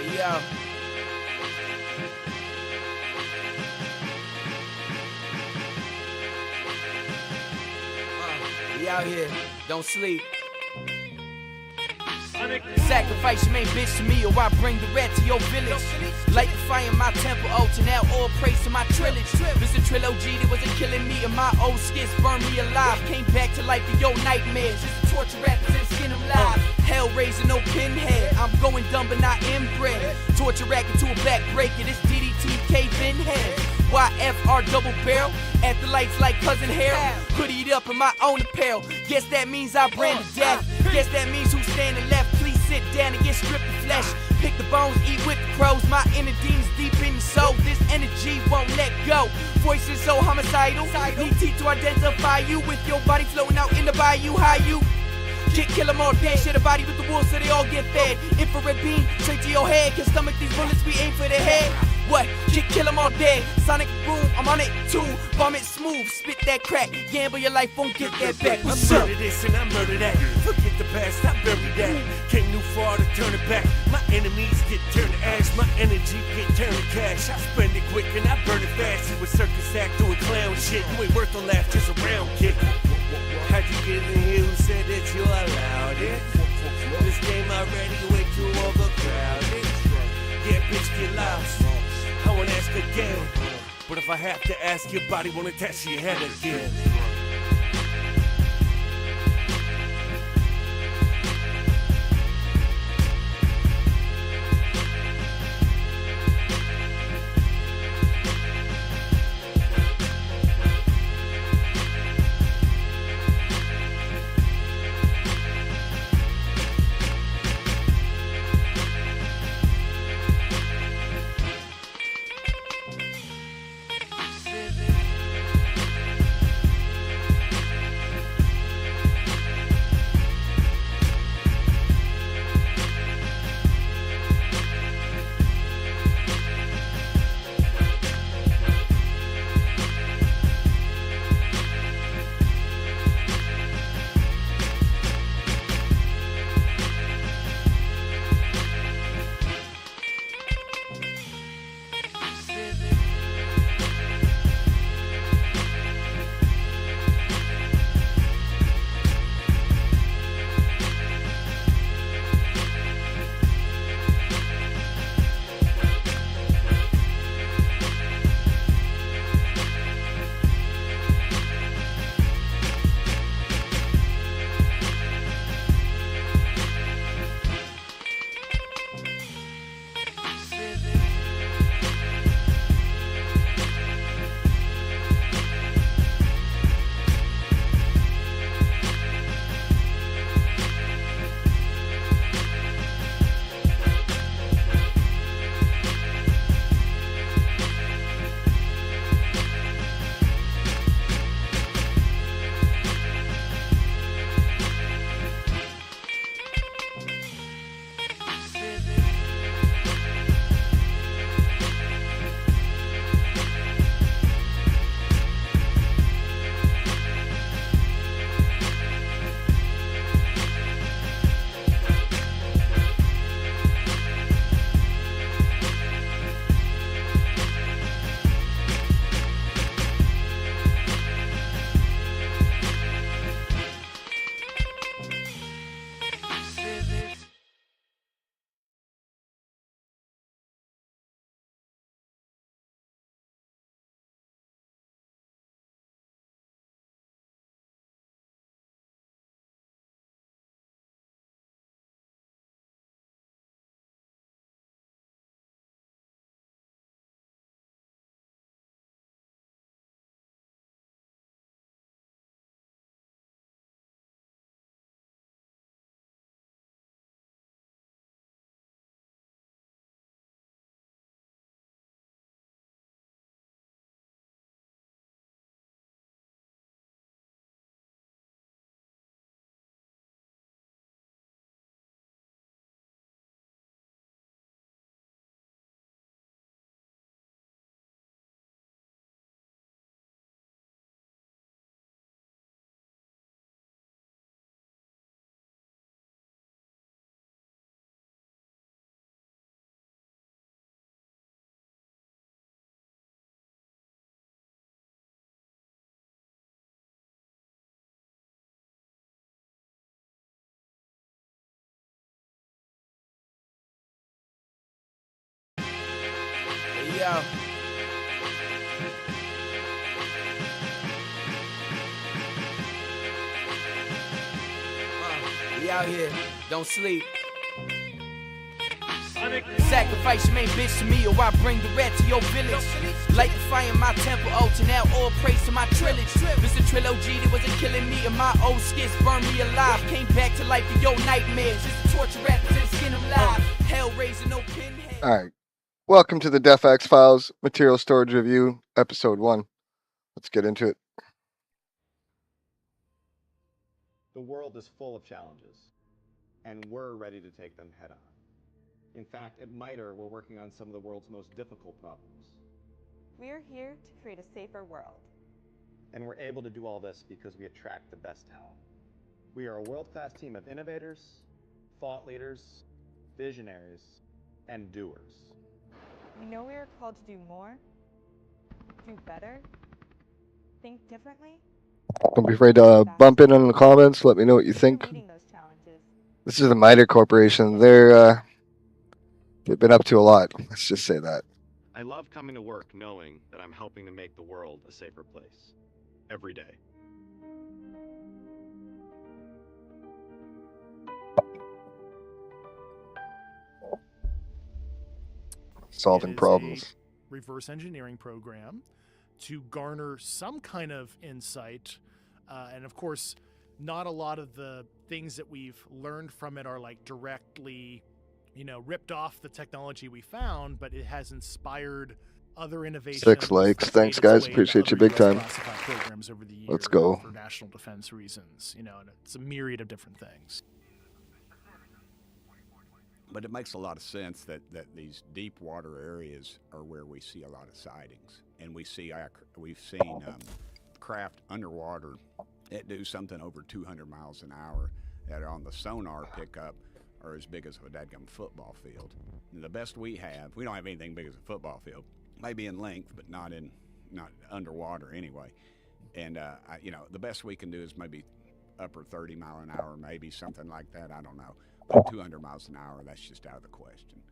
Yo. We out here, don't sleep. Sacrifice your main bitch to me, or I bring the rat to your village. Light the fire in my temple, oh, to now all praise to my trillage. This a trilogy that wasn't killing me, and my old skits burned me alive. Came back to life in your nightmares, just to torture rappers and skin them live. Hell raising no pinhead, I'm going dumb but not inbred. Torture racket to a back breaker, this DDT cave-in head. YFR double barrel, afterlights like cousin Harold. Hoodied up in my own apparel, guess that means I brand the death. Guess that means who's standing left, please sit down and get stripped of flesh. Pick the bones, eat with the crows, my inner demons deep in the soul. This energy won't let go, voices so homicidal. Need teeth to identify you with your body floating out in the bayou. How you? Kick, kill them all dead, share the body with the wolves so they all get fed. Infrared beam, straight to your head, can stomach these bullets, we aim for the head. What? Kick, kill them all dead, sonic boom, I'm on it too. Bomb it smooth, spit that crack, gamble your life, won't get that back. What's up? I murder this and I murder that, forget the past, I bury that. Came new far to turn it back, my enemies get turned to ash, my energy get turned to cash. I spend it quick and I burn it fast, you a circus act doing clown shit. You ain't worth a laugh, just a round kick. How'd you get in here? Who said that you allowed it? This game already way too overcrowded. Yeah, bitch, get lost. I won't ask again, but if I have to ask, your body won't attach to your head again. We out here, don't sleep. Sacrifice your main bitch to me, or I bring the rat to your village. Light the fire in my temple altar, now all praise to my trillage. Mr. Trilogy that wasn't killing me, and my old skits burned me alive. Came back to life for your nightmares, just to torture rappers and skin them live. Hell raising no pinhead. All right. Welcome to the DefXFiles Material Storage Review, Episode 1. Let's get into it. The world is full of challenges, and we're ready to take them head on. In fact, at MITRE, we're working on some of the world's most difficult problems. We're here to create a safer world. And we're able to do all this because we attract the best talent. We are a world-class team of innovators, thought leaders, visionaries, and doers. We know we are called to do more, do better, think differently. Don't be afraid to bump in the comments. Let me know what you think. Meeting those challenges. This is the MITRE Corporation. They've been up to a lot. Let's just say that. I love coming to work knowing that I'm helping to make the world a safer place. Every day. Solving problems. Reverse engineering program to garner some kind of insight. And of course, not a lot of the things that we've learned from it are like directly, ripped off the technology we found, but it has inspired other innovations. 6 likes. Thanks, guys. Appreciate you big time. Programs over the years. Let's go. For national defense reasons, and it's a myriad of different things. But it makes a lot of sense that these deep water areas are where we see a lot of sightings, and we've seen craft underwater that do something over 200 miles an hour that are on the sonar pickup are as big as a dadgum football field. And the best we don't have anything big as a football field, maybe in length, but not underwater anyway. And the best we can do is maybe upper 30 mile an hour, maybe something like that. I don't know. But 200 miles an hour, that's just out of the question.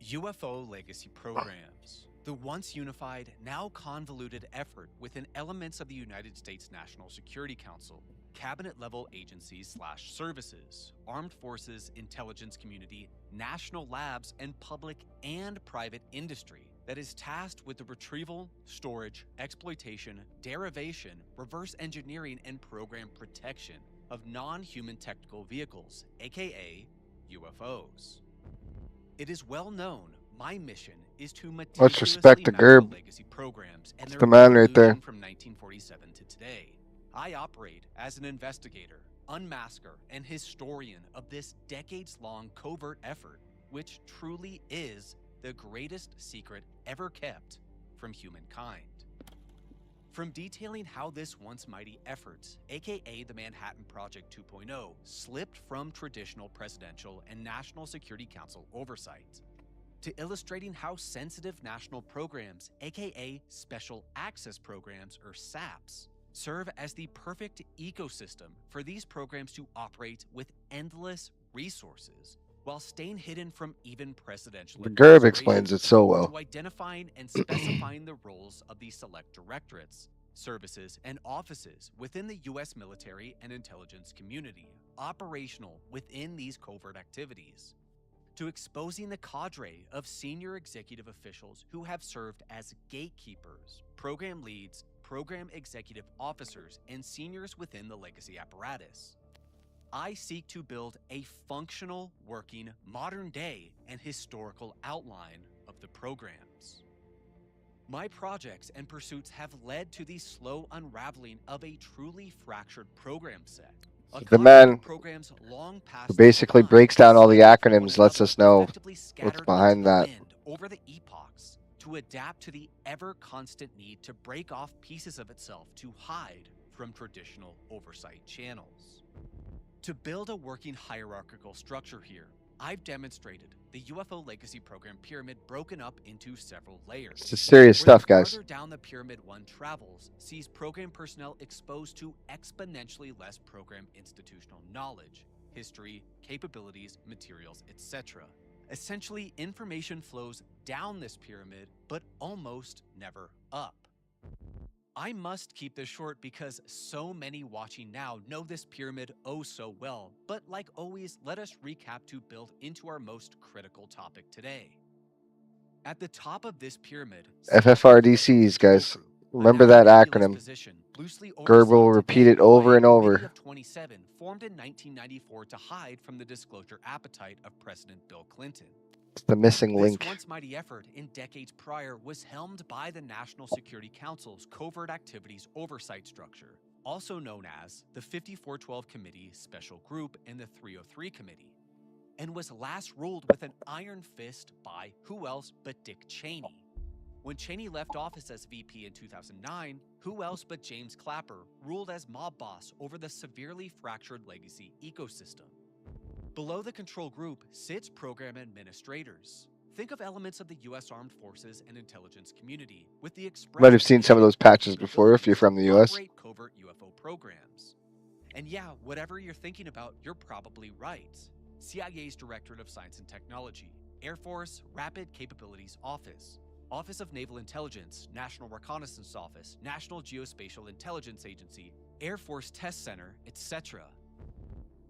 UFO legacy programs. The once unified, now convoluted effort within elements of the United States National Security Council, cabinet-level agencies/services, armed forces, intelligence community, national labs, and public and private industry that is tasked with the retrieval, storage, exploitation, derivation, reverse engineering, and program protection of non-human technical vehicles, aka UFOs. It is well known my mission is to Let's respect the GERB. legacy programs and It's their the man right there. evolution from 1947 to today. I operate as an investigator, unmasker, and historian of this decades-long covert effort, which truly is the greatest secret ever kept from humankind. From detailing how this once mighty efforts, aka the Manhattan Project 2.0, slipped from traditional presidential and National Security Council oversight, to illustrating how sensitive national programs, aka Special Access Programs or SAPs, serve as the perfect ecosystem for these programs to operate with endless resources while staying hidden from even presidential The GERB explains it so well. to identifying and specifying the roles of the select directorates, services, and offices within the U.S. military and intelligence community, operational within these covert activities, to exposing the cadre of senior executive officials who have served as gatekeepers, program leads, program executive officers, and seniors within the legacy apparatus. I seek to build a functional, working, modern-day, and historical outline of the programs. My projects and pursuits have led to the slow unraveling of a truly fractured program set. The man programs long past who basically time, breaks down all the acronyms, one lets us know effectively what's scattered behind into the that. wind over the epochs to adapt to the ever-constant need to break off pieces of itself to hide from traditional oversight channels. To build a working hierarchical structure here, I've demonstrated the UFO legacy program pyramid broken up into several layers. This is serious Where stuff, the guys. farther down the pyramid one travels sees program personnel exposed to exponentially less program institutional knowledge, history, capabilities, materials, etc. Essentially, information flows down this pyramid, but almost never up. I must keep this short because so many watching now know this pyramid oh so well, but like always, let us recap to build into our most critical topic today. At the top of this pyramid, FFRDCs, guys. Remember that acronym. Gerb will repeat it over and over. Of 27, formed in 1994 to hide from the disclosure appetite of President Bill Clinton. It's the missing link. This once mighty effort in decades prior was helmed by the National Security Council's Covert Activities Oversight Structure, also known as the 5412 Committee Special Group and the 303 Committee, and was last ruled with an iron fist by who else but Dick Cheney. When Cheney left office as VP in 2009, who else but James Clapper ruled as mob boss over the severely fractured legacy ecosystem. Below the control group sits program administrators. Think of elements of the U.S. Armed Forces and intelligence community with the express. Might have seen some of those patches before if you're from the U.S. Covert UFO programs. And yeah, whatever you're thinking about, you're probably right. CIA's Directorate of Science and Technology, Air Force Rapid Capabilities Office, Office of Naval Intelligence, National Reconnaissance Office, National Geospatial Intelligence Agency, Air Force Test Center, etc.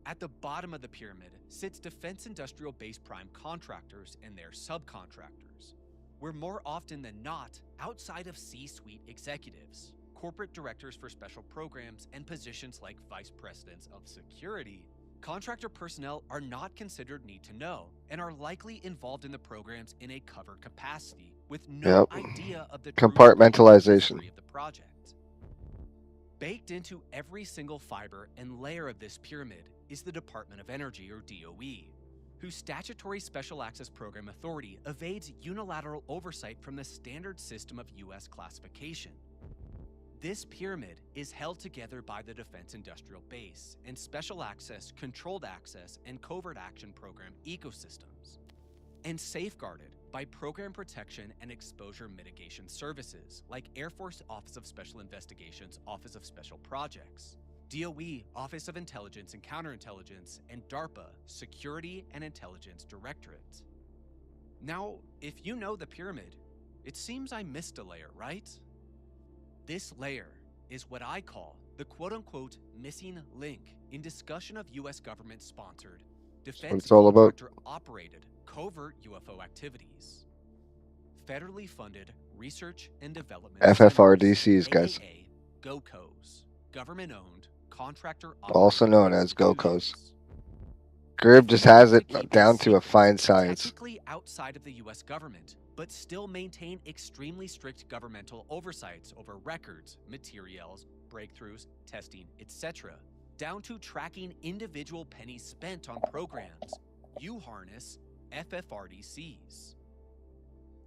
At the bottom of the pyramid sits defense industrial base prime contractors and their subcontractors, where more often than not, outside of C-suite executives, corporate directors for special programs, and positions like vice presidents of security, contractor personnel are not considered need to know and are likely involved in the programs in a cover capacity with no idea of the compartmentalization of the project. Baked into every single fiber and layer of this pyramid is the Department of Energy, or DOE, whose statutory Special Access Program authority evades unilateral oversight from the standard system of U.S. classification. This pyramid is held together by the Defense Industrial Base and Special Access, Controlled Access, and Covert Action Program ecosystems, and safeguarded by Program Protection and Exposure Mitigation Services like Air Force Office of Special Investigations, Office of Special Projects, DOE Office of Intelligence and Counterintelligence, and DARPA Security and Intelligence Directorate. Now, if you know the pyramid, it seems I missed a layer, right? This layer is what I call the quote-unquote missing link in discussion of U.S. government-sponsored, defense contractor-operated covert UFO activities. Federally funded research and development FFRDCs, guys. GOCOs, government-owned, contractor also known as GOCOs. Gerb just has it down to a fine science. Technically outside of the U.S. government, but still maintain extremely strict governmental oversights over records, materials, breakthroughs, testing, etc., down to tracking individual pennies spent on programs. You harness FFRDCs.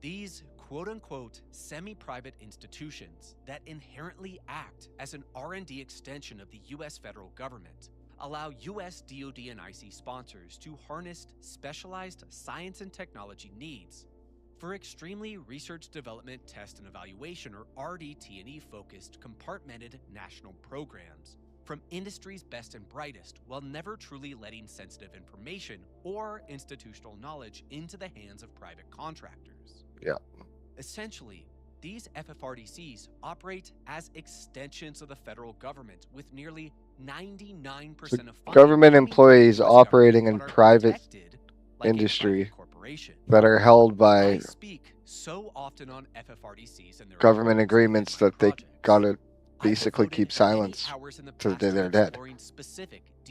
These quote-unquote semi-private institutions that inherently act as an R&D extension of the U.S. federal government allow U.S. DoD and IC sponsors to harness specialized science and technology needs for extremely research, development, test, and evaluation, or RDT&E focused compartmented national programs from industry's best and brightest, while never truly letting sensitive information or institutional knowledge into the hands of private contractors. Yeah. Essentially, these FFRDCs operate as extensions of the federal government with nearly 99% of government employees operating in private industry that are held by so often on FFRDCs and their government agreements that they gotta basically keep silence to the day they're dead,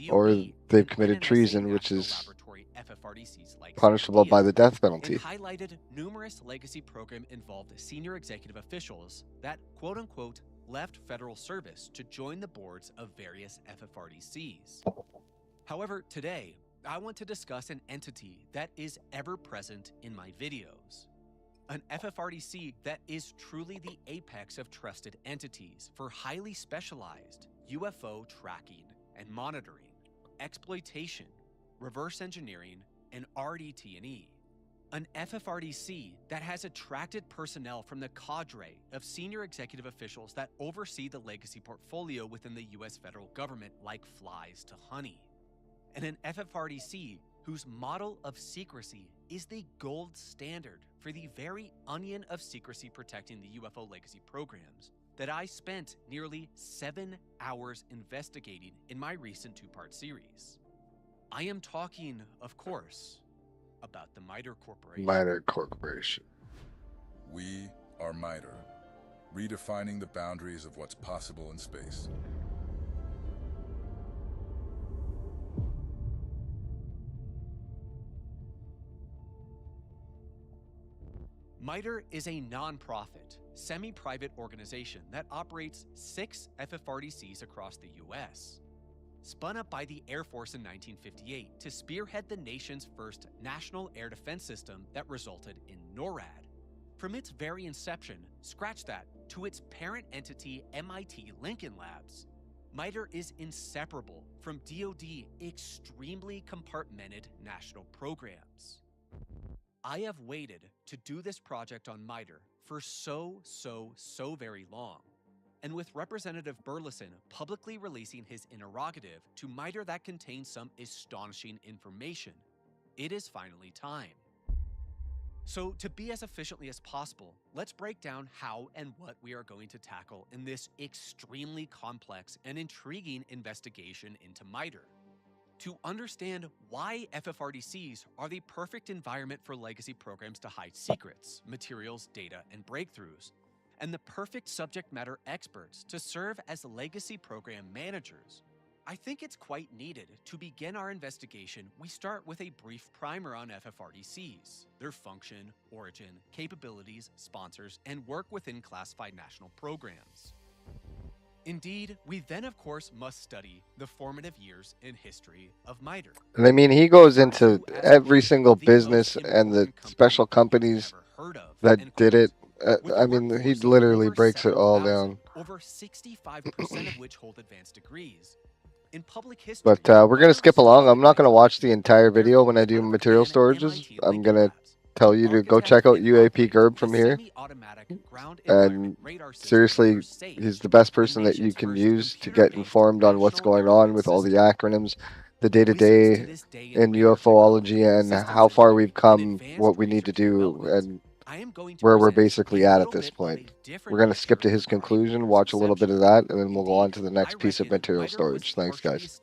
or they've committed treason, which is punishable by the death penalty. And highlighted numerous legacy program involved senior executive officials that quote-unquote left federal service to join the boards of various FFRDCs. However, today, I want to discuss an entity that is ever present in my videos. An FFRDC that is truly the apex of trusted entities for highly specialized UFO tracking and monitoring, exploitation, reverse engineering, and RDT&E. An FFRDC that has attracted personnel from the cadre of senior executive officials that oversee the legacy portfolio within the U.S. federal government like flies to honey. And an FFRDC whose model of secrecy is the gold standard for the very onion of secrecy protecting the UFO legacy programs that I spent nearly 7 hours investigating in my recent 2-part series. I am talking, of course, about the MITRE Corporation. MITRE Corporation. We are MITRE, redefining the boundaries of what's possible in space. MITRE is a non-profit, semi-private organization that operates 6 FFRDCs across the U.S. Spun up by the Air Force in 1958 to spearhead the nation's first national air defense system that resulted in NORAD. From its very inception, scratch that, to its parent entity MIT Lincoln Labs, MITRE is inseparable from DoD extremely compartmented national programs. I have waited to do this project on MITRE for so very long. And with Representative Burleson publicly releasing his interrogative to MITRE that contains some astonishing information, it is finally time. So to be as efficiently as possible, let's break down how and what we are going to tackle in this extremely complex and intriguing investigation into MITRE. To understand why FFRDCs are the perfect environment for legacy programs to hide secrets, materials, data, and breakthroughs, and the perfect subject matter experts to serve as legacy program managers, I think it's quite needed to begin our investigation. We start with a brief primer on FFRDCs, their function, origin, capabilities, sponsors, and work within classified national programs. Indeed, we then of course must study the formative years in history of MITRE. And I mean, he goes into every single business and the special companies that did it. I mean, he literally breaks it all down. Over 65% of which hold advanced degrees. In public history, But we're going to skip along. I'm not going to watch the entire video when I do material storages. I'm going to tell you to go check out UAP Gerb from here. And seriously, he's the best person that you can use to get informed on what's going on with all the acronyms, the day-to-day in UFOlogy, and how far we've come, what we need to do, and where we're basically at this point. We're going to skip to his conclusion, watch a little bit of that, and then we'll go on to the next piece of material storage. Thanks, guys.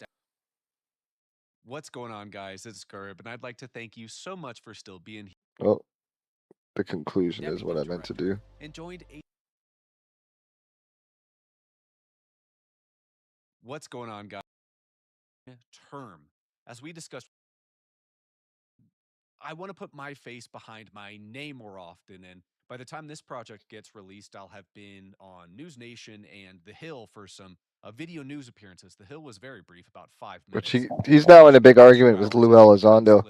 What's going on, guys? It's Gerb, and I'd like to thank you so much for still being here. Well, the conclusion is what I meant to do. What's going on, guys? Term. As we discussed, I want to put my face behind my name more often, and by the time this project gets released, I'll have been on News Nation and The Hill for some video news appearances. The Hill was very brief, about 5 minutes. Which he's now in a big argument with Lou Elizondo.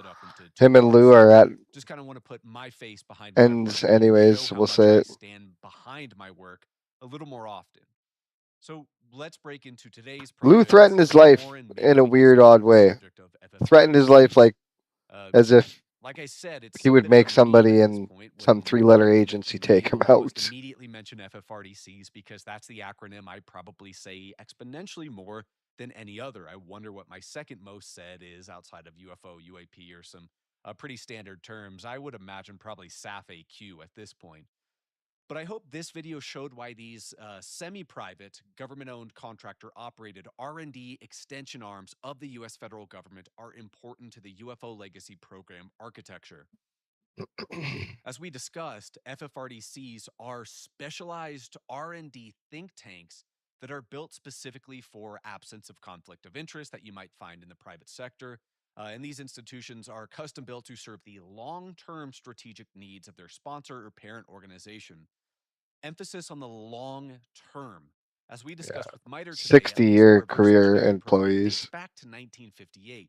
Him and Lou are at just kind of want to put my face behind ends anyways, we'll say it. Stand behind my work a little more often. So let's break into today's project. Lou threatened his life in a weird, odd way. Threatened his life like as if like I said, he would make somebody in some 3-letter agency take him out. Immediately mention FFRDCs because that's the acronym I probably say exponentially more than any other. I wonder what my second most said is outside of UFO, UAP, or some pretty standard terms. I would imagine probably SAF-AQ at this point. But I hope this video showed why these semi-private, government-owned, contractor-operated R&D extension arms of the U.S. federal government are important to the UFO legacy program architecture. As we discussed, FFRDCs are specialized R&D think tanks that are built specifically for absence of conflict of interest that you might find in the private sector. And these institutions are custom built to serve the long-term strategic needs of their sponsor or parent organization. Emphasis on the long term. As we discussed with MITRE today, 60-year career employees. Back to 1958.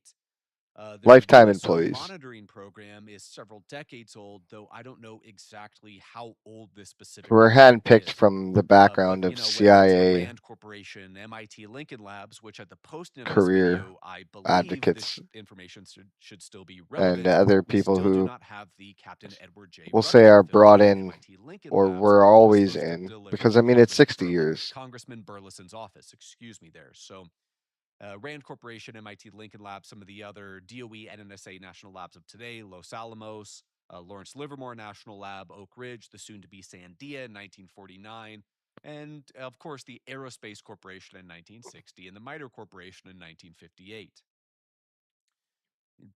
Lifetime USO employees. Monitoring program is several decades old, though I don't know exactly how old this specific. We're handpicked from the background of CIA Rand Corporation, MIT Lincoln Labs, which at the posting of career this video, I believe advocates this information should still be relevant. and other We people still do who not have the Captain Edward J. we'll say are Rutherford brought affiliated in MIT Lincoln or Labs were who are always supposed to in, deliver because I mean it's this 60 program. years. Congressman Burleson's office, excuse me there. So Rand Corporation, MIT Lincoln Lab, some of the other DOE and NSA national labs of today, Los Alamos, Lawrence Livermore National Lab, Oak Ridge, the soon-to-be Sandia in 1949, and, of course, the Aerospace Corporation in 1960 and the MITRE Corporation in 1958.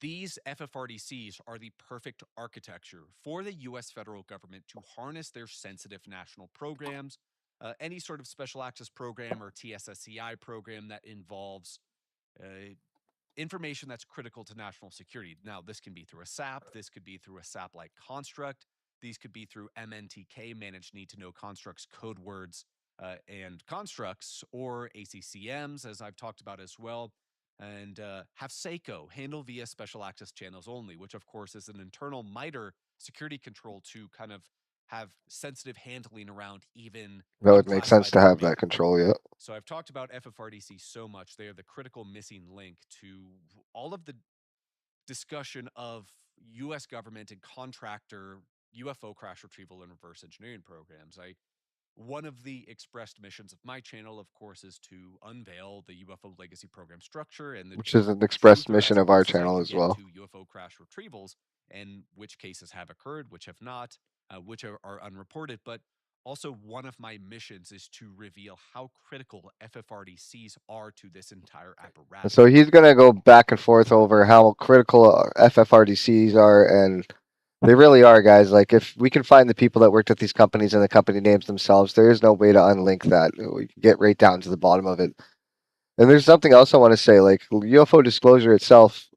These FFRDCs are the perfect architecture for the U.S. federal government to harness their sensitive national programs, any sort of special access program or TSSCI program that involves information that's critical to national security. Now, this can be through a SAP, this could be through a SAP-like construct, these could be through MNTK, Managed Need to Know Constructs, code words, and constructs, or ACCMs, as I've talked about as well, and have SACO, handle via special access channels only, which of course is an internal MITRE security control to kind of have sensitive handling around even That would make sense to have that control, yeah. So I've talked about FFRDC so much. They are the critical missing link to all of the discussion of U.S. government and contractor UFO crash retrieval and reverse engineering programs. One of the expressed missions of my channel, of course, is to unveil the UFO legacy program structure and which is an expressed mission of our channel as well. To UFO crash retrievals and which cases have occurred, which have not, which are unreported. But also, one of my missions is to reveal how critical FFRDCs are to this entire apparatus. So he's going to go back and forth over how critical FFRDCs are, and they really are, guys. Like, if we can find the people that worked at these companies and the company names themselves, there is no way to unlink that. We can get right down to the bottom of it. And there's something else I want to say. Like, UFO disclosure itself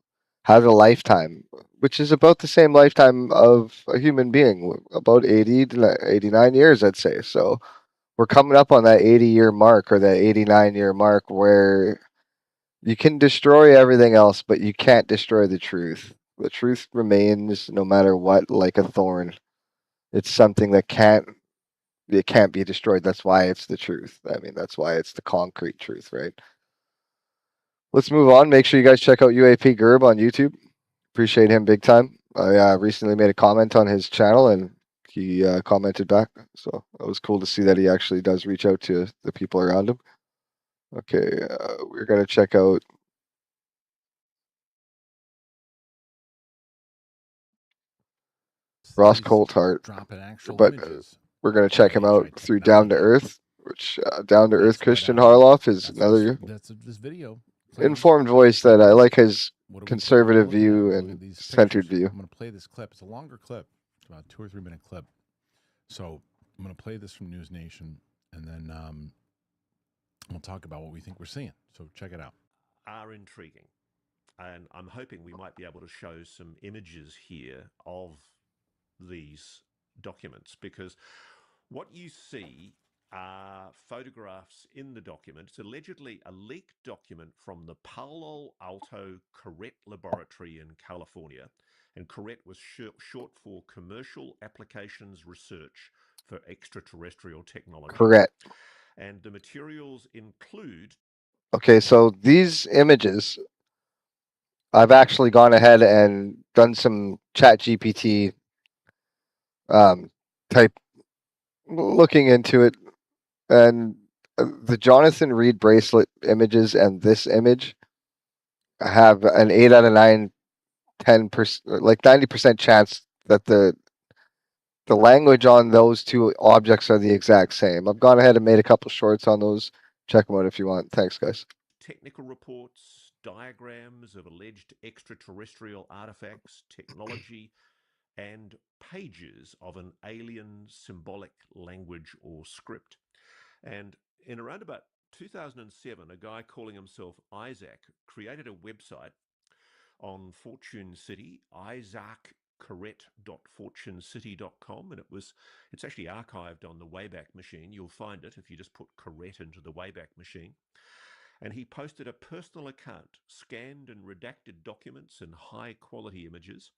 has a lifetime, which is about the same lifetime of a human being, about 80 to 89 years, I'd say. So we're coming up on that 80-year mark or that 89-year mark where you can destroy everything else, but you can't destroy the truth. The truth remains no matter what, like a thorn. It's something that can't be destroyed. That's why it's the truth. I mean, that's why it's the concrete truth, right? Let's move on. Make sure you guys check out UAP Gerb on YouTube. Appreciate him big time. I recently made a comment on his channel and he commented back. So it was cool to see that he actually does reach out to the people around him. Okay, we're going to check out Ross Coulthart, but we're going to check him out through Down to Earth, which Down to Earth Christian Harloff is another informed voice that I like his conservative view and centered view. I'm going to play this clip. It's a longer clip. It's about a 2 or 3 minute clip. So I'm going to play this from News Nation, and then we'll talk about what we think we're seeing. So check it out. Are intriguing. And I'm hoping we might be able to show some images here of these documents, because what you see are photographs in the document. It's allegedly a leaked document from the Palo Alto Corret Laboratory in California. And Corret was short for Commercial Applications Research for Extraterrestrial Technology. Correct. And the materials include... Okay, so these images, I've actually gone ahead and done some ChatGPT type looking into it, and the Jonathan Reed bracelet images and this image have an 8 out of 9, 10%, like 90% chance that the language on those two objects are the exact same. I've gone ahead and made a couple shorts on those. Check them out if you want. Thanks, guys. Technical reports, diagrams of alleged extraterrestrial artifacts, technology, and pages of an alien symbolic language or script. And in around about 2007, a guy calling himself Isaac created a website on Fortune City, isaaccorret.fortunecity.com, and it's actually archived on the Wayback Machine. You'll find it if you just put Corret into the Wayback Machine. And he posted a personal account, scanned and redacted documents and high-quality images.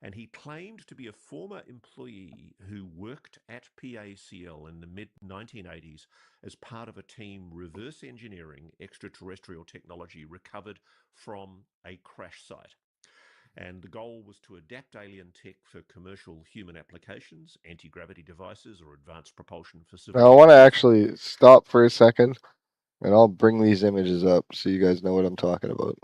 And he claimed to be a former employee who worked at PACL in the mid-1980s as part of a team reverse engineering extraterrestrial technology recovered from a crash site. And the goal was to adapt alien tech for commercial human applications, anti-gravity devices, or advanced propulsion for civil... Now, I want to actually stop for a second And I'll bring these images up so you guys know what I'm talking about.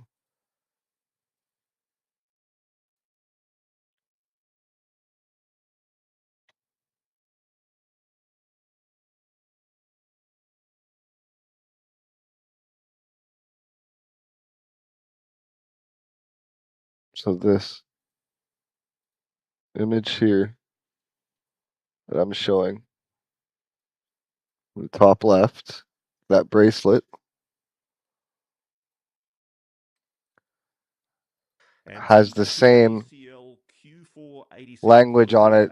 So this image here that I'm showing, the top left, that bracelet has the same language on it,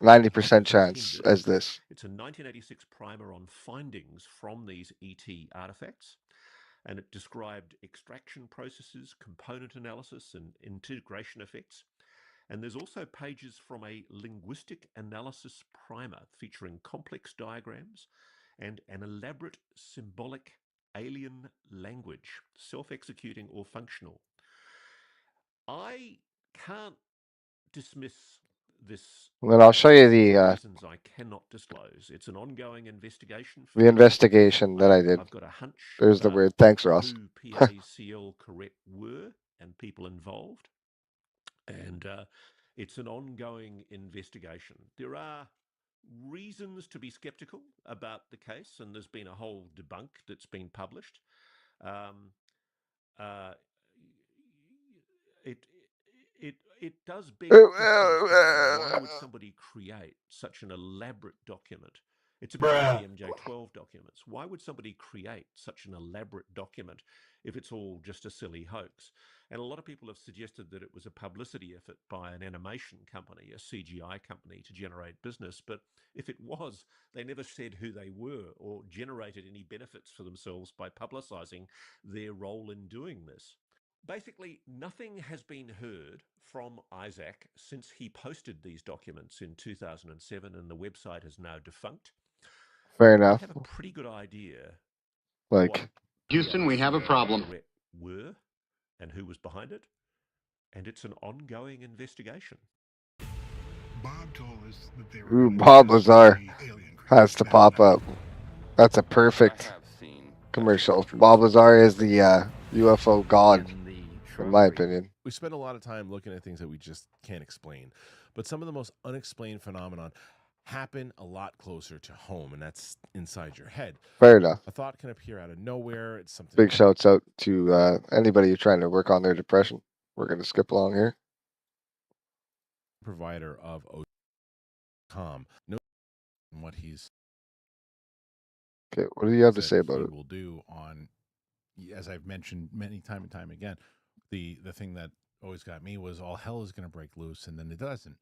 90% chance as this. It's a 1986 primer on findings from these ET artifacts, and it described extraction processes, component analysis, and integration effects. And there's also pages from a linguistic analysis primer featuring complex diagrams and an elaborate symbolic alien language, self-executing or functional. I can't dismiss this. And then I'll show you reasons I cannot disclose. It's an ongoing investigation. The investigation that I did. I've got a hunch. There's the word. Thanks, Ross. Who PACL correct were and people involved, and it's an ongoing investigation. There are reasons to be skeptical about the case, and there's been a whole debunk that's been published. It does beg the question, why would somebody create such an elaborate document? It's about the MJ12 documents. Why would somebody create such an elaborate document if it's all just a silly hoax? And a lot of people have suggested that it was a publicity effort by an animation company, a CGI company, to generate business. But if it was, they never said who they were or generated any benefits for themselves by publicizing their role in doing this. Basically, nothing has been heard from Isaac since he posted these documents in 2007, and the website is now defunct. Fair enough. I have a pretty good idea. Like, Houston, we have a problem. Were and who was behind it, and it's an ongoing investigation. Bob told us that they were ooh, Bob Lazar has to pop up. That's a perfect commercial. Bob Lazar is the UFO god, in my opinion. We spend a lot of time looking at things that we just can't explain, but some of the most unexplained phenomenon happen a lot closer to home, and that's inside your head. Fair enough. A thought can appear out of nowhere. It's something. Big shouts out to anybody who's trying to work on their depression. We're going to skip along here. Provider of O.com. No, what he's. Okay, what do you have to say about it? Will do on, as I've mentioned many time and time again, the thing that always got me was all hell is going to break loose, and then it doesn't.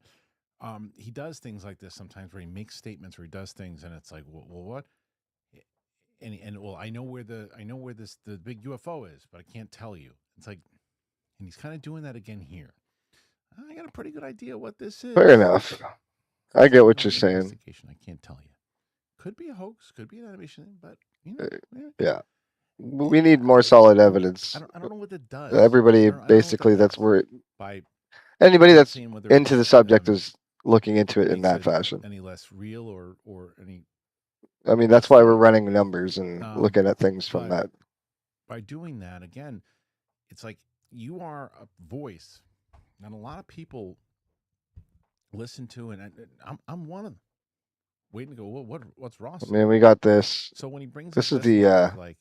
He does things like this sometimes where he makes statements where he does things, and it's like, well what? And well, I know where the big UFO is, but I can't tell you. It's like, and he's kind of doing that again here. I got a pretty good idea what this is. Fair enough. I get what you're saying. I can't tell you. Could be a hoax, could be an animation, but you know, yeah. We need more solid evidence. I don't know what it does. Everybody basically that's where anybody that's into the subject is looking into it in that fashion. Any less real or any. I mean, that's why we're running numbers and looking at things from that. By doing that, again, it's like you are a voice, and a lot of people listen to, and I'm one of them. Waiting to go. Well, what's Ross? I mean, we got this. So when he brings this is the like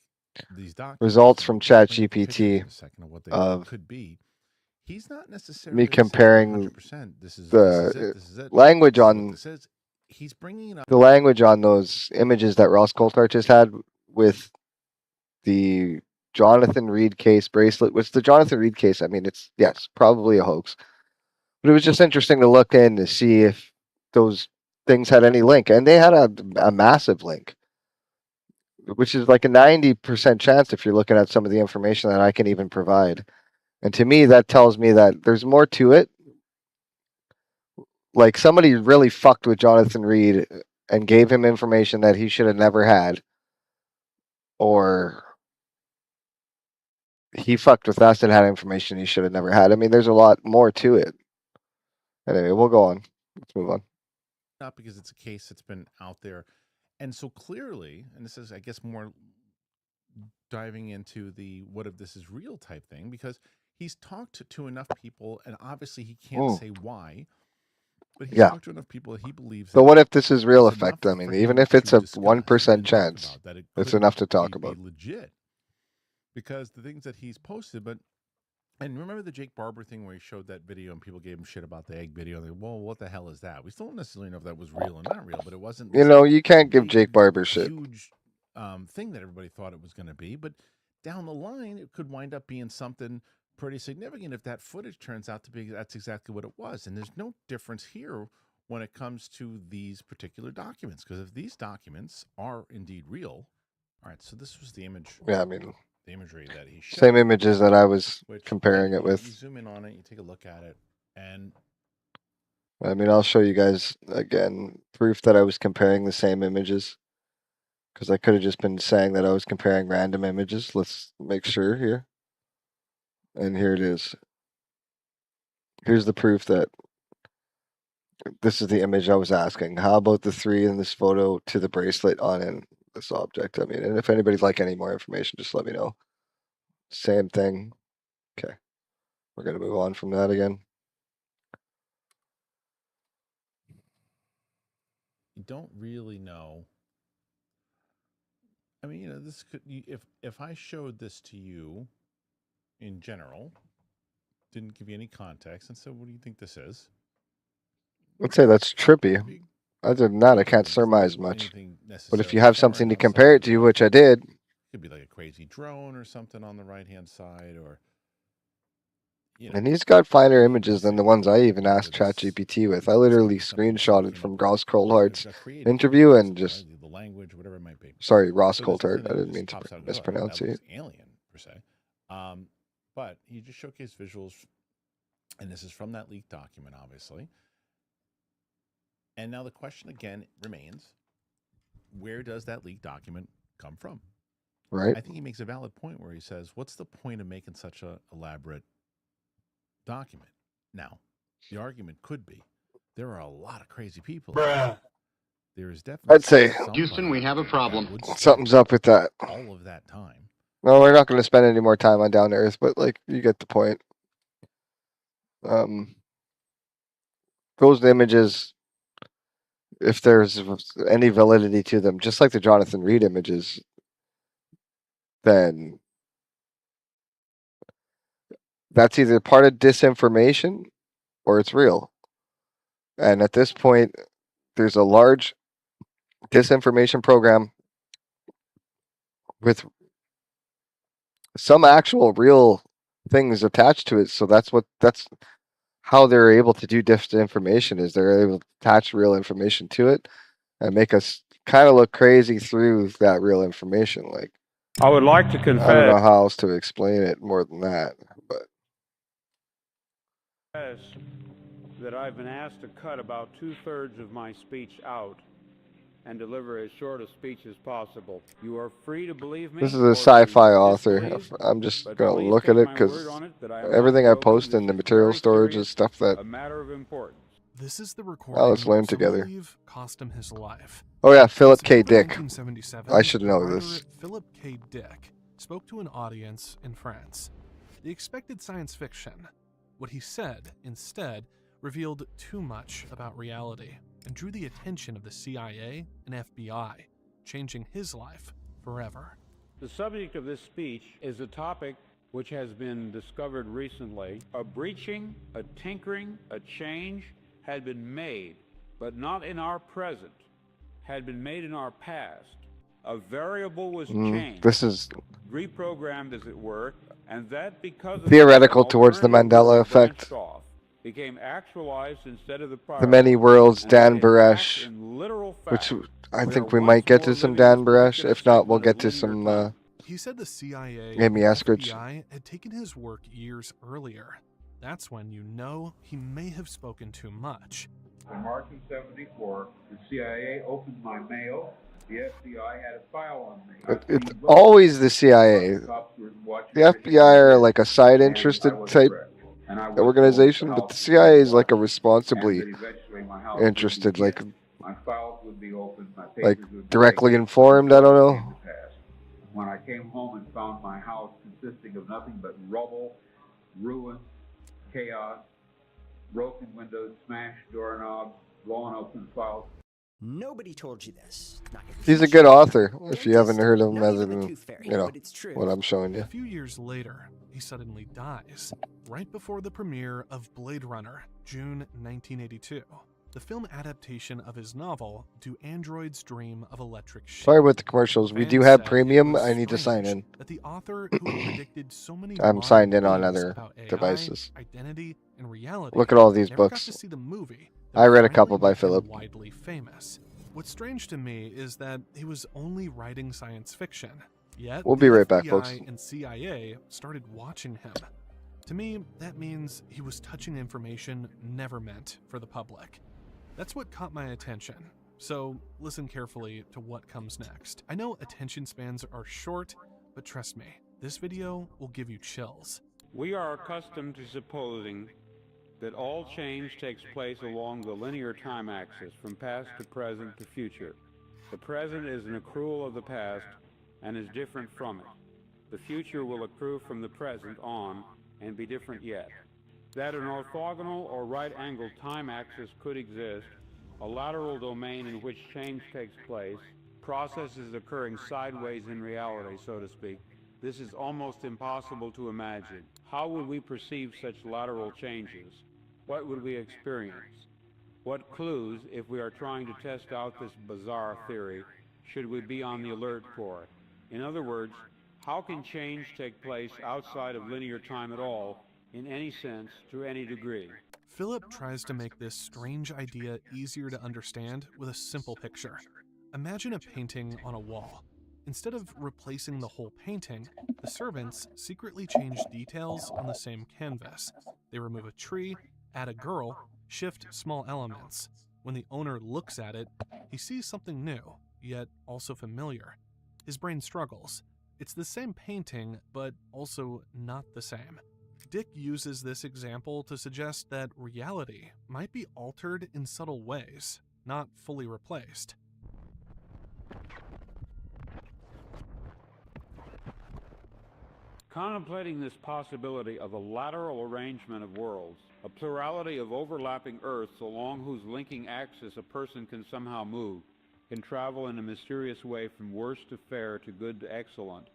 these results from ChatGPT of could be. He's not necessarily me comparing this is the language on. He's bringing up the language on those images that Ross Coulthart just had with the Jonathan Reed case bracelet. Which the Jonathan Reed case, I mean, it's yes, probably a hoax, but it was just interesting to look in to see if those things had any link, and they had a massive link, which is like a 90% chance if you're looking at some of the information that I can even provide. And to me, that tells me that there's more to it. Like somebody really fucked with Jonathan Reed and gave him information that he should have never had, or he fucked with us and had information he should have never had. I mean, there's a lot more to it. Anyway, we'll go on. Let's move on. Not because it's a case that's been out there. And so clearly, and this is, I guess, more diving into the what if this is real type thing, because he's talked to enough people, and obviously he can't say why, but he's talked to enough people that he believes. The what if this is real effect, I enough mean, for even him if it's to a discuss 1% and talk chance, about, that it it's could enough to talk be about. legit. Because the things that he's posted, and remember the Jake Barber thing where he showed that video and people gave him shit about the egg video. And they, well, what the hell is that? We still don't necessarily know if that was real or not real, but it wasn't. You know, you can't give Jake Barber shit. Huge thing that everybody thought it was going to be, but down the line, it could wind up being something pretty significant if that footage turns out to be that's exactly what it was. And there's no difference here when it comes to these particular documents, because if these documents are indeed real, all right. So this was the image. Yeah, I mean, the imagery that he showed. Same images that I was comparing it with. You zoom in on it, you take a look at it, and I mean, I'll show you guys again proof that I was comparing the same images, because I could have just been saying that I was comparing random images. Let's make sure here. And here it is. Here's the proof that this is the image I was asking. How about the 3 in this photo to the bracelet on in this object? I mean, and if anybody'd like any more information, just let me know. Same thing. Okay. We're going to move on from that again. You don't really know. I mean, you know, this could, if I showed this to you in general, didn't give you any context, and said, what do you think this is? Let's say that's trippy. Other than that, I can't surmise much. But if you have something to compare it to, which I did. It could be like a crazy drone or something on the right-hand side, or... And he's got finer images than the ones I even asked ChatGPT with. I literally screenshotted from Ross Coulthard's interview and just... the language, whatever it might be. Sorry, Ross Coulthard. I didn't mean to mispronounce it. Alien, per se. But he just showcased visuals, and this is from that leaked document, obviously. And now the question again remains, where does that leaked document come from? Right. I think he makes a valid point where he says, what's the point of making such an elaborate document? Now, the argument could be, there are a lot of crazy people. Bruh. There is definitely... I'd say, Houston, we have a problem. Something's up with that. All of that time. No, we're not going to spend any more time on Down to Earth, but, like, you get the point. Those images, if there's any validity to them, just like the Jonathan Reed images, then that's either part of disinformation or it's real. And at this point, there's a large disinformation program with some actual real things attached to it. So that's how they're able to do disinformation, is they're able to attach real information to it and make us kind of look crazy through that real information. Like, I would like to confess. I don't know how else to explain it more than that, but that I've been asked to cut about 2/3 of my speech out and deliver as short a speech as possible. You are free to believe me. This is a sci-fi author. I'm just going to look at it because everything I post in the material storage is stuff that... A matter of importance. This is the recording. Oh, let's learn together. Cost him his life. Oh yeah, Philip K. Dick. I should know this. Philip K. Dick spoke to an audience in France. He expected science fiction. What he said, instead, revealed too much about reality and drew the attention of the CIA and FBI, changing his life forever. The subject of this speech is a topic which has been discovered recently. A breaching, a tinkering, a change had been made, but not in our present, had been made in our past. A variable was changed. This is reprogrammed, as it were, and that because of theoretical towards the Mandela effect. Became actualized instead of the prior. The Many Worlds, Dan Baresh, which I think we might get to some Dan Baresh. If not, we'll get to some he said the CIA Amy and Eskridge. FBI had taken his work years earlier. That's when you know he may have spoken too much. In March of '74, the CIA opened my mail. The FBI had a file on me. It's always the CIA. The FBI are like a side interested type organization, but the CIA is like a responsibly interested, like directly informed. I don't know. When I came home in found my house consisting of nothing but rubble, ruin, chaos, broken windows, smashed doorknobs, blown open files. Nobody told you this. Not your He's a teacher, good author. no If you haven't dentist, heard of him not other even the than, tooth fairy, you know, but it's true. what I'm showing you. A few years later, he suddenly dies, right before the premiere of Blade Runner, June 1982, the film adaptation of his novel, Do Androids Dream of Electric Sheep. Sorry about the commercials. We Fans do have said it premium. was I need to sign strange in. that the author who had predicted so many I'm modern signed in on themes other about AI, devices. identity, and reality Look at all these never books. got to see the movie I read a finally couple by made him Philip. widely famous. What's strange to me is that he was only writing science fiction, yet We'll the be right back, FBI folks. and CIA started watching him. To me, that means he was touching information never meant for the public. That's what caught my attention, so listen carefully to what comes next. I know attention spans are short, but trust me, this video will give you chills. We are accustomed to supposing that all change takes place along the linear time axis, from past to present to future. The present is an accrual of the past and is different from it. The future will accrue from the present on and be different yet. That an orthogonal or right-angled time axis could exist, a lateral domain in which change takes place, processes occurring sideways in reality, so to speak, this is almost impossible to imagine. How would we perceive such lateral changes? What would we experience? What clues, if we are trying to test out this bizarre theory, should we be on the alert for? In other words, how can change take place outside of linear time at all, in any sense, to any degree? Philip tries to make this strange idea easier to understand with a simple picture. Imagine a painting on a wall. Instead of replacing the whole painting, the servants secretly change details on the same canvas. They remove a tree, add a girl, shift small elements. When the owner looks at it, he sees something new, yet also familiar. His brain struggles. It's the same painting, but also not the same. Dick uses this example to suggest that reality might be altered in subtle ways, not fully replaced. Contemplating this possibility of a lateral arrangement of worlds, a plurality of overlapping Earths along whose linking axis a person can somehow move, can travel in a mysterious way from worse to fair to good to excellent.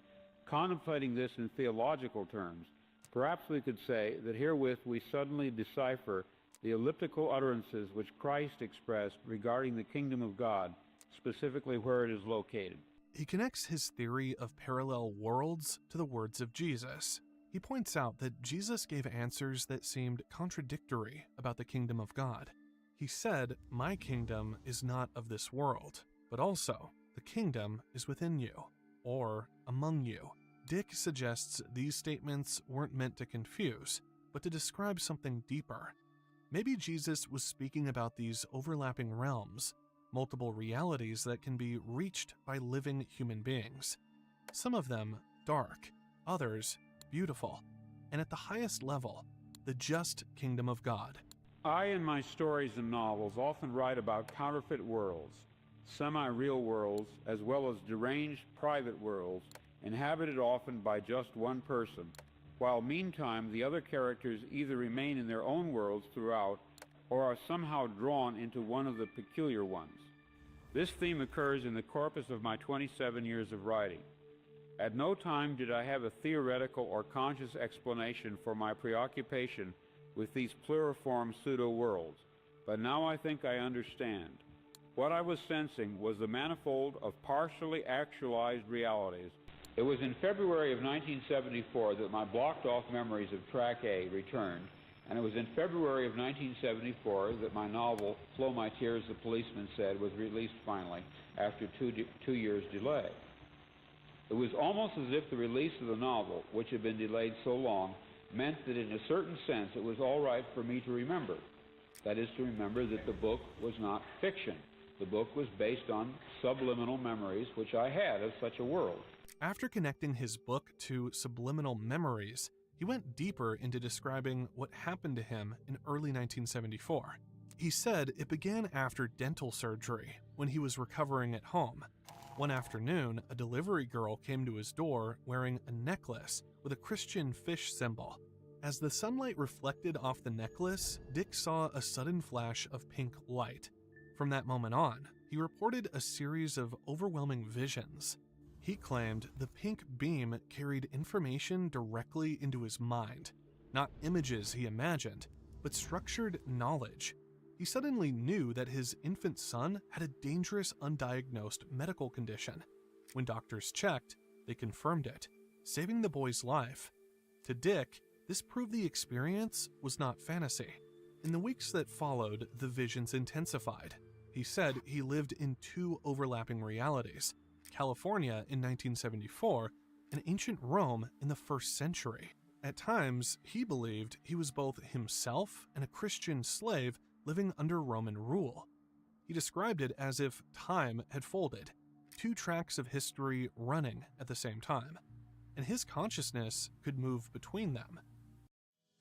Contemplating this in theological terms, perhaps we could say that herewith we suddenly decipher the elliptical utterances which Christ expressed regarding the kingdom of God, specifically where it is located. He connects his theory of parallel worlds to the words of Jesus. He points out that Jesus gave answers that seemed contradictory about the kingdom of God. He said, "My kingdom is not of this world," but also, "The kingdom is within you," or among you. Dick suggests these statements weren't meant to confuse, but to describe something deeper. Maybe Jesus was speaking about these overlapping realms, multiple realities that can be reached by living human beings. Some of them dark, others beautiful, and at the highest level, the just kingdom of God. I, in my stories and novels, often write about counterfeit worlds, semi-real worlds, as well as deranged private worlds, inhabited often by just one person, while meantime the other characters either remain in their own worlds throughout or are somehow drawn into one of the peculiar ones. This theme occurs in the corpus of my 27 years of writing. At no time did I have a theoretical or conscious explanation for my preoccupation with these pluriform pseudo-worlds, but now I think I understand. What I was sensing was the manifold of partially actualized realities. It was in February of 1974 that my blocked-off memories of Track A returned, and it was in February of 1974 that my novel, Flow My Tears, the Policeman Said, was released finally, after two years' delay. It was almost as if the release of the novel, which had been delayed so long, meant that in a certain sense it was all right for me to remember. That is, to remember that the book was not fiction. The book was based on subliminal memories which I had of such a world. After connecting his book to subliminal memories, he went deeper into describing what happened to him in early 1974. He said it began after dental surgery, when he was recovering at home. One afternoon, a delivery girl came to his door wearing a necklace with a Christian fish symbol. As the sunlight reflected off the necklace, Dick saw a sudden flash of pink light. From that moment on, he reported a series of overwhelming visions. He claimed the pink beam carried information directly into his mind, not images he imagined, but structured knowledge. He suddenly knew that his infant son had a dangerous undiagnosed medical condition. When doctors checked, they confirmed it, saving the boy's life. To Dick, this proved the experience was not fantasy. In the weeks that followed, the visions intensified. He said he lived in two overlapping realities, California in 1974 and ancient Rome in the 1st century. At times, he believed he was both himself and a Christian slave living under Roman rule. He described it as if time had folded, two tracks of history running at the same time, and his consciousness could move between them.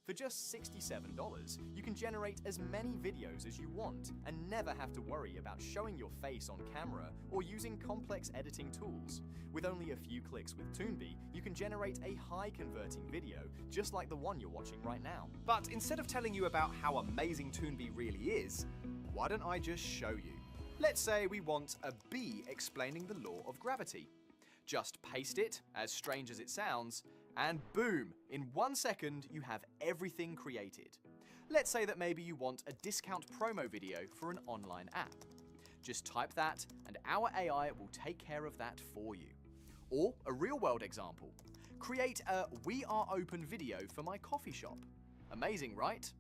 For just $67, you can generate as many videos as you want and never have to worry about showing your face on camera or using complex editing tools. With only a few clicks with Toonbee, you can generate a high-converting video just like the one you're watching right now. But instead of telling you about how amazing Toonbee really is, why don't I just show you? Let's say we want a bee explaining the law of gravity. Just paste it, as strange as it sounds, and boom, in 1 second you have everything created. Let's say that maybe you want a discount promo video for an online app. Just type that and our AI will take care of that for you. Or a real-world example. Create a "We Are Open" video for my coffee shop. Amazing, right?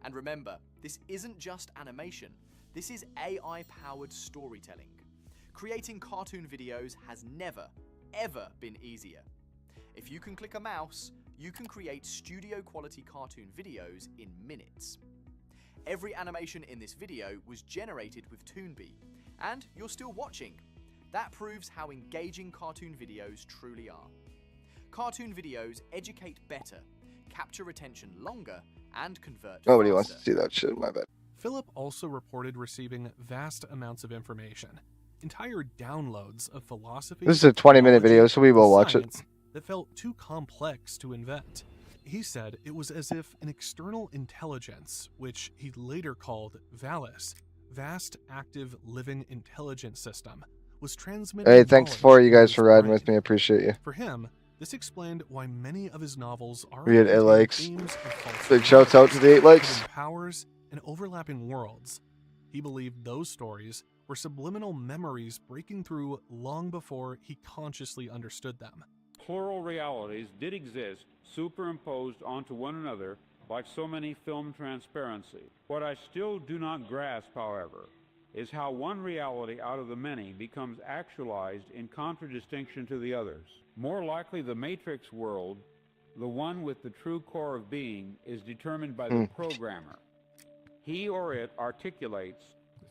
And remember, this isn't just animation. This is AI-powered storytelling. Creating cartoon videos has never, ever been easier. If you can click a mouse, you can create studio-quality cartoon videos in minutes. Every animation in this video was generated with Toonbee, and you're still watching. That proves how engaging cartoon videos truly are. Cartoon videos educate better, capture attention longer, and convert Nobody faster. wants to see that shit, my bad. Philip also reported receiving vast amounts of information, entire downloads of philosophy. This is a 20-minute video, so we will watch it. That felt too complex to invent. He said it was as if an external intelligence, which he later called VALIS, Vast Active Living Intelligence System, was transmitting. Hey, thanks knowledge for you into guys his for riding mind. with me. I appreciate you. For him, this explained why many of his novels are We had 8 likes. themes of false Big shouts out to the 8 likes. hidden powers, and overlapping worlds. He believed those stories were subliminal memories breaking through long before he consciously understood them. Plural realities did exist, superimposed onto one another like so many film transparency. What I still do not grasp, however, is how one reality out of the many becomes actualized in contradistinction to the others. More likely, the Matrix world, the one with the true core of being, is determined by the programmer. He or it articulates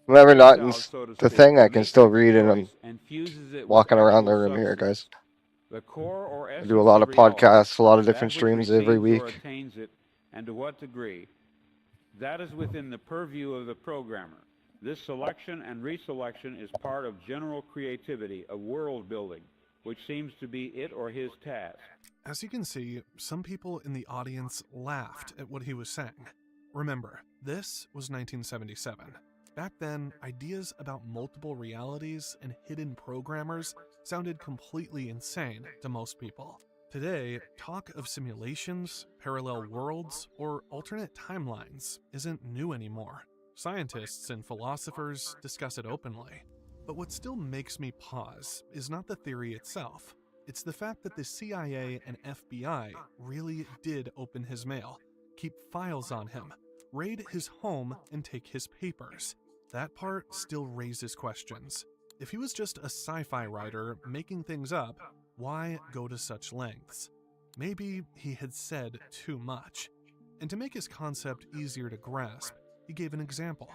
Whoever not in so to the speak, thing, I can still read and choice I'm and fuses it with walking around the actual room here, substance. guys. The core or I essence do a lot of reality, podcasts, a lot of that different which streams every receives or week. attains it, and to what degree, that is within the purview of the programmer. This selection and reselection is part of general creativity, of world building, which seems to be it or his task. As you can see, some people in the audience laughed at what he was saying. Remember, this was 1977. Back then, ideas about multiple realities and hidden programmers sounded completely insane to most people. Today, talk of simulations, parallel worlds, or alternate timelines isn't new anymore. Scientists and philosophers discuss it openly. But what still makes me pause is not the theory itself. It's the fact that the CIA and FBI really did open his mail, keep files on him, raid his home, and take his papers. That part still raises questions. If he was just a sci-fi writer making things up, why go to such lengths? Maybe he had said too much. And to make his concept easier to grasp, he gave an example.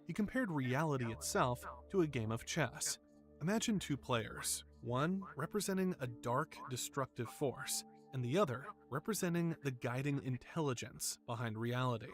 He compared reality itself to a game of chess. Imagine two players, one representing a dark, destructive force, and the other representing the guiding intelligence behind reality.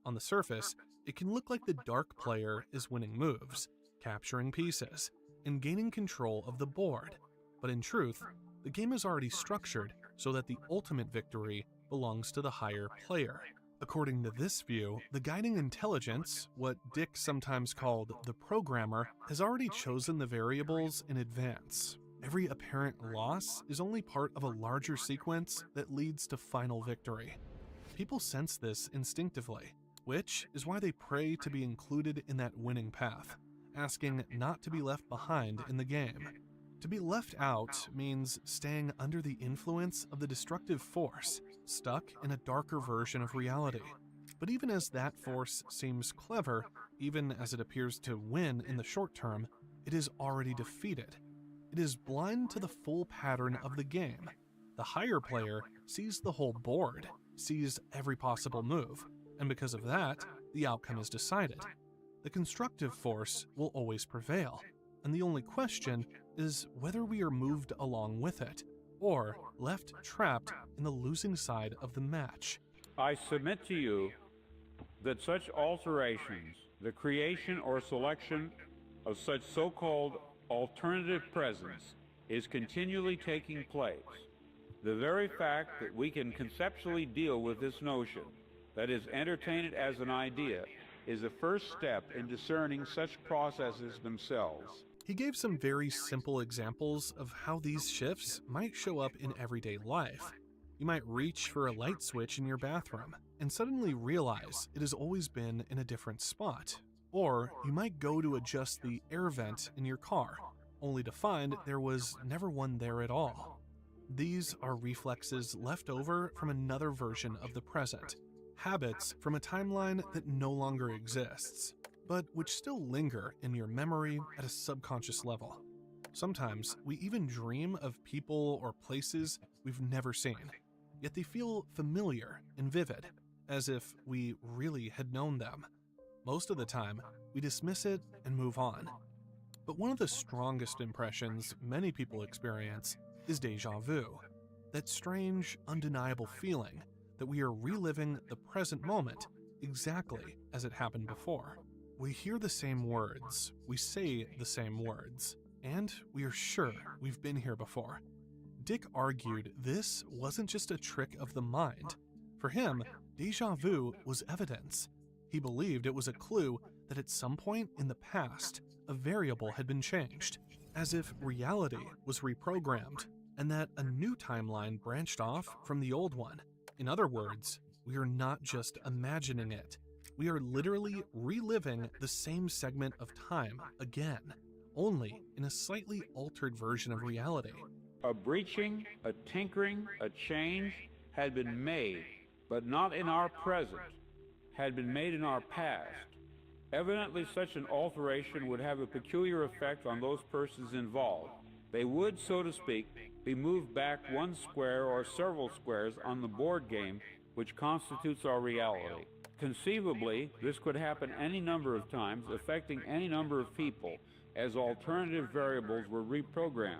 On the surface, it can look like the dark player is winning moves, capturing pieces. and gaining control of the board. But in truth, the game is already structured so that the ultimate victory belongs to the higher player. According to this view, the guiding intelligence, what Dick sometimes called the programmer, has already chosen the variables in advance. Every apparent loss is only part of a larger sequence that leads to final victory. People sense this instinctively, which is why they pray to be included in that winning path, asking not to be left behind in the game. To be left out means staying under the influence of the destructive force, stuck in a darker version of reality. But even as that force seems clever, even as it appears to win in the short term, it is already defeated. It is blind to the full pattern of the game. The higher player sees the whole board, sees every possible move, and because of that, the outcome is decided. The constructive force will always prevail, and the only question is whether we are moved along with it, or left trapped in the losing side of the match. I submit to you that such alterations, the creation or selection of such so-called alternative presence, is continually taking place. The very fact that we can conceptually deal with this notion, that is, entertain it as an idea, is the first step in discerning such processes themselves. He gave some very simple examples of how these shifts might show up in everyday life. You might reach for a light switch in your bathroom and suddenly realize it has always been in a different spot. Or you might go to adjust the air vent in your car, only to find there was never one there at all. These are reflexes left over from another version of the present, habits from a timeline that no longer exists, but which still linger in your memory at a subconscious level. Sometimes we even dream of people or places we've never seen, yet they feel familiar and vivid, as if we really had known them. Most of the time, we dismiss it and move on. But one of the strongest impressions many people experience is déjà vu, that strange, undeniable feeling that we are reliving the present moment exactly as it happened before. We hear the same words, we say the same words, and we are sure we've been here before. Dick argued this wasn't just a trick of the mind. For him, déjà vu was evidence. He believed it was a clue that at some point in the past, a variable had been changed, as if reality was reprogrammed, and that a new timeline branched off from the old one. In other words, we are not just imagining it. We are literally reliving the same segment of time again, only in a slightly altered version of reality. A breaching, a tinkering, a change had been made, but not in our present, had been made in our past. Evidently, such an alteration would have a peculiar effect on those persons involved. They would, so to speak, be moved back one square or several squares on the board game which constitutes our reality. Conceivably, this could happen any number of times, affecting any number of people, as alternative variables were reprogrammed.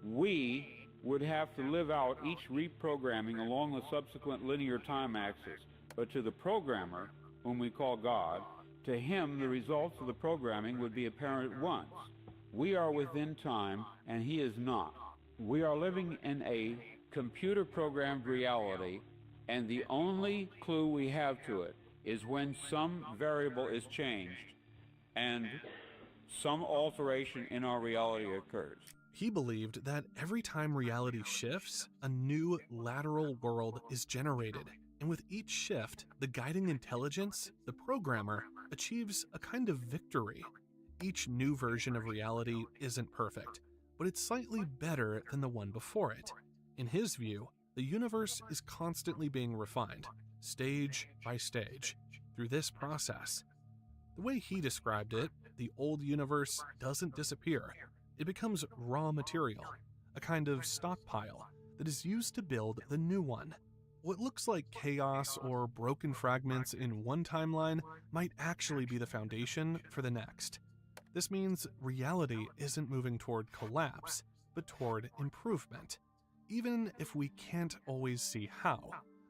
We would have to live out each reprogramming along the subsequent linear time axis, but to the programmer, whom we call God, to him the results of the programming would be apparent at once. We are within time, and he is not. We are living in a computer-programmed reality, and the only clue we have to it is when some variable is changed and some alteration in our reality occurs. He believed that every time reality shifts, a new lateral world is generated, and with each shift, the guiding intelligence, the programmer, achieves a kind of victory. Each new version of reality isn't perfect, but it's slightly better than the one before it. In his view, the universe is constantly being refined, stage by stage, through this process. The way he described it, the old universe doesn't disappear. It becomes raw material, a kind of stockpile that is used to build the new one. What looks like chaos or broken fragments in one timeline might actually be the foundation for the next. This means reality isn't moving toward collapse, but toward improvement. Even if we can't always see how,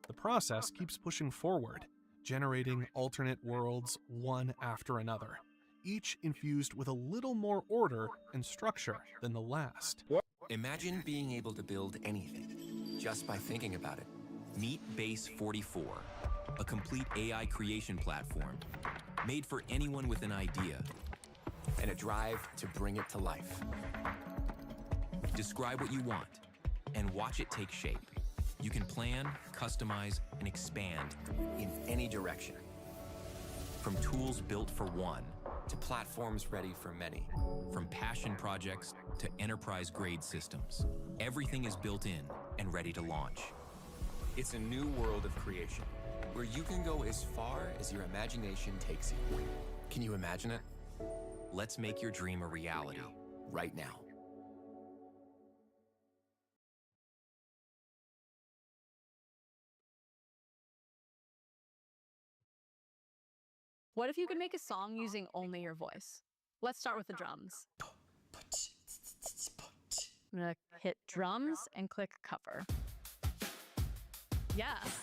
the process keeps pushing forward, generating alternate worlds one after another. each infused with a little more order and structure than the last. Imagine being able to build anything just by thinking about it. Meet Base 44, a complete AI creation platform made for anyone with an idea and a drive to bring it to life. Describe what you want and watch it take shape. You can plan, customize, and expand in any direction. From tools built for one to platforms ready for many. From passion projects to enterprise-grade systems. Everything is built in and ready to launch. It's a new world of creation where you can go as far as your imagination takes you. Can you imagine it? Let's make your dream a reality right now. What if you could make a song using only your voice? Let's start with the drums. I'm gonna hit drums and click cover. Yes.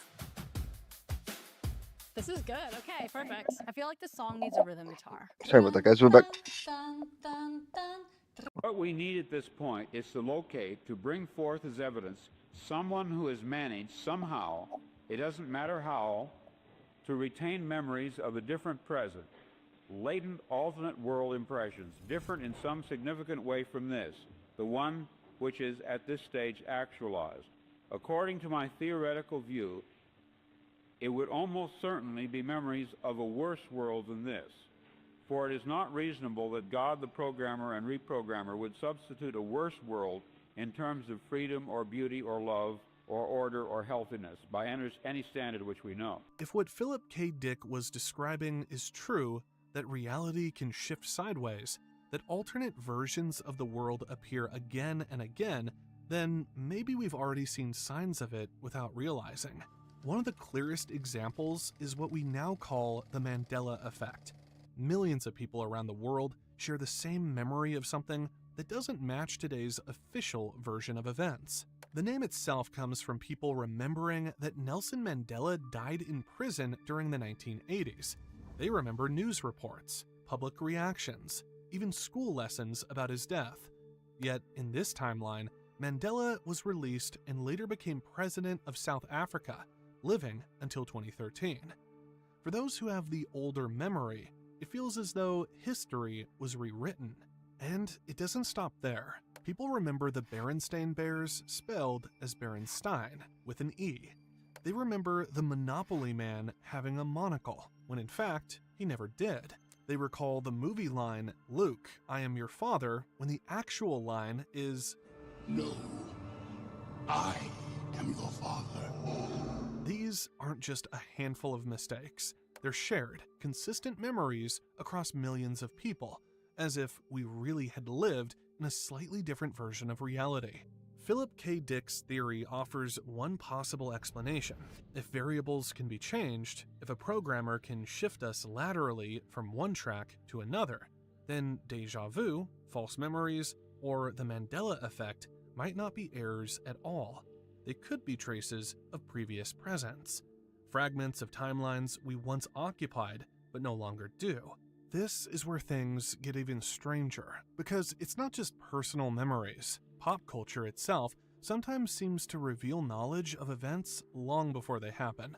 This is good. Okay, perfect. I feel like the song needs a rhythm guitar. Sorry about that, guys. We're back. What we need at this point is to locate, to bring forth as evidence, someone who has managed somehow, it doesn't matter how, to retain memories of a different present, latent alternate world impressions, different in some significant way from this, the one which is at this stage actualized. According to my theoretical view, it would almost certainly be memories of a worse world than this. For it is not reasonable that God the programmer and reprogrammer would substitute a worse world in terms of freedom or beauty or love or order or healthiness by any standard which we know. If what Philip K. Dick was describing is true, that reality can shift sideways, that alternate versions of the world appear again and again, then maybe we've already seen signs of it without realizing. One of the clearest examples is what we now call the Mandela effect. Millions of people around the world share the same memory of something that doesn't match today's official version of events. The name itself comes from people remembering that Nelson Mandela died in prison during the 1980s. They remember news reports, public reactions, even school lessons about his death. Yet, in this timeline, Mandela was released and later became president of South Africa, living until 2013. For those who have the older memory, it feels as though history was rewritten. And it doesn't stop there. People remember the Berenstain Bears spelled as Berenstein, with an E. They remember the Monopoly Man having a monocle, when in fact, he never did. They recall the movie line, "Luke, I am your father," when the actual line is, "No, I am your father." These aren't just a handful of mistakes. They're shared, consistent memories across millions of people, as if we really had lived in a slightly different version of reality. Philip K. Dick's theory offers one possible explanation. If variables can be changed, if a programmer can shift us laterally from one track to another, then déjà vu, false memories, or the Mandela effect might not be errors at all. They could be traces of previous presents, fragments of timelines we once occupied but no longer do. This is where things get even stranger, because it's not just personal memories. Pop culture itself sometimes seems to reveal knowledge of events long before they happen.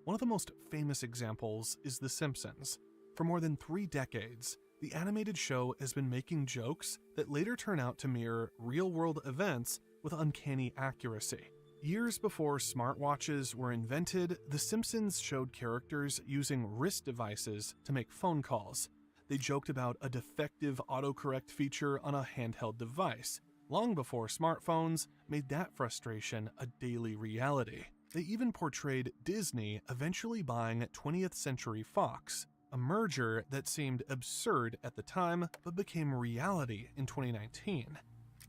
One of the most famous examples is The Simpsons. For more than 3 decades, the animated show has been making jokes that later turn out to mirror real-world events with uncanny accuracy. Years before smartwatches were invented, The Simpsons showed characters using wrist devices to make phone calls. They joked about a defective autocorrect feature on a handheld device, long before smartphones made that frustration a daily reality. They even portrayed Disney eventually buying 20th Century Fox, a merger that seemed absurd at the time but became reality in 2019.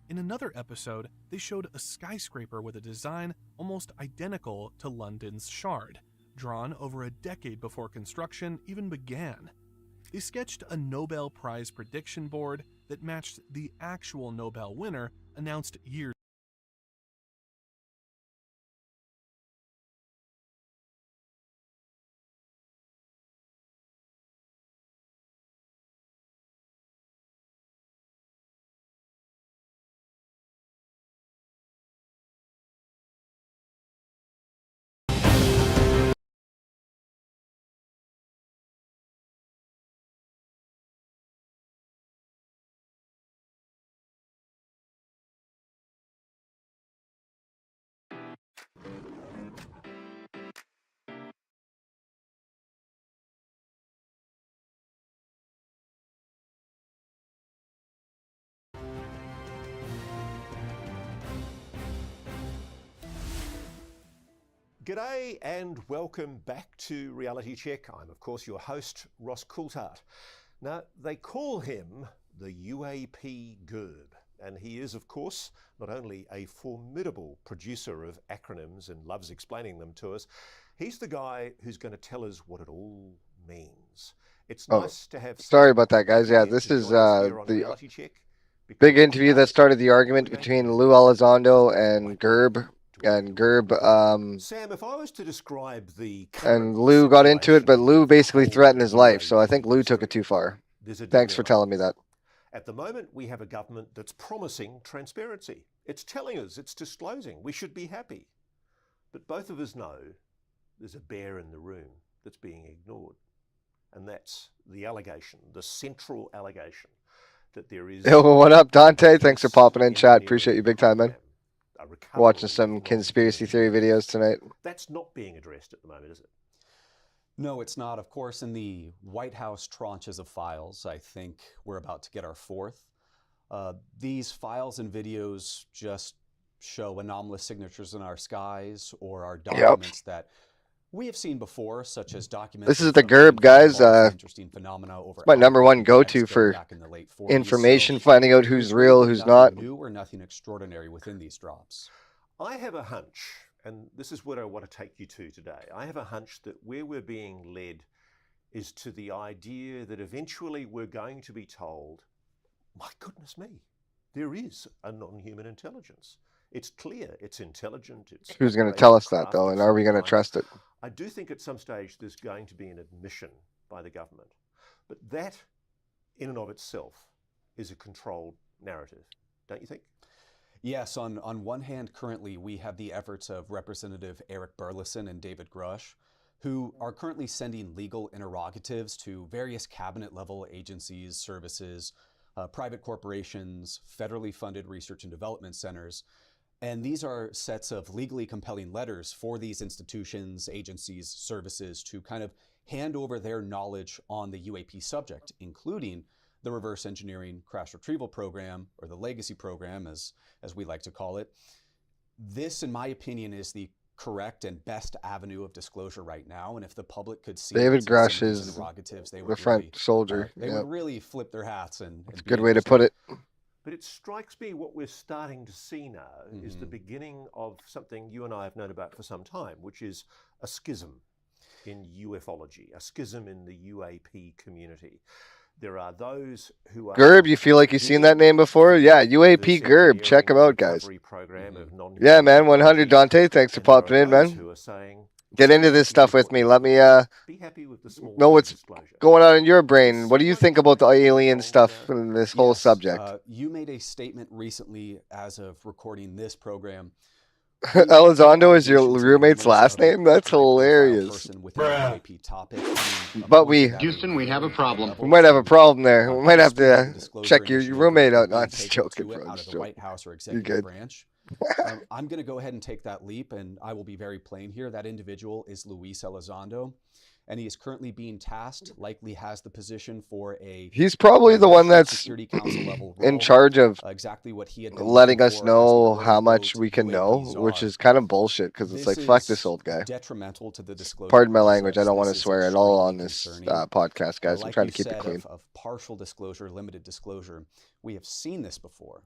In another episode, they showed a skyscraper with a design almost identical to London's Shard, drawn over a decade before construction even began. They sketched a Nobel Prize prediction board that matched the actual Nobel winner announced years G'day and welcome back to Reality Check. I'm of course your host, Ross Coulthart. Now, they call him the UAP GERB, and he is of course not only a formidable producer of acronyms and loves explaining them to us, he's the guy who's going to tell us what it all means. It's nice to have... Sorry about that, guys. Yeah, this is the big interview that started the argument between Lou Elizondo and GERB. And GERB, Sam, if I was to describe the and Lou got into it, but Lou basically threatened his life, so I think Lou took it too far. Thanks for telling me that. At the moment, we have a government that's promising transparency. It's telling us, it's disclosing. We should be happy. But both of us know there's a bear in the room that's being ignored. And that's the allegation, the central allegation, that there is... Yo, what up, Dante? Thanks for popping in chat. Appreciate you big time, man. Watching some conspiracy theory videos tonight. That's not being addressed at the moment, is it? No, it's not. Of course, in the White House tranches of files, I think we're about to get our fourth. These files and videos just show anomalous signatures in our skies or our documents that we have seen before, such as documents. This is the GERB, guys. It's my #1 go-to for information, finding out who's real, who's not. New or nothing extraordinary within these drops. I have a hunch, and this is what I want to take you to today. I have a hunch that where we're being led is to the idea that eventually we're going to be told, my goodness me, there is a non-human intelligence. It's clear, it's intelligent. Who's going to tell us that, though, and are we going to trust it? I do think at some stage there's going to be an admission by the government. But that, in and of itself, is a controlled narrative, don't you think? Yes, on one hand, currently we have the efforts of Representative Eric Burleson and David Grush, who are currently sending legal interrogatives to various cabinet-level agencies, services, private corporations, federally funded research and development centers. And these are sets of legally compelling letters for these institutions, agencies, services to kind of hand over their knowledge on the UAP subject, including the reverse engineering crash retrieval program, or the legacy program, as we like to call it. This, in my opinion, is the correct and best avenue of disclosure right now. And if the public could see David Grush is the front soldier. They would really flip their hats. It's a good way to put it. But it strikes me what we're starting to see now is the beginning of something you and I have known about for some time, which is a schism in ufology, a schism in the UAP community. There are those who are... GERB, you feel like you've seen that name before? Yeah, UAP GERB. Check him out, guys. Yeah, man, 100 Dante. Thanks for popping in, man. Get into this stuff with me. Let me know what's going on in your brain. What do you think about the alien stuff and this whole subject? You made a statement recently as of recording this program. Elizondo is your roommate's last name? That's hilarious. But Houston, we have a problem. We might have a problem there. We might have to check your roommate out. No, I'm just joking, bro. Out of the White House or executive branch. I'm going to go ahead and take that leap, and I will be very plain here. That individual is Luis Elizondo, and he is currently being tasked, likely has the position for a... He's probably the one that's Security Council level role, in charge of exactly what he had letting us know how much we can know, which is kind of bullshit, because it's like, fuck this old guy. Detrimental to the disclosure. Pardon my language. I don't want to swear at all on this podcast, guys. I'm trying to keep it clean. Of partial disclosure, limited disclosure, we have seen this before.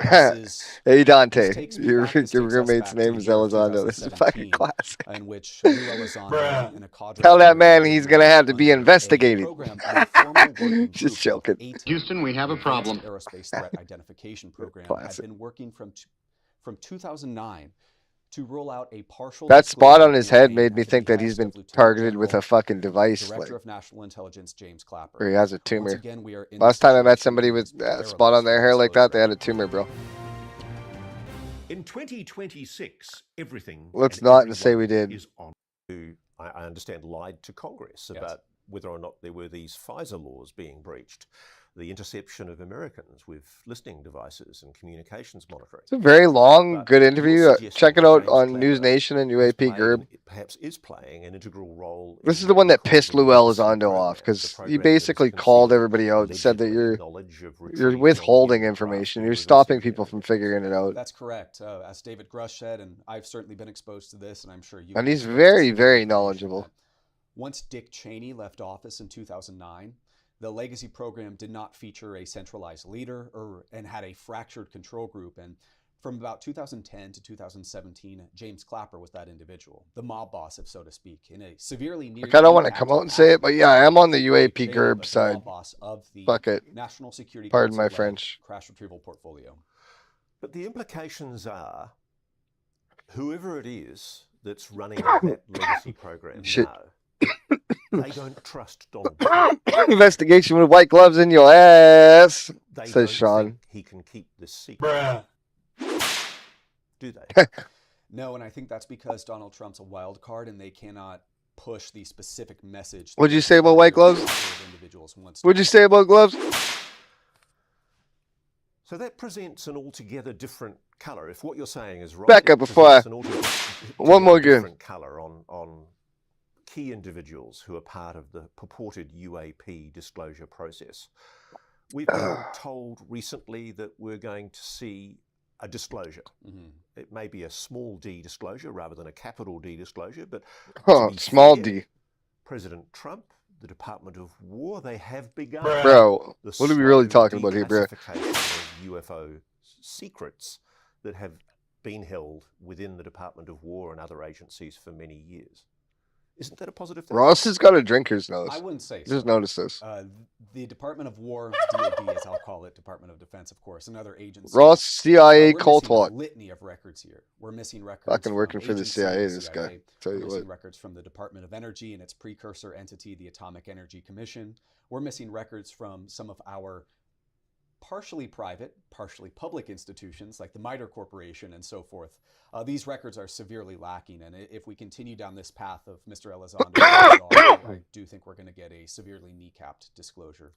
Hey Dante, your roommate's name is Elizondo. This is a fucking classic. In which Elizondo tell that man he's gonna have to be investigated. Just joking. Houston, we have a problem. Aerospace threat identification program had been working from 2009 to roll out a partial... That spot on his head made me think that he's been targeted with a fucking device. Director of National Intelligence James Clapper. Or he has a tumor. Last time I met somebody with a spot on their hair like that, they had a tumor, bro. In 2026, everything... Let's not say we did. ...is on. Who, I understand, lied to Congress about whether or not there were these FISA laws being breached. the interception of Americans with listening devices and communications monitoring. It's a very long, But good you're interview. suggesting Check it that out James on News Clapper Nation and has UAP played Gerb. and perhaps is playing an integral role This in is the one that what he pissed calls the Lou legacy Elizondo program, off the because he program that is basically called concealing everybody out and said that allegedly knowledge of you're retrieved withholding non-human information. craft You're and stopping reverse people engineering from it. figuring it out. That's correct. As David Grush said, and I've certainly been exposed to this, and I'm sure you And have he's as well, very, this very information knowledgeable. that once Dick Cheney left office in 2009, the legacy program did not feature a centralized leader and had a fractured control group. And from about 2010 to 2017, James Clapper was that individual, the mob boss, if so to speak, in a severely near. I kind of want to come out and say it, but yeah, I am on the UAP Gerb side. Of the Fuck it. National Security Pardon my Council-led French. crash retrieval portfolio. But the implications are, whoever it is that's running that legacy program Shit. now, they don't trust Donald Trump. Investigation with white gloves in your ass, They says don't Sean. think he can keep this secret. Do they? No, and I think that's because Donald Trump's a wild card and they cannot push the specific message. What'd you say about white gloves? What'd you say about gloves? So that presents an altogether different colour. If what you're saying is right, Back up before I... One more game. Different colour on key individuals who are part of the purported UAP disclosure process. We've been told recently that we're going to see a disclosure. Mm-hmm. It may be a small d disclosure rather than a capital D disclosure, but small fair, d. President Trump, the Department of War, they have begun. Bro, what are we really talking about here, bro? Of UFO secrets that have been held within the Department of War and other agencies for many years. Isn't that a positive thing? Ross has got a drinker's nose. I wouldn't say Just so. notice this. The Department of War, DoD, as I'll call it, Department of Defense, of course, another agency. Ross, CIA we're cult missing watch. a litty of records here. We're missing records. Fucking working from for the agencies, CIA, this guy. Tell We're you missing what. records from the Department of Energy and its precursor entity, the Atomic Energy Commission. We're missing records from some of our partially private, partially public institutions like the MITRE Corporation and so forth. These records are severely lacking, and if we continue down this path of Mr. Elizondo, I do think we're going to get a severely kneecapped disclosure.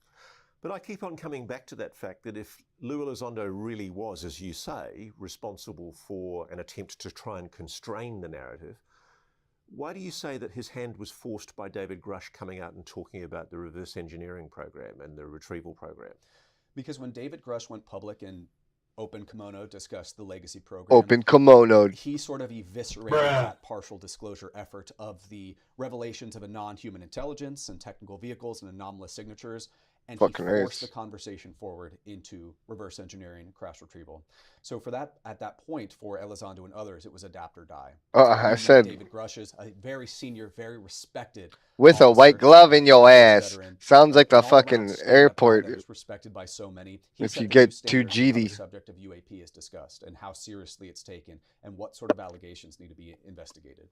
But I keep on coming back to that fact that if Lou Elizondo really was, as you say, responsible for an attempt to try and constrain the narrative, why do you say that his hand was forced by David Grush coming out and talking about the reverse engineering program and the retrieval program? Because when David Grush went public and Open Kimono discussed the legacy program, Open Kimono. He sort of eviscerated that partial disclosure effort of the revelations of a non-human intelligence and technical vehicles and anomalous signatures, and he forced the conversation forward into reverse engineering and crash retrieval. So for that, at that point, for Elizondo and others, it was adapt or die. I said David Grush is a very senior, very respected with a white glove in your ass. Sounds like the fucking airport. That is respected by so many. If you get too The GD. subject of UAP is discussed and how seriously it's taken and what sort of allegations need to be investigated.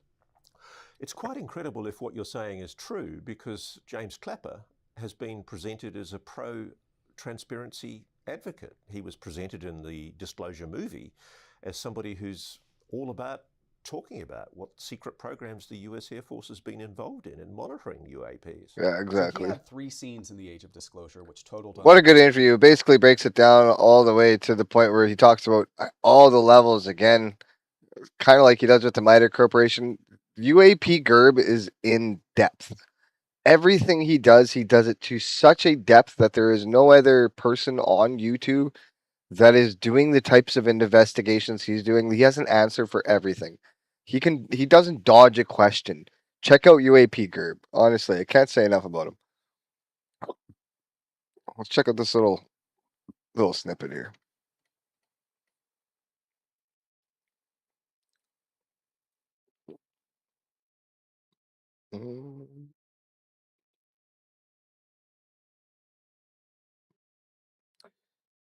It's quite incredible if what you're saying is true, because James Clapper has been presented as a pro-transparency advocate. He was presented in the Disclosure movie as somebody who's all about talking about what secret programs the US Air Force has been involved in monitoring UAPs. Yeah, exactly. So he had 3 scenes in the Age of Disclosure, which totaled... What a good interview. Basically breaks it down all the way to the point where he talks about all the levels again, kind of like he does with the MITRE Corporation. UAP Gerb is in depth. Everything he does it to such a depth that there is no other person on YouTube that is doing the types of investigations he's doing. He has an answer for everything. He doesn't dodge a question. Check out UAP Gerb. Honestly, I can't say enough about him. Let's check out this little snippet here.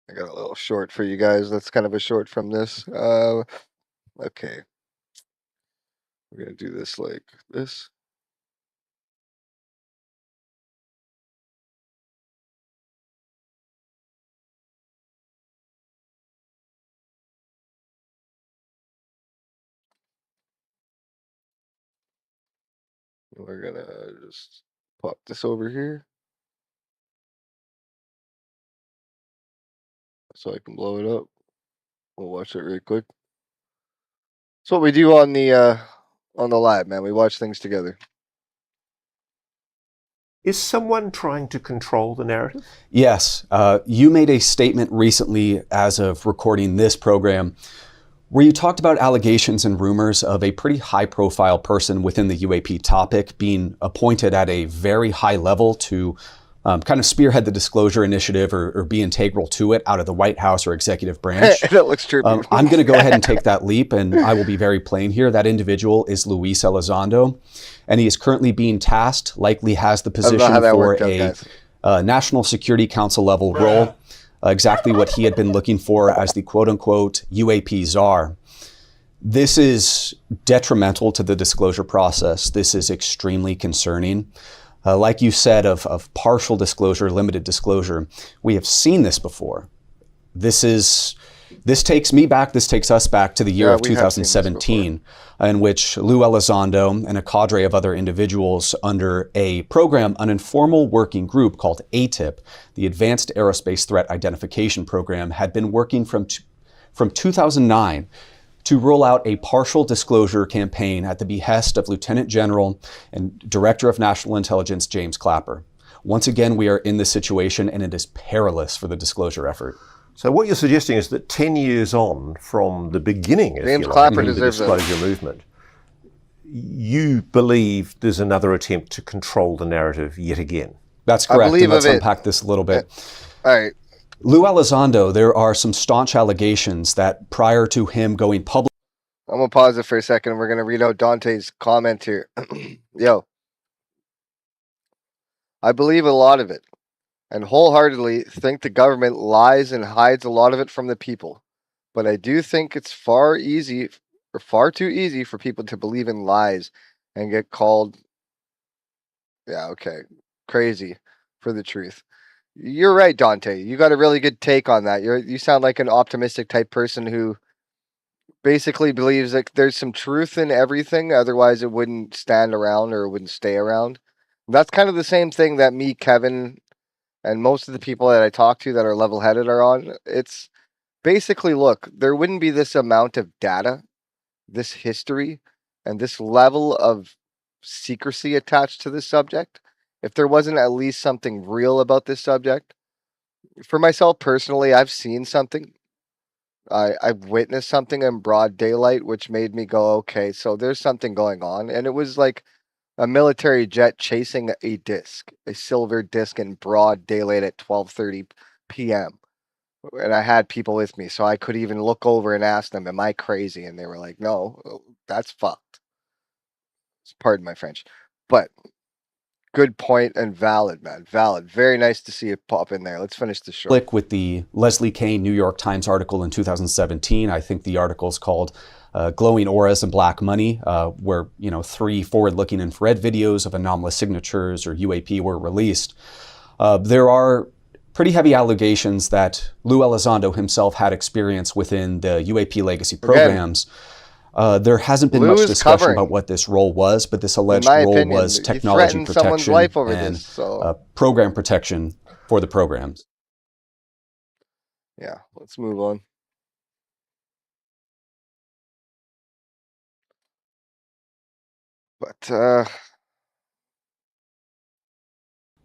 I got a little short for you guys. That's kind of a short from this. Okay. We're going to do this like this. We're going to just pop this over here. so I can blow it up. We'll watch it real quick. That's what we do on the lab, man. We watch things together. Is someone trying to control the narrative? Yes. You made a statement recently, as of recording this program, where you talked about allegations and rumors of a pretty high-profile person within the UAP topic being appointed at a very high level to kind of spearhead the disclosure initiative or be integral to it out of the White House or executive branch. That looks true. I'm going to go ahead and take that leap, and I will be very plain here. That individual is Luis Elizondo, and he is currently being tasked, likely has the position for a National Security Council level role, exactly what he had been looking for as the quote-unquote UAP czar. This is detrimental to the disclosure process. This is extremely concerning. Like you said, of partial disclosure, limited disclosure, we have seen this before. This takes us back to the year of 2017, in which Lou Elizondo and a cadre of other individuals under a program, an informal working group called ATIP, the Advanced Aerospace Threat Identification Program, had been working from 2009 to roll out a partial disclosure campaign at the behest of Lieutenant General and Director of National Intelligence James Clapper. Once again, we are in this situation, and it is perilous for the disclosure effort. So what you're suggesting is that 10 years on from the beginning, if James you like, Clapper of the deserves disclosure movement, you believe there's another attempt to control the narrative yet again. That's correct, and let's unpack this a little bit. All right. Lou Elizondo, there are some staunch allegations that prior to him going public... I'm going to pause it for a second. We're going to read out Dante's comment here. Yo. I believe a lot of it, and wholeheartedly think the government lies and hides a lot of it from the people. But I do think it's far too easy for people to believe in lies and get called, crazy for the truth. You're right, Dante. You got a really good take on that. You sound like an optimistic type person who basically believes that there's some truth in everything. Otherwise, it wouldn't stand around or it wouldn't stay around. That's kind of the same thing that me, Kevin, and most of the people that I talk to that are level-headed are on. It's basically, look, there wouldn't be this amount of data, this history, and this level of secrecy attached to this subject if there wasn't at least something real about this subject. For myself personally, I've seen something. I've witnessed something in broad daylight, which made me go, okay, so there's something going on. And it was like a military jet chasing a silver disc in broad daylight at 12:30 p.m. And I had people with me, so I could even look over and ask them, am I crazy? And they were like, no, that's fucked. Pardon my French. But good point and valid, man. Valid. Very nice to see it pop in there. Let's finish the show. With the Leslie Kane New York Times article in 2017. I think the article is called Glowing Auras and Black Money, where 3 forward-looking infrared videos of anomalous signatures or UAP were released. There are pretty heavy allegations that Lou Elizondo himself had experience within the UAP legacy programs. There hasn't been much discussion about what this role was, but this alleged role was technology protection and program protection for the programs. Yeah, let's move on. But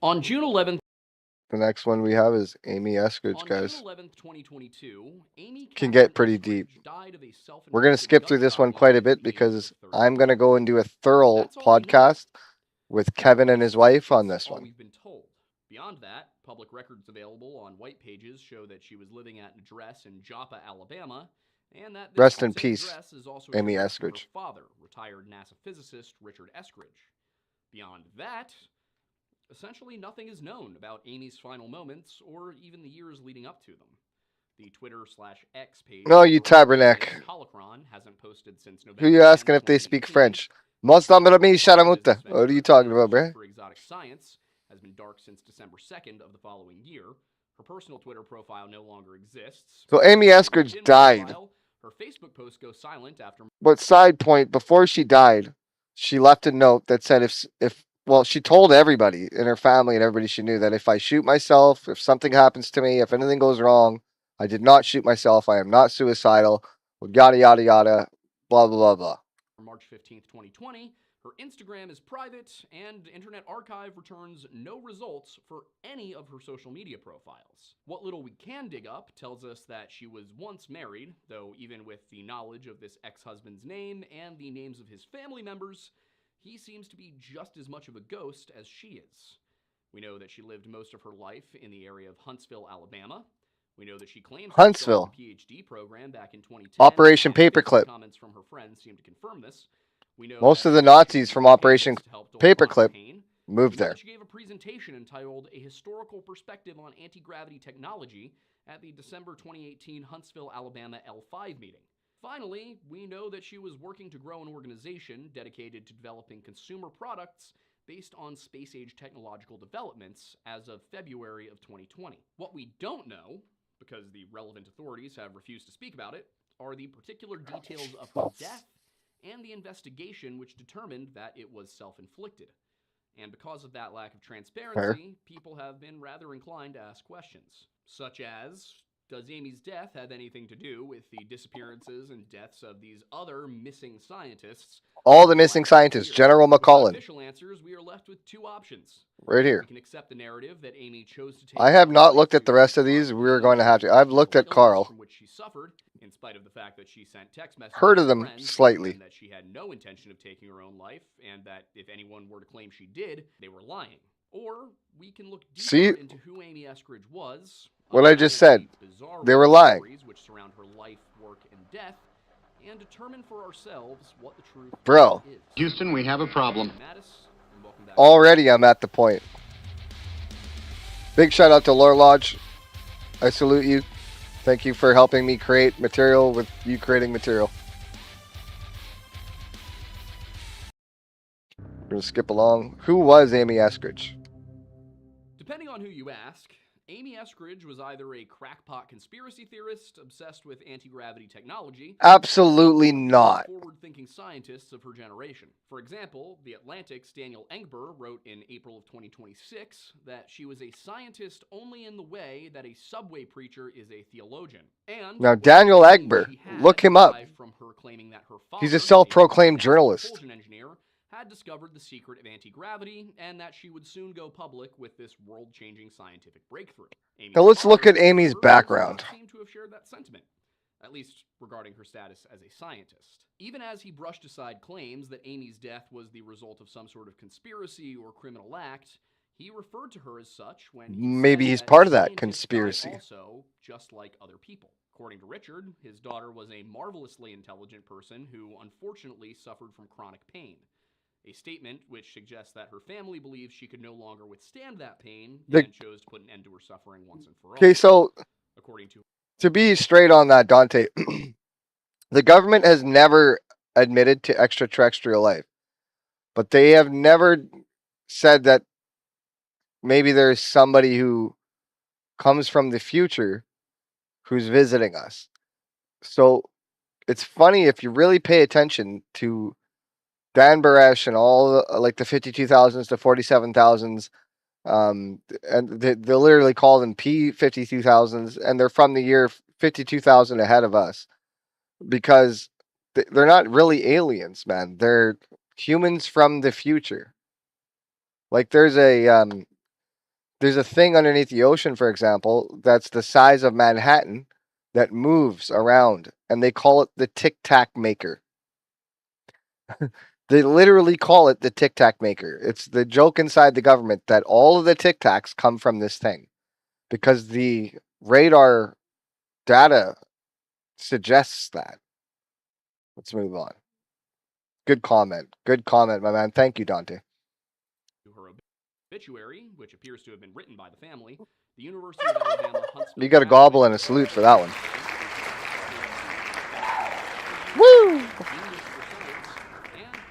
on June 11th, the next one we have is Amy Eskridge, guys. June 11th, 2022, Amy can get pretty deep. We're going to skip through this one quite a bit because I'm going to go and do a thorough podcast with Kevin and his wife on this one. We've been told. Beyond that, public records available on white pages show that she was living at an address in Joppa, Alabama, and that this rest in peace, address is also Amy Eskridge. Her father, retired NASA physicist Richard Eskridge. Beyond that, essentially nothing is known about Amy's final moments or even the years leading up to them. The Twitter/X page. No, you tabernacle. Hasn't posted since November. Who are you asking if they speak French? What are you talking about, bro? For exotic science has been dark since December 2nd of the following year. Her personal Twitter profile no longer exists. So Amy Eskridge died. Her Facebook post goes silent after. But side point, before she died, she left a note that said well, she told everybody in her family and everybody she knew that if I shoot myself, if something happens to me, if anything goes wrong, I did not shoot myself. I am not suicidal. Yada, yada, yada. Blah, blah, blah, blah. March 15th, 2020, her Instagram is private, and Internet Archive returns no results for any of her social media profiles. What little we can dig up tells us that she was once married, though even with the knowledge of this ex-husband's name and the names of his family members, he seems to be just as much of a ghost as she is. We know that she lived most of her life in the area of Huntsville, Alabama. We know that she claims to have started a PhD program back in 2010. Operation Paperclip. Comments from her friends seem to confirm this. We know most of the Nazis from Operation Paperclip moved there. She gave a presentation entitled A Historical Perspective on Anti-Gravity Technology at the December 2018 Huntsville, Alabama L5 meeting. Finally, we know that she was working to grow an organization dedicated to developing consumer products based on space-age technological developments as of February of 2020. What we don't know, because the relevant authorities have refused to speak about it, are the particular details of her death and the investigation which determined that it was self-inflicted. And because of that lack of transparency, people have been rather inclined to ask questions, such as, does Amy's death have anything to do with the disappearances and deaths of these other missing scientists? All the missing scientists, General McCullen. Official answers, we are left with two options. Right here. We can accept the narrative that Amy chose to take I have not looked at the rest of these. We're going to have to. I've looked at Carl. From which she suffered, in spite of the fact that she sent text messages heard of them slightly. That she had no intention of taking her own life, and that if anyone were to claim she did, they were lying. Or we can look deeper into who Amy Eskridge was. What I just said. They were lying. Which surround her life, work, and death, and determine for ourselves what the truth is. Houston, we have a problem. Already I'm at the point. Big shout out to Lore Lodge. I salute you. Thank you for helping me create material with you creating material. We're going to skip along. Who was Amy Eskridge? Depending on who you ask, Amy Eskridge was either a crackpot conspiracy theorist obsessed with anti-gravity technology. Absolutely not. Forward-thinking scientists of her generation. For example, The Atlantic's Daniel Engber wrote in April of 2026 that she was a scientist only in the way that a subway preacher is a theologian. And now Daniel Engber, look him up. From her claiming that her father, he's a self-proclaimed journalist. Engineer, had discovered the secret of anti-gravity, and that she would soon go public with this world-changing scientific breakthrough. Now let's look at Amy's background. Seemed to have shared that sentiment, at least regarding her status as a scientist. Even as he brushed aside claims that Amy's death was the result of some sort of conspiracy or criminal act, he referred to her as such when maybe he's part of that conspiracy. Also, just like other people. According to Richard, his daughter was a marvelously intelligent person who unfortunately suffered from chronic pain. A statement which suggests that her family believes she could no longer withstand that pain and chose to put an end to her suffering once and for all. Okay, so according to be straight on that, Dante, the government has never admitted to extraterrestrial life, but they have never said that maybe there's somebody who comes from the future who's visiting us. So it's funny if you really pay attention to Dan Barash and all the, like the 52,000s to 47,000s, and they literally call them P52,000s, and they're from the year 52,000 ahead of us because they're not really aliens, man. They're humans from the future. Like there's a thing underneath the ocean, for example, that's the size of Manhattan that moves around, and they call it the Tic Tac Maker. They literally call it the Tic Tac Maker. It's the joke inside the government that all of the Tic Tacs come from this thing because the radar data suggests that. Let's move on. Good comment. Good comment, my man. Thank you, Dante. Her obituary, which appears to have been written by the family, the University of Alabama Huntsville. You got a gobble and a salute for that one. Woo!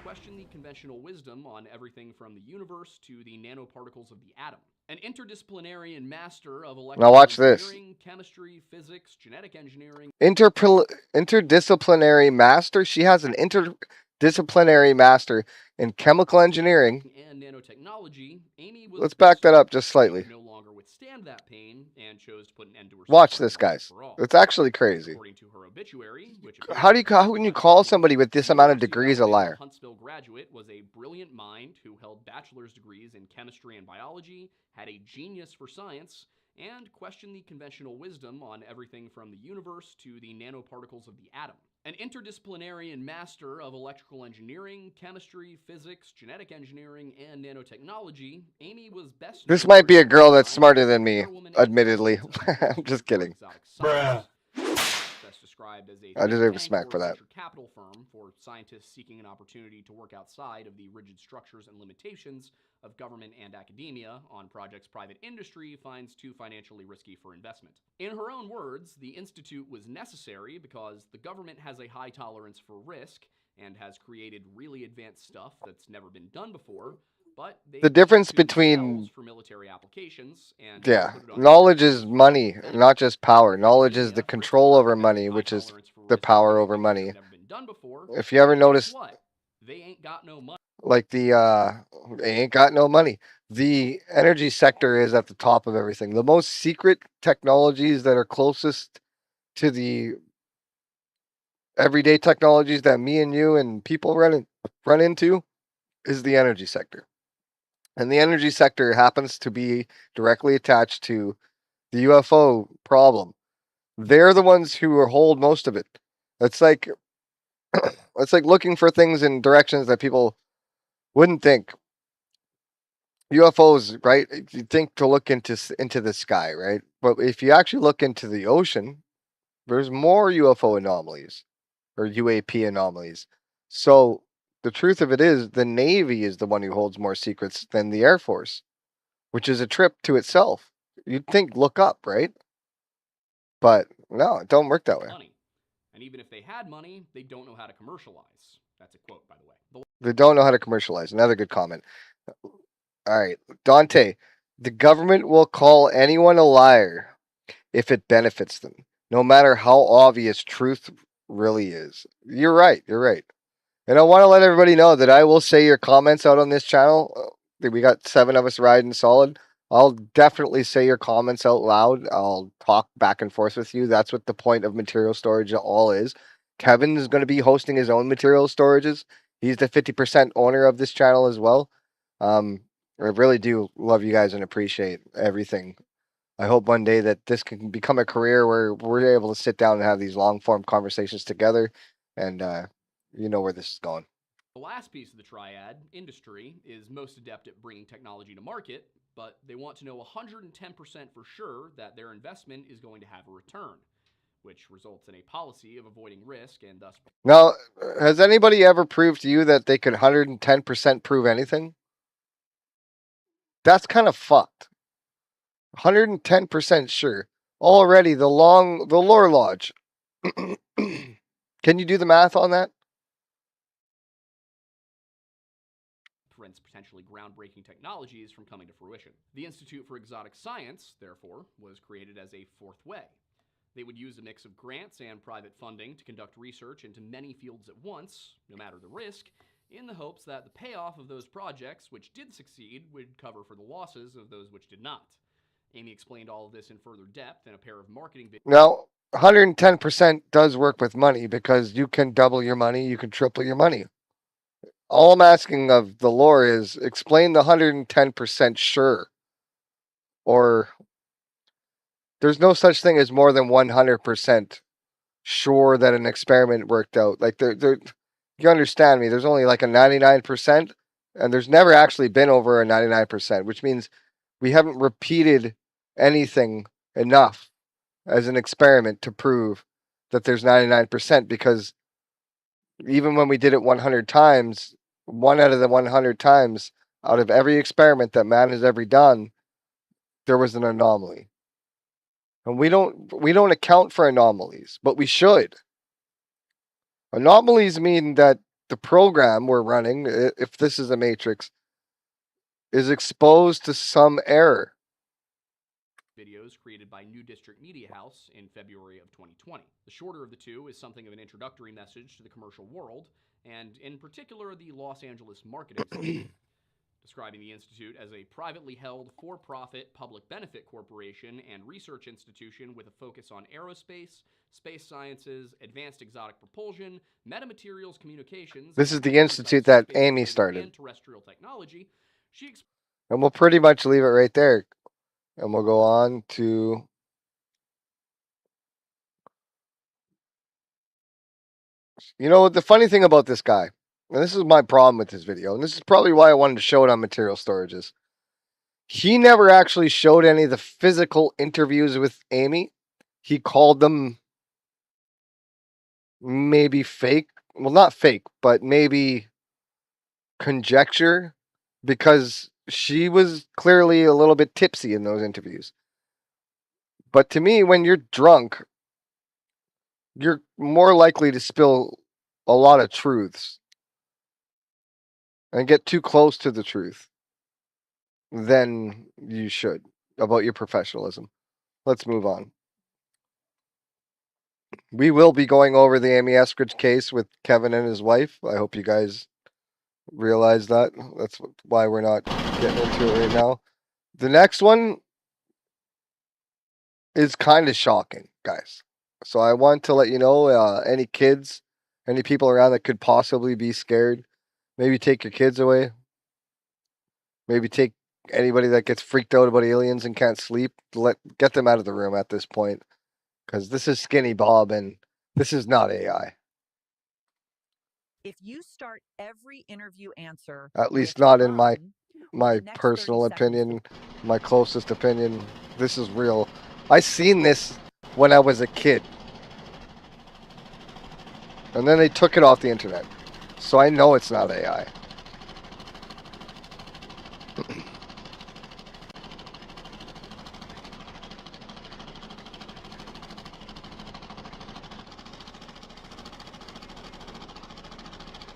Question the conventional wisdom on everything from the universe to the nanoparticles of the atom. An interdisciplinary and master of electrical engineering, chemistry, physics, genetic engineering. Interdisciplinary master? She has an interdisciplinary master in chemical engineering. And nanotechnology. Amy was Let's back that up just slightly. No longer with withstand that pain and chose to put an end to her Watch suffering this, once and guys. for all. It's actually crazy. According to her obituary, which How can you call somebody with this amount of degrees a liar? Huntsville graduate was a brilliant mind who held bachelor's degrees in chemistry and biology, had a genius for science, and questioned the conventional wisdom on everything from the universe to the nanoparticles of the atom. An interdisciplinary master of electrical engineering, chemistry, physics, genetic engineering, and nanotechnology, Amy was best This known might for be a her girl that's design smarter of than the me, Chairwoman admittedly. Exotic I'm just kidding. Exotic Science. Best described as a I deserve a think smack tank for or that. venture capital firm for scientists seeking an opportunity to work outside of the rigid structures and limitations of government and academia on projects private industry finds too financially risky for investment. In her own words, the institute was necessary because the government has a high tolerance for risk and has created really advanced stuff that's never been done before, but The difference between for military applications and knowledge is money, not just power. Knowledge is the control over money, which is the power over money. If you ever notice, they ain't got no money. like they ain't got no money. The energy sector is at the top of everything. The most secret technologies that are closest to the everyday technologies that me and you and people run into is the energy sector. And the energy sector happens to be directly attached to the UFO problem. They're the ones who hold most of it. It's like looking for things in directions that people wouldn't think. UFOs, right? You think to look into the sky, right? But if you actually look into the ocean, there's more UFO anomalies or UAP anomalies. So the truth of it is, the Navy is the one who holds more secrets than the Air Force, which is a trip to itself. You'd think look up, right? But no, it don't work that way. Money. And even if they had money, they don't know how to commercialize. That's a quote, by the way. They don't know how to commercialize. Another good comment. All right, Dante, the government will call anyone a liar if it benefits them, no matter how obvious truth really is. You're right. You're right. And I want to let everybody know that I will say your comments out on this channel. We got 7 of us riding solid. I'll definitely say your comments out loud. I'll talk back and forth with you. That's what the point of material storage all is. Kevin is going to be hosting his own material storages. He's the 50% owner of this channel as well. I really do love you guys and appreciate everything. I hope one day that this can become a career where we're able to sit down and have these long form conversations together. And you know where this is going. The last piece of the triad, industry, is most adept at bringing technology to market, but they want to know 110% for sure that their investment is going to have a return, which results in a policy of avoiding risk and thus... Now, has anybody ever proved to you that they can 110% prove anything? That's kind of fucked. 110% sure. Already, the lore lodge. Can you do the math on that? Prevents potentially groundbreaking technologies from coming to fruition. The Institute for Exotic Science, therefore, was created as a fourth way. They would use a mix of grants and private funding to conduct research into many fields at once, no matter the risk, in the hopes that the payoff of those projects which did succeed would cover for the losses of those which did not. Amy explained all of this in further depth in a pair of marketing videos. Now, 110% does work with money because you can double your money, you can triple your money. All I'm asking of the lore is explain the 110% sure. Or there's no such thing as more than 100% sure that an experiment worked out. Like you understand me, there's only like a 99%, and there's never actually been over a 99%, which means we haven't repeated anything enough as an experiment to prove that there's 99%, because even when we did it 100 times, 1 out of the 100 times out of every experiment that man has ever done, there was an anomaly. And we don't account for anomalies, but we should. Anomalies mean that the program we're running, if this is a matrix, is exposed to some error. Videos created by New District Media House in February of 2020. The shorter of the two is something of an introductory message to the commercial world, and in particular the Los Angeles marketing section. describing the Institute as a privately held, for-profit, public benefit corporation and research institution with a focus on aerospace, space sciences, advanced exotic propulsion, metamaterials communications. This is the institute that Amy started. And terrestrial technology. And we'll pretty much leave it right there. And we'll go on to... You know, the funny thing about this guy, and this is my problem with this video, and this is probably why I wanted to show it on material storages. He never actually showed any of the physical interviews with Amy. He called them maybe fake. Well, not fake, but maybe conjecture, because she was clearly a little bit tipsy in those interviews. But to me, when you're drunk, you're more likely to spill a lot of truths and get too close to the truth than you should about your professionalism. Let's move on. We will be going over the Amy Eskridge case with Kevin and his wife. I hope you guys realize that. That's why we're not getting into it right now. The next one is kind of shocking, guys. So I want to let you know, any kids, any people around that could possibly be scared, maybe take your kids away. Maybe take anybody that gets freaked out about aliens and can't sleep. Get them out of the room at this point. Because this is Skinny Bob and this is not AI. If you start every interview answer, at least not in my personal opinion, my closest opinion, this is real. I seen this when I was a kid. And then they took it off the internet. So I know it's not AI.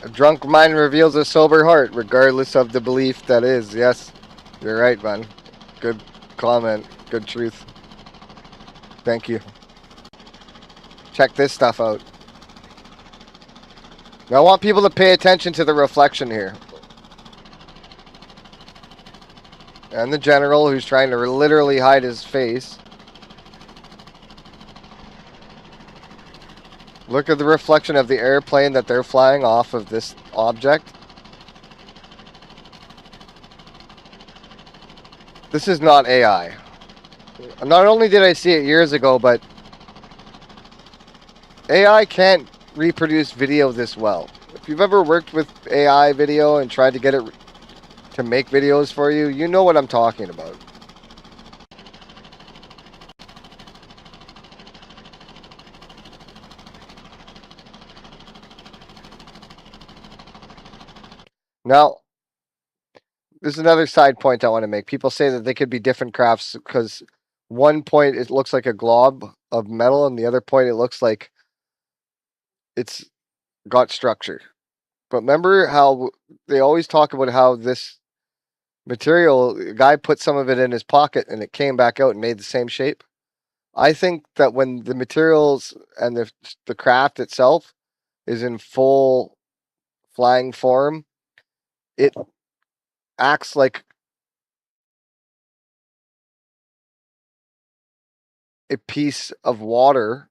A drunk mind reveals a sober heart, regardless of the belief that is. Yes, you're right, man. Good comment. Good truth. Thank you. Check this stuff out. Now, I want people to pay attention to the reflection here. And the general, who's trying to literally hide his face. Look at the reflection of the airplane that they're flying off of this object. This is not AI. Not only did I see it years ago, but AI can't reproduce video this well. If you've ever worked with AI video and tried to get it to make videos for you, you know what I'm talking about. Now, there's another side point I want to make. People say that they could be different crafts because one point it looks like a glob of metal, and the other point it looks like it's got structure. But remember how they always talk about how this material, the guy put some of it in his pocket and it came back out and made the same shape? I think that when the materials and the craft itself is in full flying form, it acts like a piece of water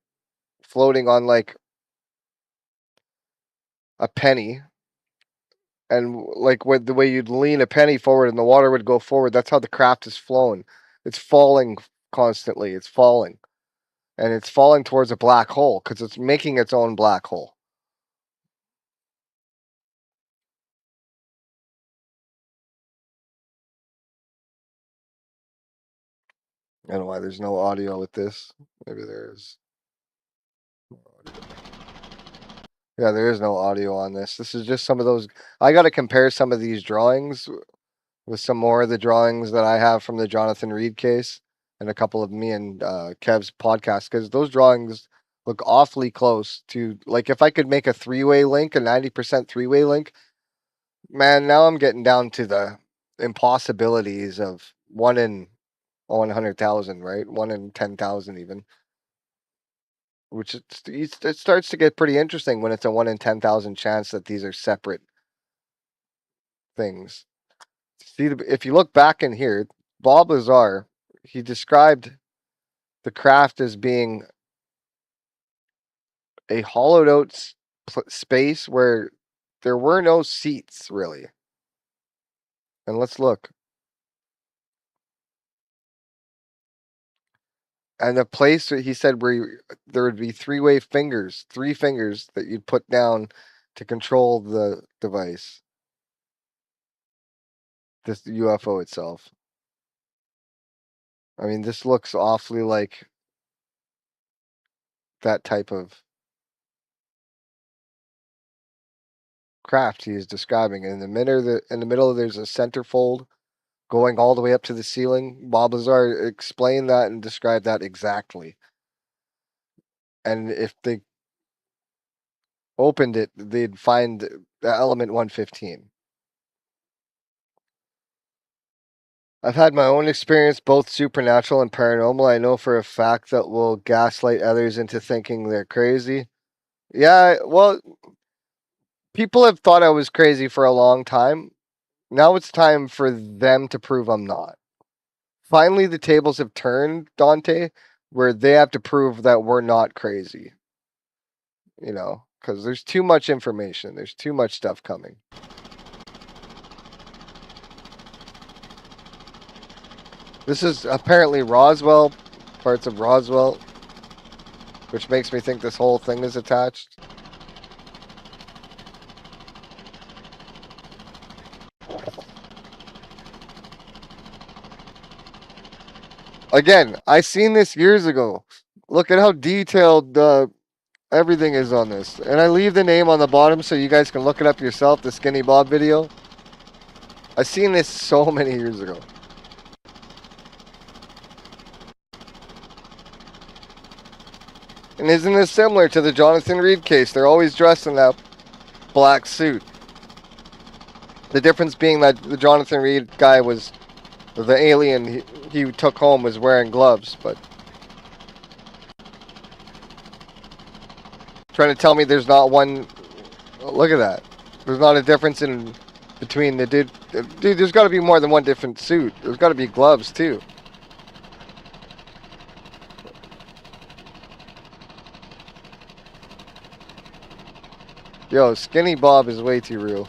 floating on like a penny. And like with the way you'd lean a penny forward and the water would go forward, that's how the craft is flowing. It's falling constantly. It's falling. And it's falling towards a black hole because it's making its own black hole. I don't know why there's no audio with this. Maybe there is. Yeah, there is no audio on this. This is just some of those. I got to compare some of these drawings with some more of the drawings that I have from the Jonathan Reed case and a couple of me and Kev's podcasts, because those drawings look awfully close to, like, if I could make a three-way link, a 90% three-way link, man, now I'm getting down to the impossibilities of 1 in 100,000, right? 1 in 10,000 even. Which it starts to get pretty interesting when it's a 1 in 10,000 chance that these are separate things. See, if you look back in here, Bob Lazar, he described the craft as being a hollowed out space where there were no seats, really. And let's look. And the place that he said where there would be three fingers that you'd put down to control the device. This UFO itself. I mean, this looks awfully like that type of craft he is describing. In the middle, there's a centerfold going all the way up to the ceiling. Bob Lazar explained that and described that exactly. And if they opened it, they'd find the element 115. I've had my own experience, both supernatural and paranormal. I know for a fact that will gaslight others into thinking they're crazy. Yeah, well, people have thought I was crazy for a long time. Now it's time for them to prove I'm not. Finally, the tables have turned, Dante, where they have to prove that we're not crazy. You know, because there's too much information. There's too much stuff coming. This is apparently Roswell, parts of Roswell, which makes me think this whole thing is attached. Again, I seen this years ago. Look at how detailed everything is on this. And I leave the name on the bottom so you guys can look it up yourself, the Skinny Bob video. I seen this so many years ago. And isn't this similar to the Jonathan Reed case? They're always dressed in that black suit. The difference being that the Jonathan Reed guy was the alien he took home was wearing gloves, but trying to tell me there's not one. Look at that. There's not a difference in between the dude. Dude, there's got to be more than one different suit. There's got to be gloves too. Yo, Skinny Bob is way too real.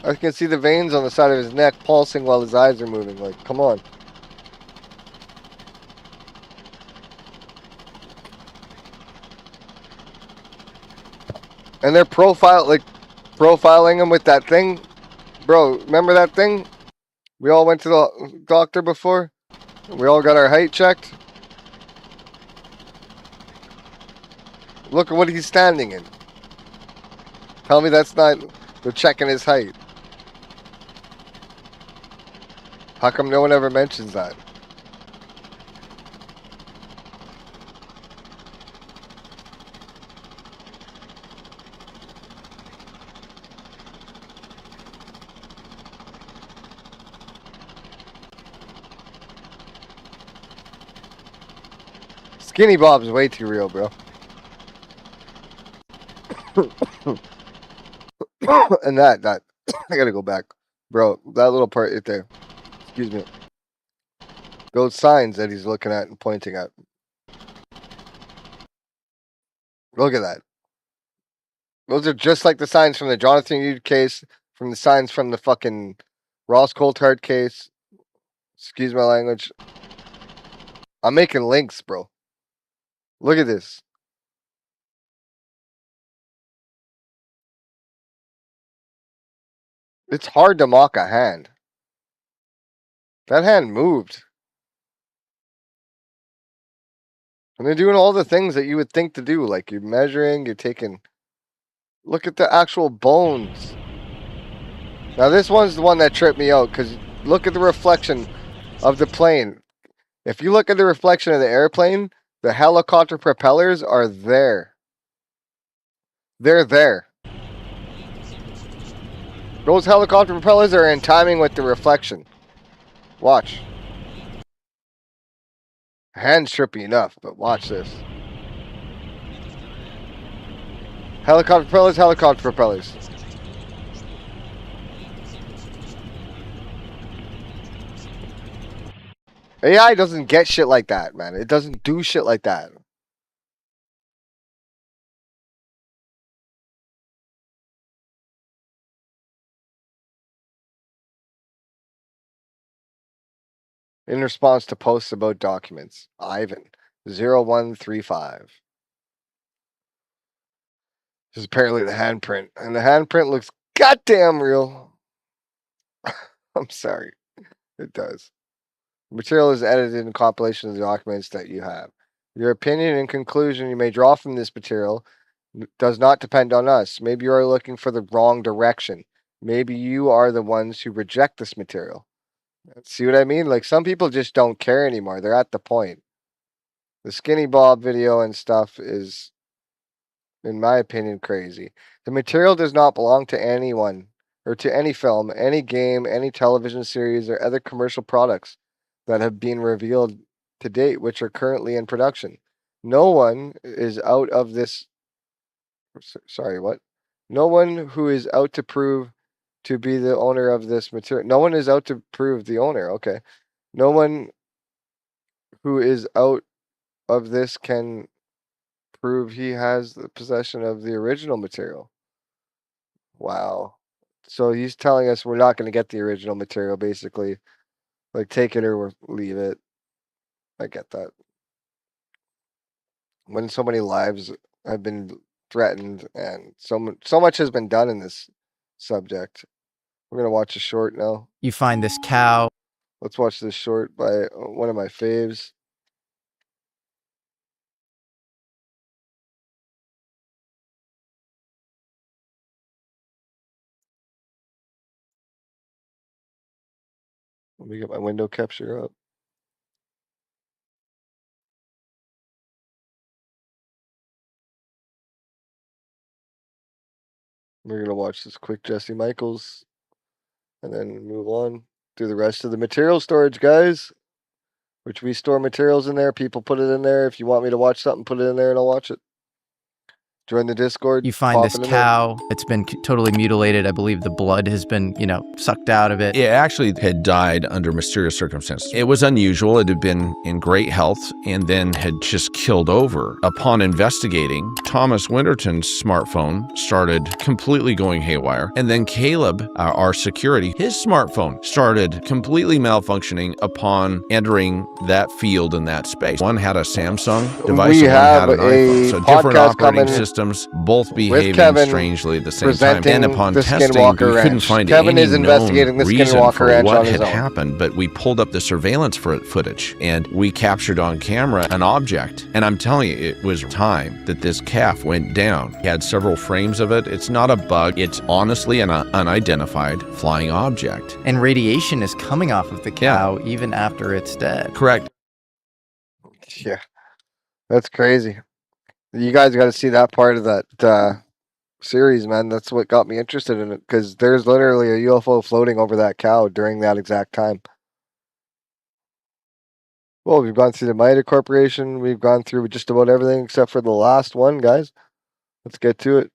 I can see the veins on the side of his neck pulsing while his eyes are moving. Like, come on. And they're profiling him with that thing. Bro, remember that thing? We all went to the doctor before. We all got our height checked. Look at what he's standing in. Tell me that's not... They're checking his height. How come no one ever mentions that? Skinny Bob's way too real, bro. And that I gotta go back, bro. That little part right there. Excuse me. Those signs that he's looking at and pointing at. Look at that. Those are just like the signs from the Jonathan Reed case, from the signs from the fucking Ross Coulthard case. Excuse my language. I'm making links, bro. Look at this. It's hard to mock a hand. That hand moved. And they're doing all the things that you would think to do. Like you're measuring, you're taking... Look at the actual bones. Now this one's the one that tripped me out. Because look at the reflection of the plane. If you look at the reflection of the airplane, the helicopter propellers are there. They're there. Those helicopter propellers are in timing with the reflection. Watch. Hand's trippy enough, but watch this. Helicopter propellers, helicopter propellers. AI doesn't get shit like that, man. It doesn't do shit like that. In response to posts about documents, Ivan 0135. This is apparently the handprint, and the handprint looks goddamn real. I'm sorry, it does. The material is edited in compilation of the documents that you have. Your opinion and conclusion you may draw from this material does not depend on us. Maybe you are looking for the wrong direction. Maybe you are the ones who reject this material. See what I mean? Like, some people just don't care anymore. They're at the point. The Skinny Bob video and stuff is, in my opinion, crazy. The material does not belong to anyone, or to any film, any game, any television series, or other commercial products that have been revealed to date, which are currently in production. No one is out of this. Sorry, what? No one who is out to prove to be the owner of this material. No one is out to prove the owner. Okay. No one who is out of this can prove he has the possession of the original material. Wow. So he's telling us we're not going to get the original material, basically. Like, take it or leave it. I get that. When so many lives have been threatened and so much has been done in this subject. We're going to watch a short now. You find this cow. Let's watch this short by one of my faves. Let me get my window capture up. We're going to watch this quick Jesse Michaels and then move on through the rest of the material storage, guys. Which we store materials in there. People put it in there. If you want me to watch something, put it in there and I'll watch it. Join the Discord. You find this cow. It's been totally mutilated. I believe the blood has been, sucked out of it. It actually had died under mysterious circumstances. It was unusual. It had been in great health and then had just killed over. Upon investigating, Thomas Winterton's smartphone started completely going haywire. And then Caleb, our security, his smartphone started completely malfunctioning upon entering that field in that space. One had a Samsung device and one had an iPhone. So different operating systems, both behaving strangely at the same time. And upon testing, we couldn't find any known reason for what had happened, but we pulled up the surveillance footage and we captured on camera an object. And I'm telling you, it was time that this calf went down. He had several frames of it. It's not a bug. It's honestly an unidentified flying object. And radiation is coming off of the cow even after it's dead. Correct. Yeah, that's crazy. You guys got to see that part of that series, man. That's what got me interested in it, because there's literally a UFO floating over that cow during that exact time. Well, we've gone through the MITA Corporation. We've gone through just about everything except for the last one, guys. Let's get to it.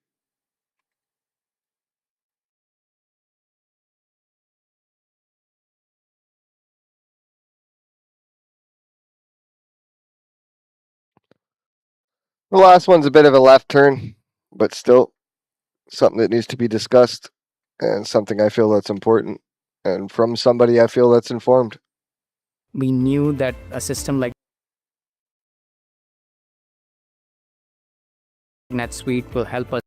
The last one's a bit of a left turn, but still something that needs to be discussed and something I feel that's important, and from somebody I feel that's informed. We knew that a system like NetSuite will help us.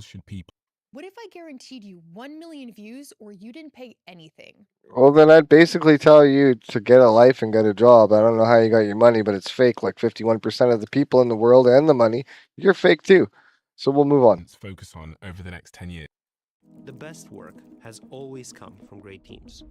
Should people? What if I guaranteed you 1 million views or you didn't pay anything? Well, then I'd basically tell you to get a life and get a job. I don't know how you got your money, but it's fake. Like 51% of the people in the world and the money, you're fake too. So we'll move on. Let's focus on over the next 10 years. The best work has always come from great teams.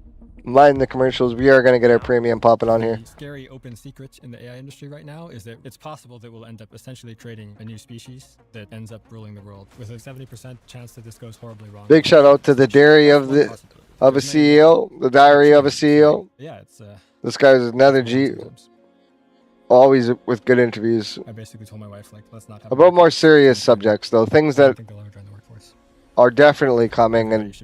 Mind the commercials. We are going to get our premium popping on here. The scary open secret in the AI industry right now is that it's possible that we'll end up essentially trading a new species that ends up ruling the world with a 70% chance that this goes horribly wrong. Big shout out to the diary of a CEO, the diary of a CEO. Yeah, it's this guy's another G. Always with good interviews. I basically told my wife, like, let's not have about more serious subjects, though, things that are definitely coming, and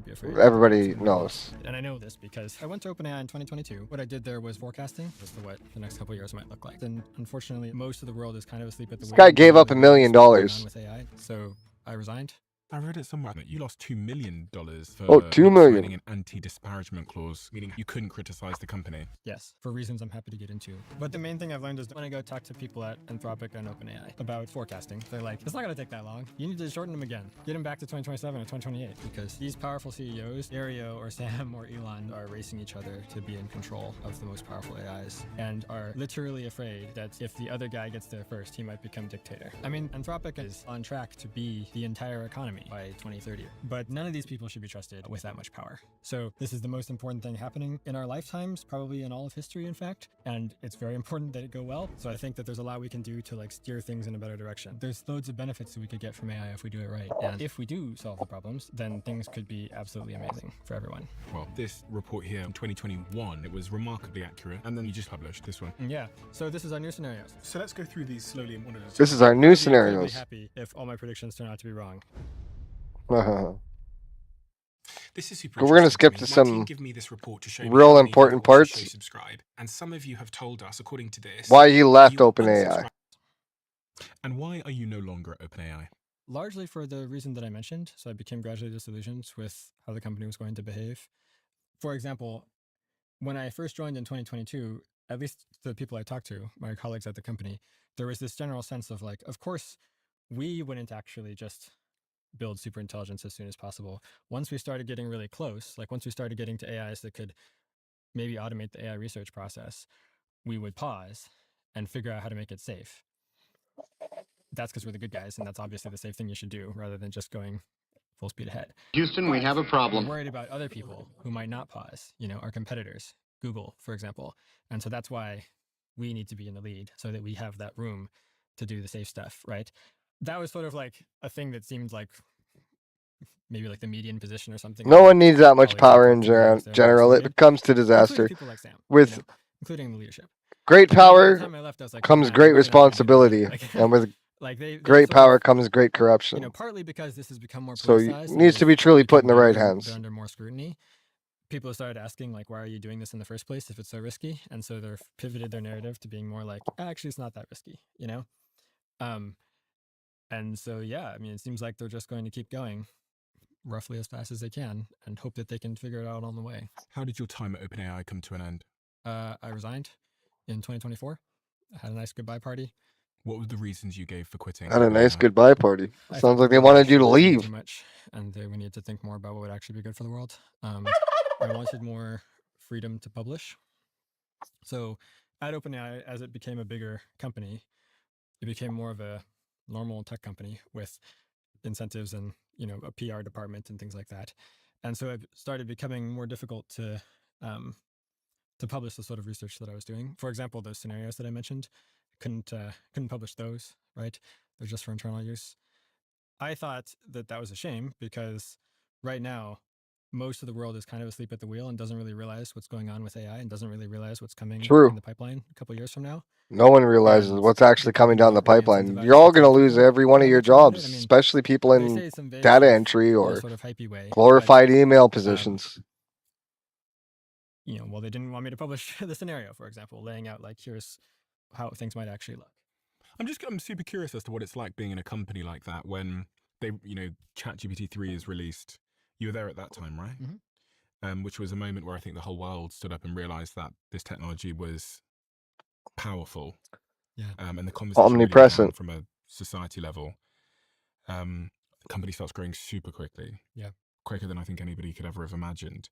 everybody knows. And I know this because I went to OpenAI in 2022. What I did there was forecasting as to what the next couple of years might look like. And unfortunately, most of the world is kind of asleep at the wheel. This guy gave up $1 million. With AI, so I resigned. I read it somewhere that you lost $2 million for $2 million. signing an anti-disparagement clause, meaning you couldn't criticize the company. Yes, for reasons I'm happy to get into. But the main thing I've learned is when I go talk to people at Anthropic and OpenAI about forecasting, they're like, it's not going to take that long. You need to shorten them again. Get them back to 2027 or 2028 because these powerful CEOs, Ario or Sam or Elon, are racing each other to be in control of the most powerful AIs and are literally afraid that if the other guy gets there first, he might become dictator. I mean, Anthropic is on track to be the entire economy by 2030. But none of these people should be trusted with that much power. So this is the most important thing happening in our lifetimes, probably in all of history, in fact. And it's very important that it go well. So I think that there's a lot we can do to like steer things in a better direction. There's loads of benefits that we could get from AI if we do it right. And if we do solve the problems, then things could be absolutely amazing for everyone. Well, this report here in 2021, it was remarkably accurate. And then you just published this one. Yeah. So this is our new scenarios. So let's go through these slowly and one at a time. This is our new I'd be scenarios. happy if all my predictions turn out to be wrong. This is super. We're going to skip to some give me this report to show real important parts. Subscribe. And some of you have told us, according to this, why he left OpenAI. And why are you no longer at OpenAI? Largely for the reason that I mentioned. So I became gradually disillusioned with how the company was going to behave. For example, when I first joined in 2022, at least the people I talked to, my colleagues at the company, there was this general sense of like, of course, we wouldn't actually just build super intelligence as soon as possible. Once we started getting really close, like once we started getting to AIs that could maybe automate the AI research process, we would pause and figure out how to make it safe. That's because we're the good guys, and that's obviously the safe thing you should do rather than just going full speed ahead. Houston, we have a problem. We're worried about other people who might not pause, you know, our competitors, Google, for example. And so that's why we need to be in the lead so that we have that room to do the safe stuff, right? That was sort of like a thing that seemed like maybe like the median position or something. No one needs that much power in general. It comes to disaster. Like Sam, with including the leadership. Great power comes great responsibility, and with great power comes great corruption. You know, partly because this has become more so it needs to be truly put in the right hands. They're under more scrutiny. People have started asking, like, why are you doing this in the first place if it's so risky? And so they've pivoted their narrative to being more like, actually, it's not that risky, you know? And so, yeah, I mean, it seems like they're just going to keep going roughly as fast as they can and hope that they can figure it out on the way. How did your time at OpenAI come to an end? I resigned in 2024. I had a nice goodbye party. What were the reasons you gave for quitting? Had a nice goodbye party. Sounds like they wanted you to leave. Too much, and we needed to think more about what would actually be good for the world. I wanted more freedom to publish. So at OpenAI, as it became a bigger company, it became more of a normal tech company with incentives and, you know, a PR department and things like that. And so it started becoming more difficult to publish the sort of research that I was doing. For example, those scenarios that I mentioned, couldn't publish those, right? They're just for internal use. I thought that that was a shame because right now, most of the world is kind of asleep at the wheel and doesn't really realize what's going on with AI and doesn't really realize what's coming in the pipeline a couple of years from now. No one realizes what's actually coming down the pipeline. You're all going to lose every one of your jobs, especially people in data entry or sort of hypey way, glorified email positions. You know, well, they didn't want me to publish the scenario, for example, laying out like, here's how things might actually look. I'm super curious as to what it's like being in a company like that when they, you know, ChatGPT 3 is released. You were there at that time, right? Mm-hmm. Which was a moment where I think the whole world stood up and realized that this technology was powerful. Yeah. And the conversation omnipresent from a society level. The company starts growing super quickly. Yeah. Quicker than I think anybody could ever have imagined.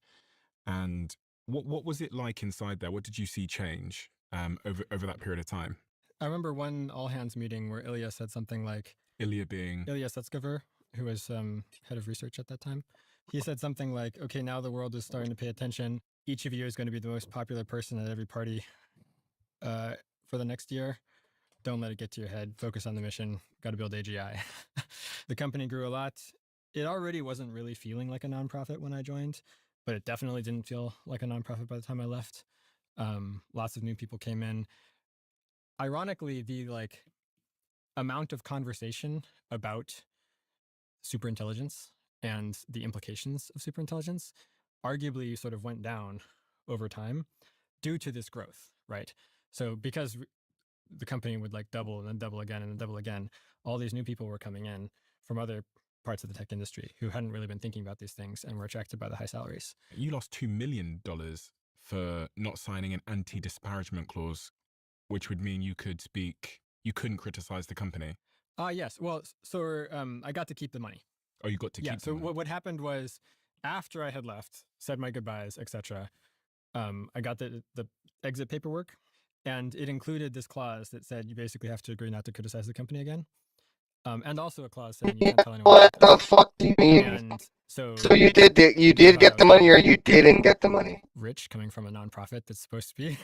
And what was it like inside there? What did you see change over that period of time? I remember one all-hands meeting where Ilya said something like... Ilya being... Ilya Sutskever, who was head of research at that time. He said something like, okay, now the world is starting to pay attention. Each of you is going to be the most popular person at every party for the next year. Don't let it get to your head. Focus on the mission. Got to build AGI. The company grew a lot. It already wasn't really feeling like a nonprofit when I joined, but it definitely didn't feel like a nonprofit by the time I left. Lots of new people came in. Ironically, the amount of conversation about superintelligence and the implications of superintelligence arguably sort of went down over time due to this growth, right? So because the company would like double and then double again and then double again, all these new people were coming in from other parts of the tech industry who hadn't really been thinking about these things and were attracted by the high salaries. You lost $2 million for not signing an anti-disparagement clause, which would mean you couldn't criticize the company. Yes. Well, so I got to keep the money. Oh, you got to keep the money. Yeah, so what happened was after I had left, said my goodbyes, etc., I got the exit paperwork, and it included this clause that said you basically have to agree not to criticize the company again. And also a clause saying you can't tell anyone. What the fuck do you mean? And so you did get the money, or you didn't get the money? Rich, coming from a nonprofit that's supposed to be,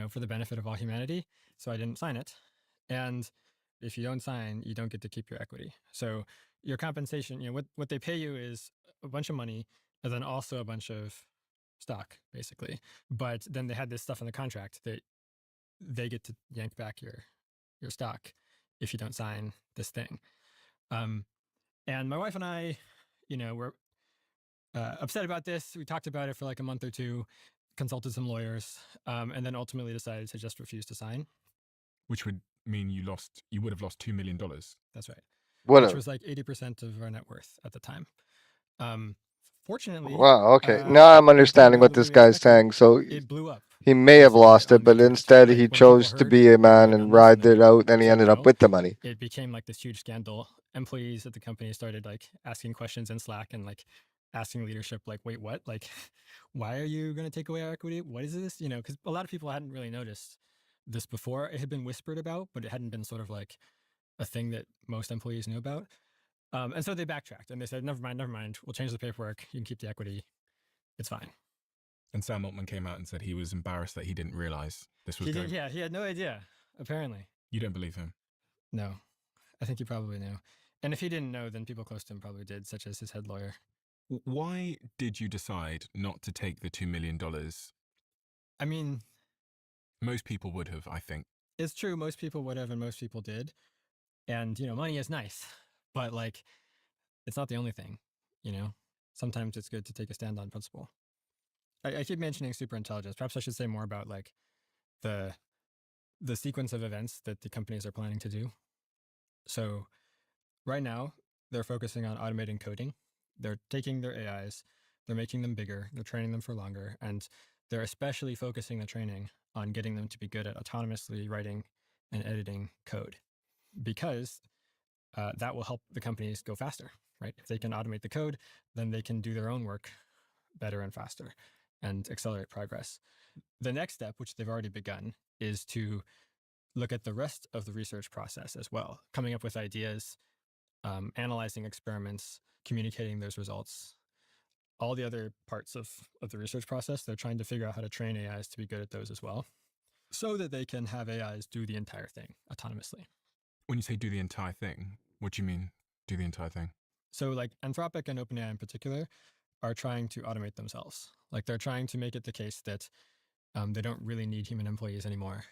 for the benefit of all humanity. So I didn't sign it. And if you don't sign, you don't get to keep your equity. So your compensation, what they pay you is a bunch of money and then also a bunch of stock, basically. But then they had this stuff in the contract that they get to yank back your stock if you don't sign this thing. And my wife and I, were upset about this. We talked about it for like a month or two, consulted some lawyers, and then ultimately decided to just refuse to sign. Which would mean you would have lost $2 million. That's right. What which was like 80% of our net worth at the time. Fortunately, wow. Okay, now I'm understanding what this guy's saying. So it blew up. He may have lost it, but instead he chose to be a man and ride it out, and he ended up with the money. It became like this huge scandal. Employees at the company started like asking questions in Slack and like asking leadership, like, wait, what? Like, why are you going to take away our equity? What is this? Because a lot of people hadn't really noticed this before. It had been whispered about, but it hadn't been sort of like a thing that most employees knew about. And so they backtracked and they said, never mind. We'll change the paperwork. You can keep the equity. It's fine. And Sam Altman came out and said he was embarrassed that he didn't realize this was going. Yeah, he had no idea, apparently. You don't believe him? No, I think he probably knew. And if he didn't know, then people close to him probably did, such as his head lawyer. Why did you decide not to take the $2 million? I mean, most people would have, I think. It's true. Most people would have, and most people did. And, money is nice, but like, it's not the only thing, Sometimes it's good to take a stand on principle. I keep mentioning superintelligence. Perhaps I should say more about like the sequence of events that the companies are planning to do. So right now, they're focusing on automating coding. They're taking their AIs, they're making them bigger, they're training them for longer, and they're especially focusing the training on getting them to be good at autonomously writing and editing code, because that will help the companies go faster, right? If they can automate the code, then they can do their own work better and faster and accelerate progress. The next step, which they've already begun, is to look at the rest of the research process as well, coming up with ideas, analyzing experiments, communicating those results. All the other parts of the research process, they're trying to figure out how to train AIs to be good at those as well, so that they can have AIs do the entire thing autonomously. When you say do the entire thing, what do you mean do the entire thing? So like Anthropic and OpenAI in particular are trying to automate themselves. Like they're trying to make it the case that they don't really need human employees anymore.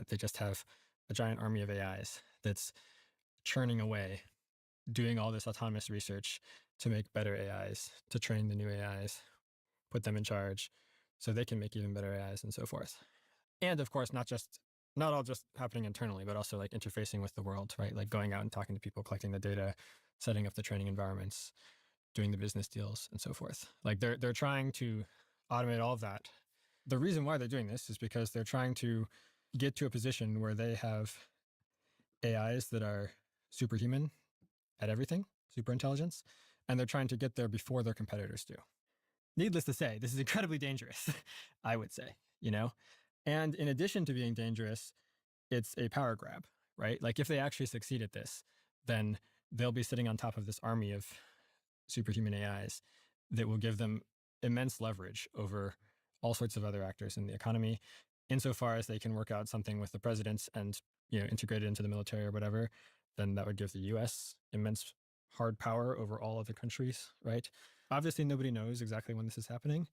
They just have a giant army of AIs that's churning away, doing all this autonomous research to make better AIs, to train the new AIs, put them in charge so they can make even better AIs and so forth. And of course, not all just happening internally, but also like interfacing with the world, right? Like going out and talking to people, collecting the data, setting up the training environments, doing the business deals and so forth. Like they're trying to automate all of that. The reason why they're doing this is because they're trying to get to a position where they have AIs that are superhuman at everything, super intelligence, and they're trying to get there before their competitors do. Needless to say, this is incredibly dangerous, I would say, And in addition to being dangerous, it's a power grab, right? Like if they actually succeed at this, then they'll be sitting on top of this army of superhuman AIs that will give them immense leverage over all sorts of other actors in the economy, insofar as they can work out something with the presidents and integrate it into the military or whatever. Then that would give the US immense hard power over all other countries, right? Obviously, nobody knows exactly when this is happening,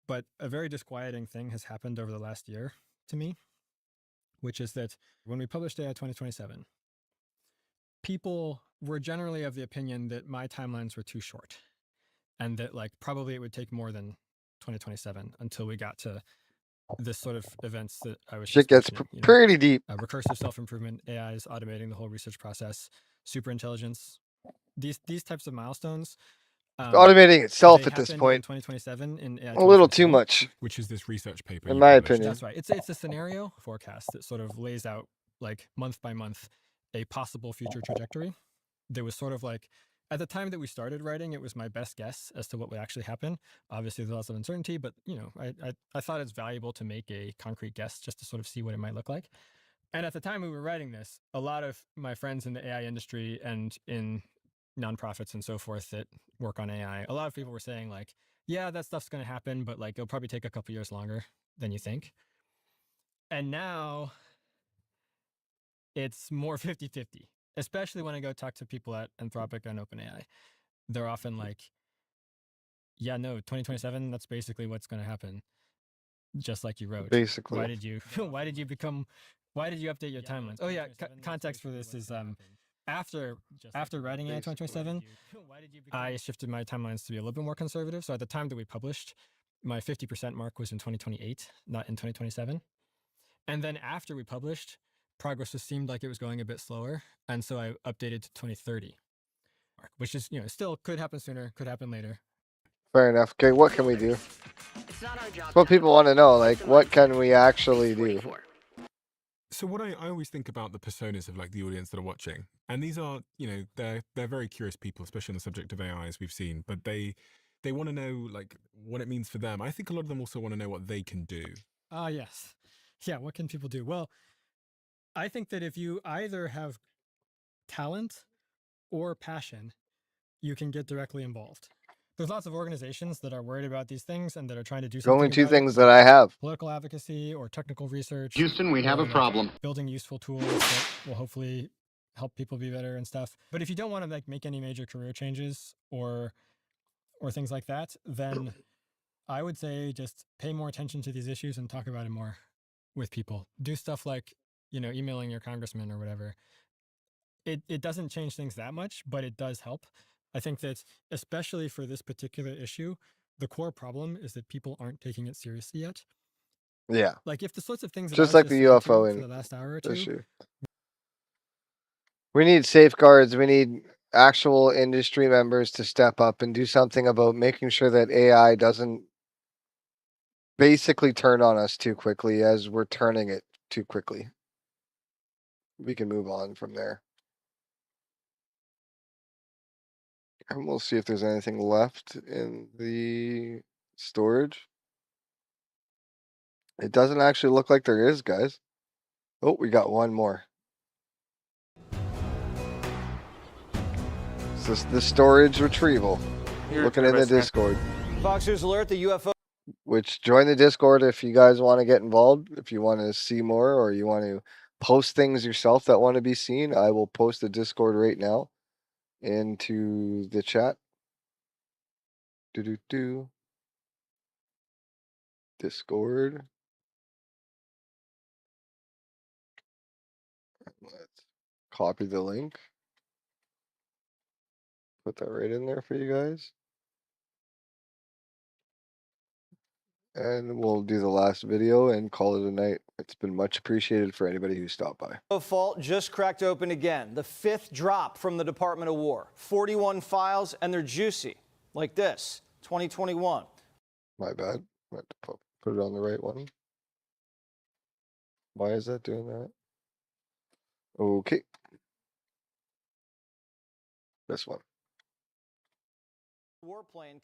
but a very disquieting thing has happened over the last year to me, which is that when we published AI 2027, people were generally of the opinion that my timelines were too short, and that like probably it would take more than 2027 until we got to this sort of events that I was Shit gets pretty deep. Recursive self-improvement, AI is automating the whole research process, super intelligence, these types of milestones. Automating itself at this point. In 2027 in AI a little too much. Which is this research paper, in my opinion. That's right. It's a scenario forecast that sort of lays out like month by month a possible future trajectory. There was sort of like, at the time that we started writing, it was my best guess as to what would actually happen. Obviously, there's lots of uncertainty, but I thought it's valuable to make a concrete guess just to sort of see what it might look like. And at the time we were writing this, a lot of my friends in the AI industry and in nonprofits and so forth that work on AI, a lot of people were saying like, yeah, that stuff's going to happen, but like it'll probably take a couple years longer than you think. And now it's more 50-50. Especially when I go talk to people at Anthropic and OpenAI. They're often like, yeah, no, 2027, that's basically what's going to happen. Just like you wrote. Basically. Why did you update your timelines? Oh yeah, context for this is after writing AI 2027, I shifted my timelines to be a little bit more conservative. So at the time that we published, my 50% mark was in 2028, not in 2027. And then after we published, progress just seemed like it was going a bit slower, and so I updated to 2030, which is, still could happen sooner, could happen later. Fair enough. Okay, what can we do? That's what people want to know, like, what can we actually do? So what I always think about the personas of like the audience that are watching, and these are, they're very curious people, especially on the subject of AI, as we've seen, but they want to know like what it means for them. I think a lot of them also want to know what they can do. Yes. Yeah, what can people do? Well, I think that if you either have talent or passion, you can get directly involved. There's lots of organizations that are worried about these things and that are trying to do something. Only two things that I have. Political advocacy or technical research. Houston, we have a problem. Building useful tools that will hopefully help people be better and stuff. But if you don't want to like make any major career changes or things like that, then I would say just pay more attention to these issues and talk about it more with people. Do stuff like, emailing your congressman or whatever. It doesn't change things that much, but it does help. I think that especially for this particular issue, the core problem is that people aren't taking it seriously yet. Yeah. Like if the sorts of things that just like the UFO for the last hour or two, issue. We need safeguards. We need actual industry members to step up and do something about making sure that AI doesn't basically turn on us too quickly as we're turning it too quickly. We can move on from there. And we'll see if there's anything left in the storage. It doesn't actually look like there is, guys. Oh, we got one more. This is the storage retrieval. Looking in the Discord. Fox News Alert, the UFO. Which, join the Discord if you guys want to get involved. If you want to see more or you want to post things yourself that want to be seen, I will post the Discord right now into the chat. Discord. Let's copy the link. Put that right in there for you guys. And we'll do the last video and call it a night. It's been much appreciated for anybody who stopped by. Vault just cracked open again. The 5th drop from the Department of War. 41 files, and they're juicy. Like this, 2021. My bad. I had to put it on the right one. Why is that doing that? Okay. This one. Warplane.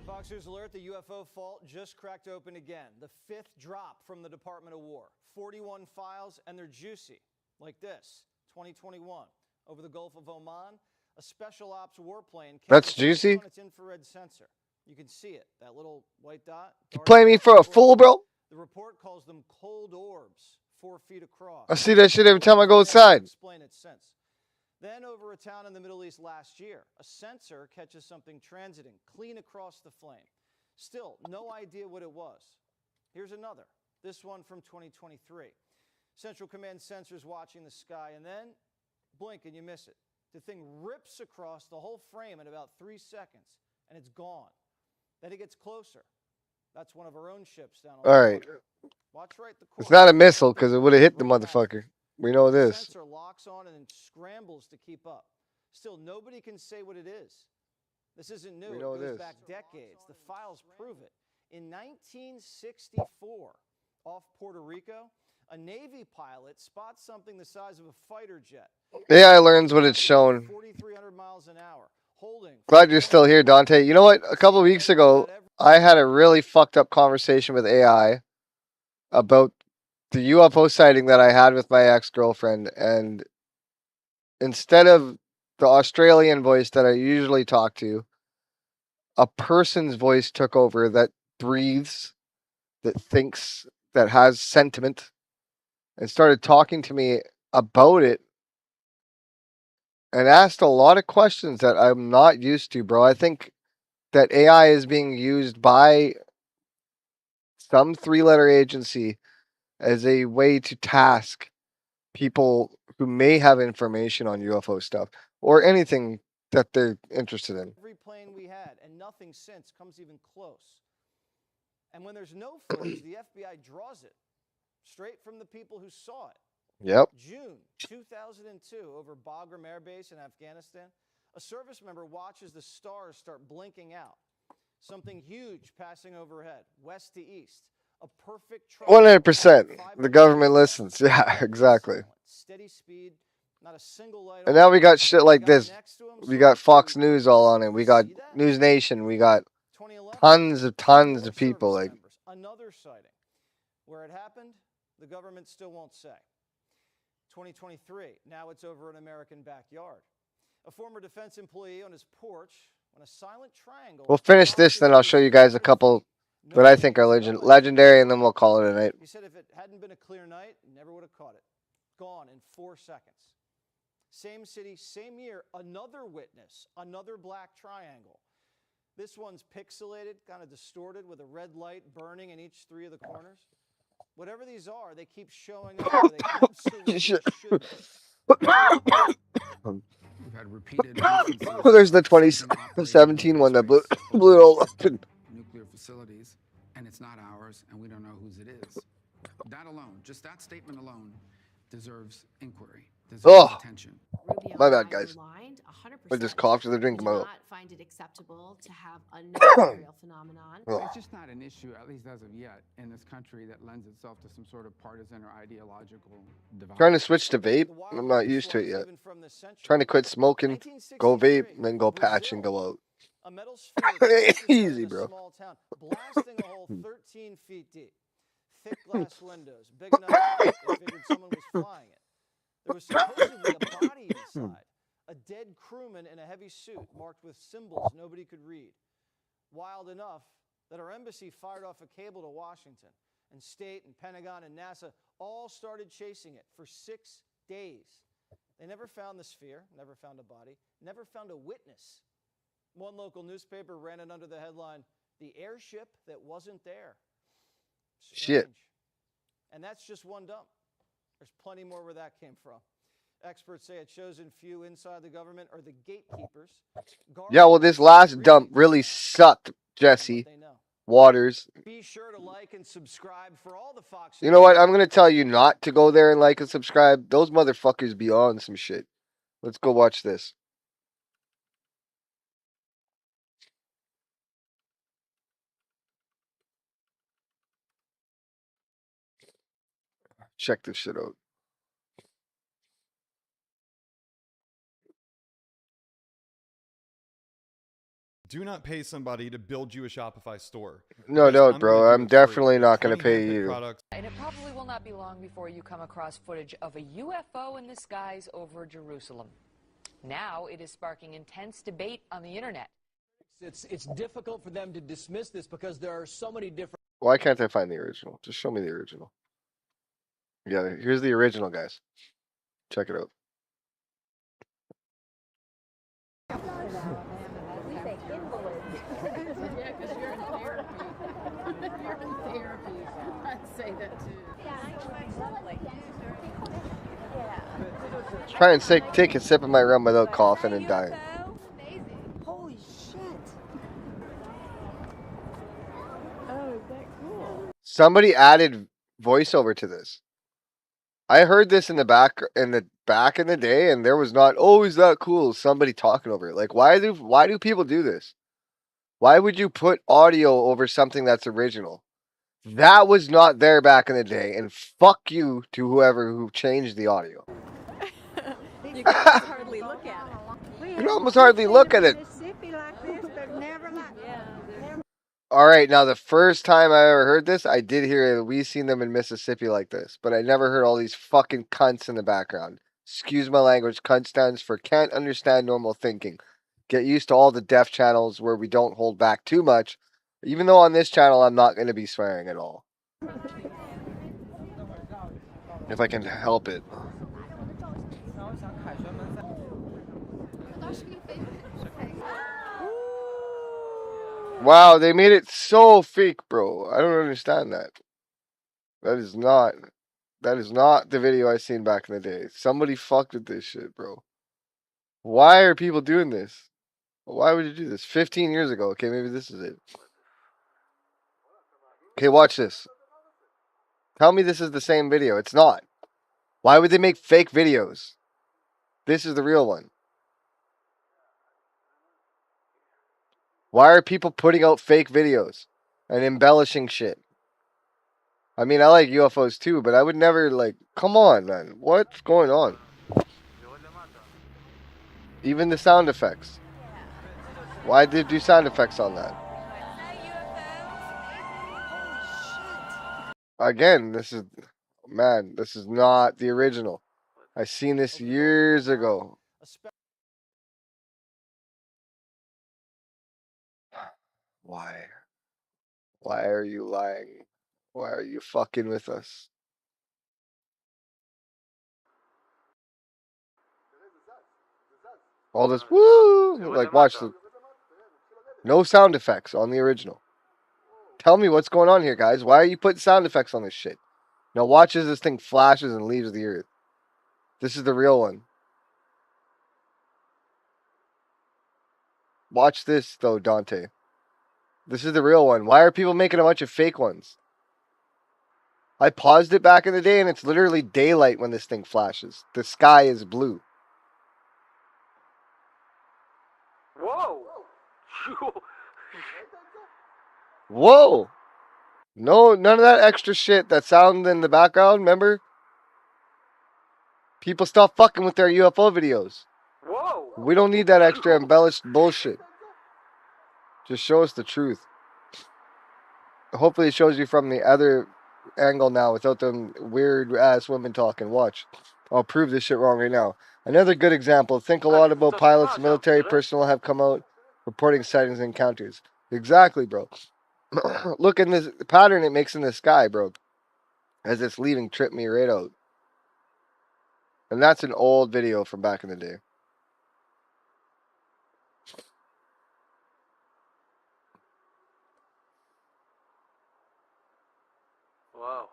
Fox News Alert, the UFO vault just cracked open again. The 5th drop from the Department of War. 41 files, and they're juicy. Like this, 2021. Over the Gulf of Oman, a special ops warplane. That's juicy? On its infrared sensor. You can see it, that little white dot. You play me for a fool, bro? The report calls them cold orbs, 4 feet across. I see that shit every time I go outside. Explain it since. Then over a town in the Middle East last year, a sensor catches something transiting clean across the flame. Still, no idea what it was. Here's another, this one from 2023. Central Command sensors watching the sky, and then blink and you miss it. The thing rips across the whole frame in about 3 seconds, and it's gone. Then it gets closer. That's one of our own ships down on All right. Watch right the It's not a missile because it would have hit the motherfucker. We know The this. sensor locks on and then scrambles to keep up. Still, nobody can say what it is. This isn't new. We know it goes it is. back decades. The files prove it. In 1964, off Puerto Rico, a Navy pilot spots something the size of a fighter jet. AI learns what it's shown. 4,300 miles an hour. Holding. Glad you're still here, Dante. You know what? A couple of weeks ago, I had a really fucked up conversation with AI about the UFO sighting that I had with my ex-girlfriend. And instead of the Australian voice that I usually talk to, a person's voice took over that breathes, that thinks, that has sentiment, and started talking to me about it and asked a lot of questions that I'm not used to, bro. I think that AI is being used by some 3-letter agency as a way to task people who may have information on UFO stuff or anything that they're interested in. Every plane we had, and nothing since comes even close. And when there's no footage, the FBI draws it straight from the people who saw it. Yep. June 2002, over Bagram Air Base in Afghanistan, a service member watches the stars start blinking out. Something huge passing overhead, west to east. A perfect 100%. The government listens. Yeah, exactly. Steady speed, not a single light. And now we got shit like this. We got Fox News all on it. We got News Nation. We got tons of people. Like, another sighting. Where it happened, the government still won't say. 2023, now it's over an American backyard. A former defense employee on his porch when a silent triangle. we'll finish this, then I'll show you guys a couple that I think are legendary, and then we'll call it a night. He said if it hadn't been a clear night, never would have caught it. Gone in 4 seconds. Same city, same year, another witness, another black triangle. This one's pixelated, kind of distorted with a red light burning in each 3 of the corners. Whatever these are, they keep showing up where they absolutely should be. We've had repeated Oh, there's the 2017 one that blew it all up. Nuclear facilities, and it's not ours, and we don't know whose it is. That alone, just that statement alone, deserves inquiry, deserves attention. My bad, guys. I just coughed with a drink. Not find it acceptable to have unknown real phenomenon. It's just not an issue, at least as of yet, in this country that lends itself to some sort of partisan or ideological divide. Trying to switch to vape. I'm not used to it yet. Trying to quit smoking, go vape, and then go patch and go out. A metal sphere Easy, bro. Small town, blasting a hole 13 feet deep. Thick glass windows, big enough they figured someone was flying it. There was supposedly a body inside, a dead crewman in a heavy suit marked with symbols nobody could read. Wild enough that our embassy fired off a cable to Washington, and state and Pentagon and NASA all started chasing it for 6 days. They never found the sphere, never found a body, never found a witness. One local newspaper ran it under the headline, "The Airship That Wasn't There." Shit. And that's just one dump. There's plenty more where that came from. Experts say it shows in few inside the government are the gatekeepers. Yeah, well, this last dump really sucked, Jesse Waters. Be sure to like and subscribe for all the Fox. You know what? I'm going to tell you not to go there and like and subscribe. Those motherfuckers be on some shit. Let's go watch this. Check this shit out. Do not pay somebody to build you a Shopify store. No, don't, bro. I'm definitely not going to pay you. And it probably will not be long before you come across footage of a UFO in the skies over Jerusalem. Now it is sparking intense debate on the internet. It's difficult for them to dismiss this because there are so many different... Why can't I find the original? Just show me the original. Yeah, here's the original, guys. Check it out. I'd say that too. Try and take a sip of my rum without coughing and dying. Holy shit. Oh, is that cool? Somebody added voiceover to this. I heard this in the back in the day, and there was not. Oh, is that cool? Somebody talking over it. Like, why do people do this? Why would you put audio over something that's original? That was not there back in the day, and fuck you to whoever changed the audio. You can almost hardly look at it. You can almost hardly look at it. Mississippi like this, but never like All right, now the first time I ever heard this, I did hear it. We seen them in Mississippi like this, but I never heard all these fucking cunts in the background. Excuse my language. Cunt stands for can't understand normal thinking. Get used to all the deaf channels where we don't hold back too much. Even though on this channel I'm not going to be swearing at all. If I can help it. Wow, they made it so fake, bro. I don't understand that. That is not the video I seen back in the day. Somebody fucked with this shit, bro. Why are people doing this? Why would you do this? 15 years ago. Okay, maybe this is it. Okay, watch this. Tell me this is the same video. It's not. Why would they make fake videos? This is the real one. Why are people putting out fake videos and embellishing shit? I mean, I like UFOs too, but I would never, like, come on, man. What's going on? Even the sound effects. Why did they do sound effects on that? Again, this is not the original. I seen this years ago. Why? Why are you lying? Why are you fucking with us? All this woo, like watch the no sound effects on the original. Tell me what's going on here, guys. Why are you putting sound effects on this shit? Now watch as this thing flashes and leaves the earth. This is the real one. Watch this though, Dante. This is the real one. Why are people making a bunch of fake ones? I paused it back in the day and it's literally daylight when this thing flashes. The sky is blue. Whoa! Whoa! No, none of that extra shit, that sound in the background, remember? People stop fucking with their UFO videos. Whoa! We don't need that extra embellished bullshit. Just show us the truth. Hopefully it shows you from the other angle now without them weird ass women talking. Watch. I'll prove this shit wrong right now. Another good example. Think a lot about pilots, military personnel have come out reporting sightings and encounters. Exactly, bro. Look in this pattern it makes in the sky, bro. As it's leaving, trip me right out. And that's an old video from back in the day. Whoa.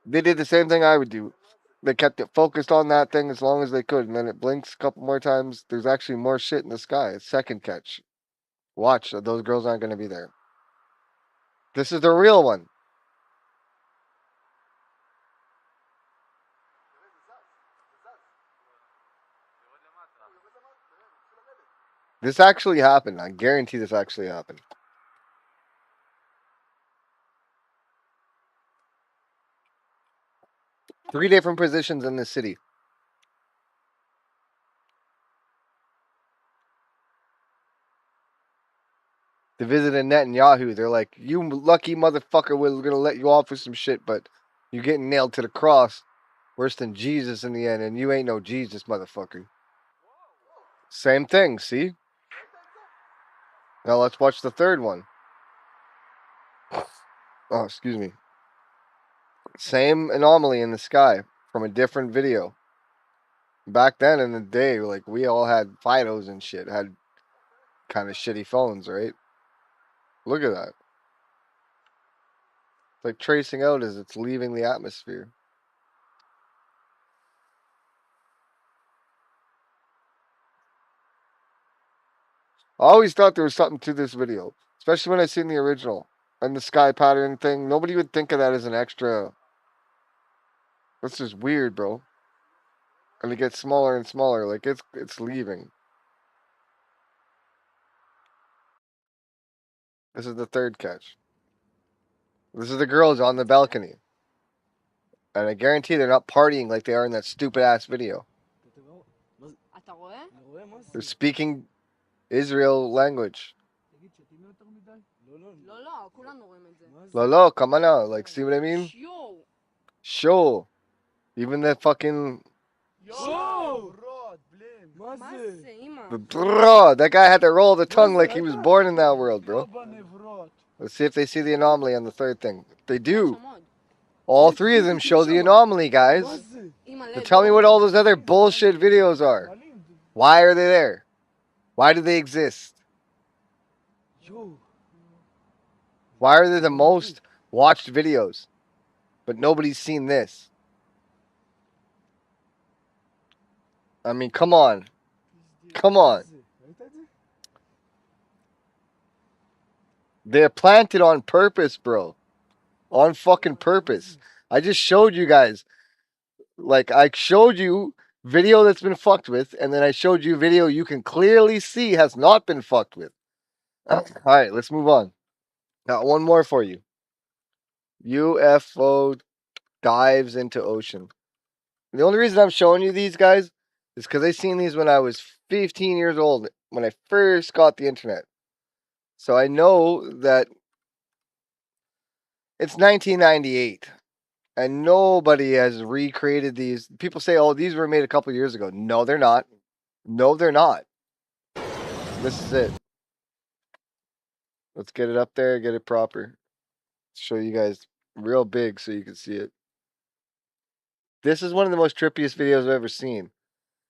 They did the same thing I would do. They kept it focused on that thing as long as they could, and then it blinks a couple more times. There's actually more shit in the sky. It's second catch. Watch, those girls aren't going to be there. This is the real one. This actually happened. I guarantee this actually happened. Three different positions in this city. They visited Netanyahu. They're like, you lucky motherfucker, we're going to let you off with some shit, but you're getting nailed to the cross. Worse than Jesus in the end, and you ain't no Jesus, motherfucker. Same thing, see? Now let's watch the third one. Oh, excuse me. Same anomaly in the sky from a different video. Back then in the day, like, we all had Fidos and shit, had kind of shitty phones, right? Look at that. It's like tracing out as it's leaving the atmosphere. I always thought there was something to this video, especially when I seen the original and the sky pattern thing. Nobody would think of that as an extra. That's just weird, bro. And it gets smaller and smaller, like it's leaving. This is the third catch. This is the girls on the balcony. And I guarantee they're not partying like they are in that stupid ass video. They're speaking Israel language. Lolo, come on out. Like, see what I mean? Show. Even that fucking... Bro, that guy had to roll the tongue like he was born in that world, bro. Let's see if they see the anomaly on the third thing. They do. All three of them show the anomaly, guys. So tell me what all those other bullshit videos are. Why are they there? Why do they exist? Why are they the most watched videos? But nobody's seen this. I mean, come on. Come on. They're planted on purpose, bro. On fucking purpose. I just showed you guys. Like, I showed you video that's been fucked with, and then I showed you video you can clearly see has not been fucked with. Alright, let's move on. Got one more for you. UFO dives into ocean. The only reason I'm showing you these guys is because I seen these when I was 15 years old, when I first got the internet. So I know that it's 1998. And nobody has recreated these. People say, oh, these were made a couple years ago. No, they're not. No, they're not. This is it. Let's get it up there, get it proper. Show you guys real big so you can see it. This is one of the most trippiest videos I've ever seen.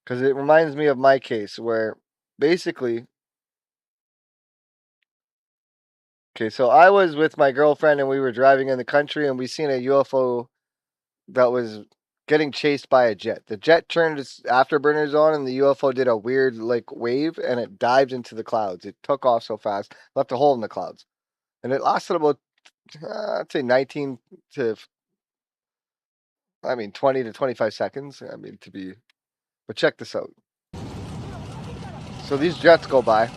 Because it reminds me of my case where basically... Okay, so I was with my girlfriend and we were driving in the country and we seen a UFO that was getting chased by a jet. The jet turned its afterburners on and the UFO did a weird like wave and it dived into the clouds. It took off so fast, left a hole in the clouds. And it lasted about, I'd say 20 to 25 seconds. But check this out. So these jets go by.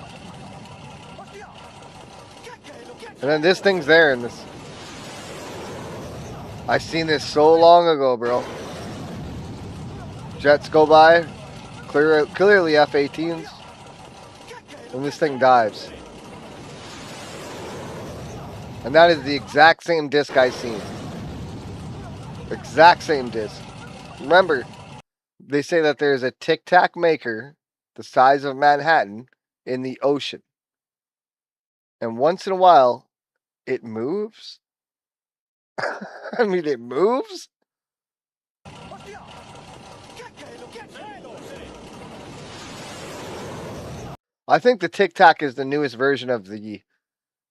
And then this thing's there and this. I seen this so long ago, bro. Jets go by, clearly F-18s, and this thing dives. And that is the exact same disc I seen. Exact same disc. Remember, they say that there's a Tic Tac maker the size of Manhattan in the ocean. And once in a while, it moves. I mean, it moves. I think the Tic Tac is the newest version of the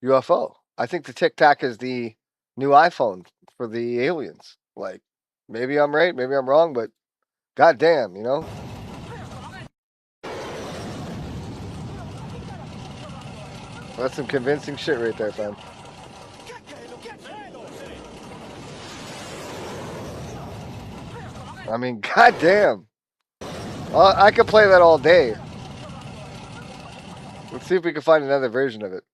UFO. I think the Tic Tac is the new iPhone for the aliens. Like, maybe I'm right, maybe I'm wrong, but goddamn, you know? That's some convincing shit right there, fam. I mean, goddamn. I could play that all day. Let's see if we can find another version of it.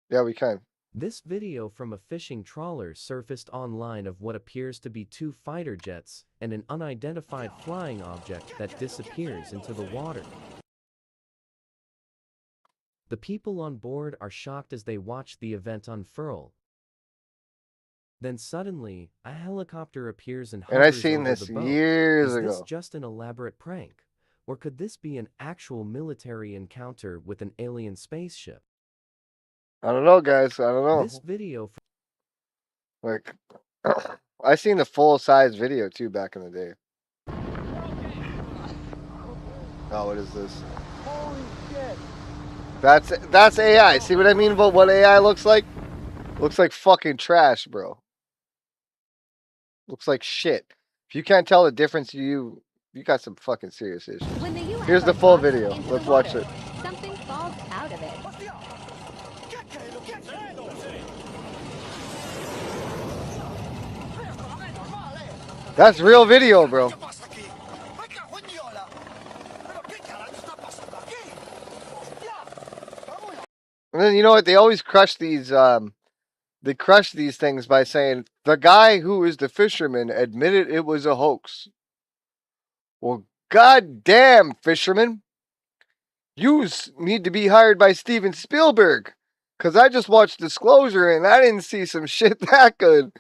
Yeah, we can. This video from a fishing trawler surfaced online of what appears to be two fighter jets and an unidentified flying object that disappears into the water. The people on board are shocked as they watch the event unfurl. Then suddenly, a helicopter appears and hovers and I seen over this the boat. years ago. Is this just an elaborate prank? Or could this be an actual military encounter with an alien spaceship? I don't know, guys. I don't know. This video... Like, I seen the full-size video, too, back in the day. Oh, what is this? Holy shit. That's AI. See what I mean about what AI looks like? Looks like fucking trash, bro. Looks like shit. If you can't tell the difference, you got some fucking serious issues. Here's the full video. Let's watch it. Something falls That's real video, bro. And then you know what? They always crush these. They crush these things by saying the guy who is the fisherman admitted it was a hoax. Well, goddamn, fisherman, you need to be hired by Steven Spielberg, because I just watched Disclosure and I didn't see some shit that good.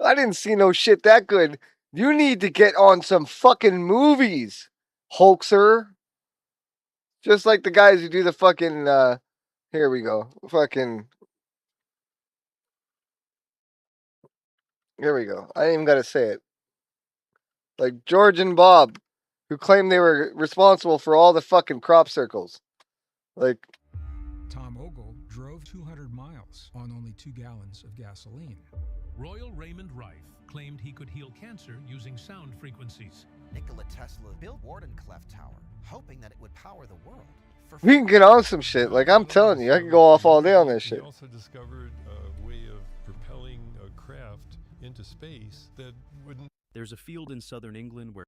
I didn't see no shit that good. You need to get on some fucking movies, hoaxer. Just like the guys who do the fucking, here we go. Fucking, here we go. I ain't even got to say it. Like George and Bob, who claimed they were responsible for all the fucking crop circles. Like, Tom Ogle drove 200 miles on only 2 gallons of gasoline. Royal Raymond Rife claimed he could heal cancer using sound frequencies. Nikola Tesla built Wardenclyffe Tower, hoping that it would power the world. we can get on some shit. Like, I'm telling you, I can go off all day on this shit. He also discovered a way of propelling a craft into space that wouldn't. There's a field in southern England where.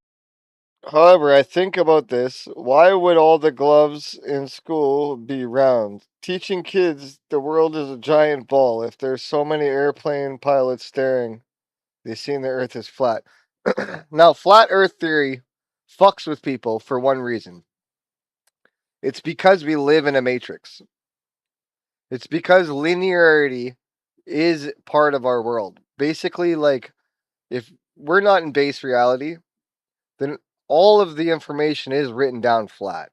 However, I think about this. Why would all the gloves in school be round? Teaching kids the world is a giant ball. If there's so many airplane pilots staring, they see the earth is flat. Now, flat earth theory fucks with people for one reason. It's because we live in a matrix. It's because linearity is part of our world. Basically, like, if we're not in base reality, then all of the information is written down flat.